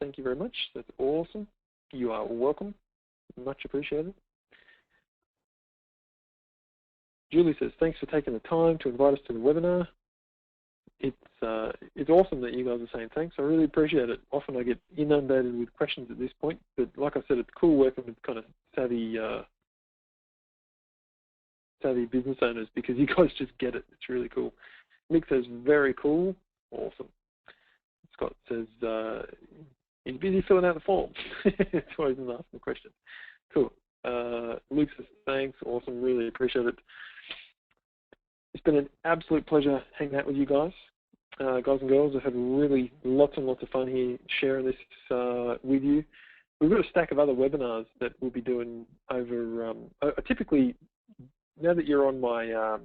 S1: thank you very much. That's awesome. You are welcome. Much appreciated. Julie says, thanks for taking the time to invite us to the webinar. It's awesome that you guys are saying thanks. I really appreciate it. Often I get inundated with questions at this point, but like I said, it's cool working with kind of savvy business owners because you guys just get it. It's really cool. Nick says, very cool. Awesome. Scott says, he's busy filling out the form. That's why he's asking the question. Cool. Luke says, thanks. Awesome. Really appreciate it. It's been an absolute pleasure hanging out with you guys. Guys and girls, I've had really lots and lots of fun here sharing this with you. We've got a stack of other webinars that we'll be doing over, typically, now that you're on my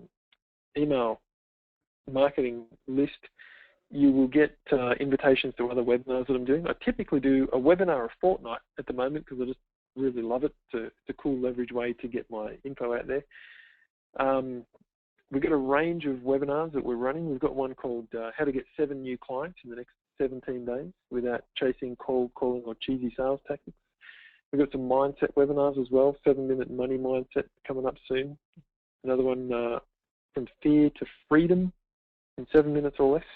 S1: email marketing list, you will get invitations to other webinars that I'm doing. I typically do a webinar a fortnight at the moment because I just really love it. It's a cool leverage way to get my info out there. We've got a range of webinars that we're running. We've got one called How to Get 7 New Clients in the Next 17 Days Without Chasing Cold Calling or Cheesy Sales Tactics. We've got some mindset webinars as well, 7-minute money mindset coming up soon. Another one from fear to freedom in 7 minutes or less.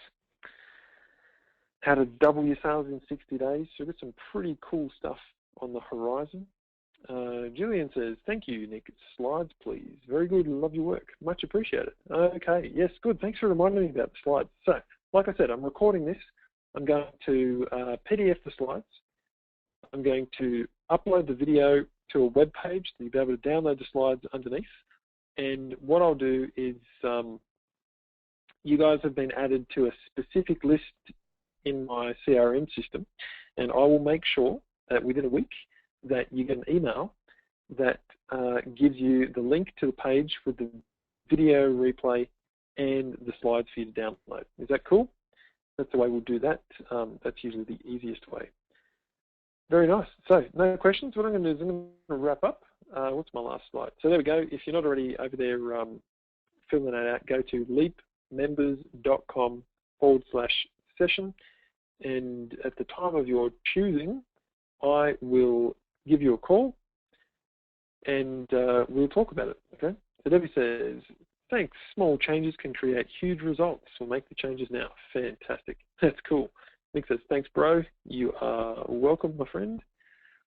S1: How to double your sales in 60 days. So we've got some pretty cool stuff on the horizon. Julian says, thank you, Nick. Slides, please. Very good. Love your work. Much appreciated. Okay. Yes, good. Thanks for reminding me about the slides. So, like I said, I'm recording this. I'm going to PDF the slides. I'm going to upload the video to a web page so you'll be able to download the slides underneath. And what I'll do is you guys have been added to a specific list in my CRM system, and I will make sure that within a week that you get an email that gives you the link to the page with the video replay and the slides for you to download. Is that cool? That's the way we'll do that. That's usually the easiest way. Very nice. So, no questions. What I'm going to do is I'm going to wrap up. What's my last slide? So there we go. If you're not already over there filling that out, go to leapmembers.com/session. And at the time of your choosing, I will give you a call and we'll talk about it, okay? So Debbie says, thanks, small changes can create huge results. We'll make the changes now. Fantastic. That's cool. Nick says, thanks, bro. You are welcome, my friend.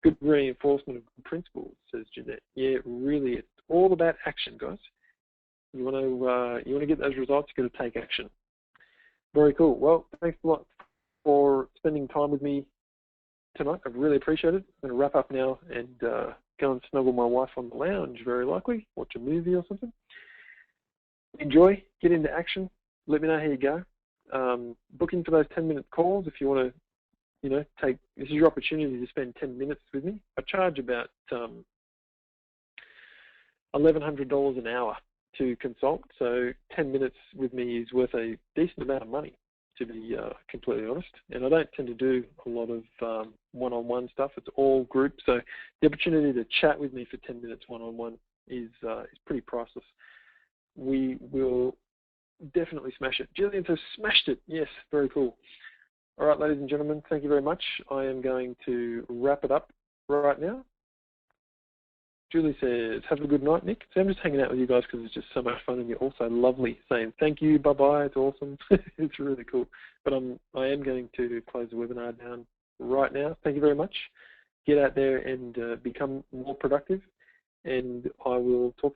S1: Good reinforcement of good principles, says Jeanette. Yeah, really, it's all about action, guys. You want to get those results, you've got to take action. Very cool. Well, thanks a lot for spending time with me tonight. I really appreciate it. I'm going to wrap up now and go and snuggle my wife on the lounge, very likely, watch a movie or something. Enjoy, get into action. Let me know how you go. Book into those 10-minute calls if you want to, this is your opportunity to spend 10 minutes with me. I charge about $1,100 an hour to consult, so 10 minutes with me is worth a decent amount of money, to be completely honest. And I don't tend to do a lot of one-on-one stuff. It's all group, so the opportunity to chat with me for 10 minutes one-on-one is pretty priceless. We will definitely smash it. Jillian says, smashed it. Yes, very cool. All right, ladies and gentlemen, thank you very much. I am going to wrap it up right now. Julie says, have a good night, Nick. So I'm just hanging out with you guys because it's just so much fun, and you're also lovely, saying thank you, bye-bye, it's awesome. It's really cool. But I am going to close the webinar down right now. Thank you very much. Get out there and become more productive, and I will talk to you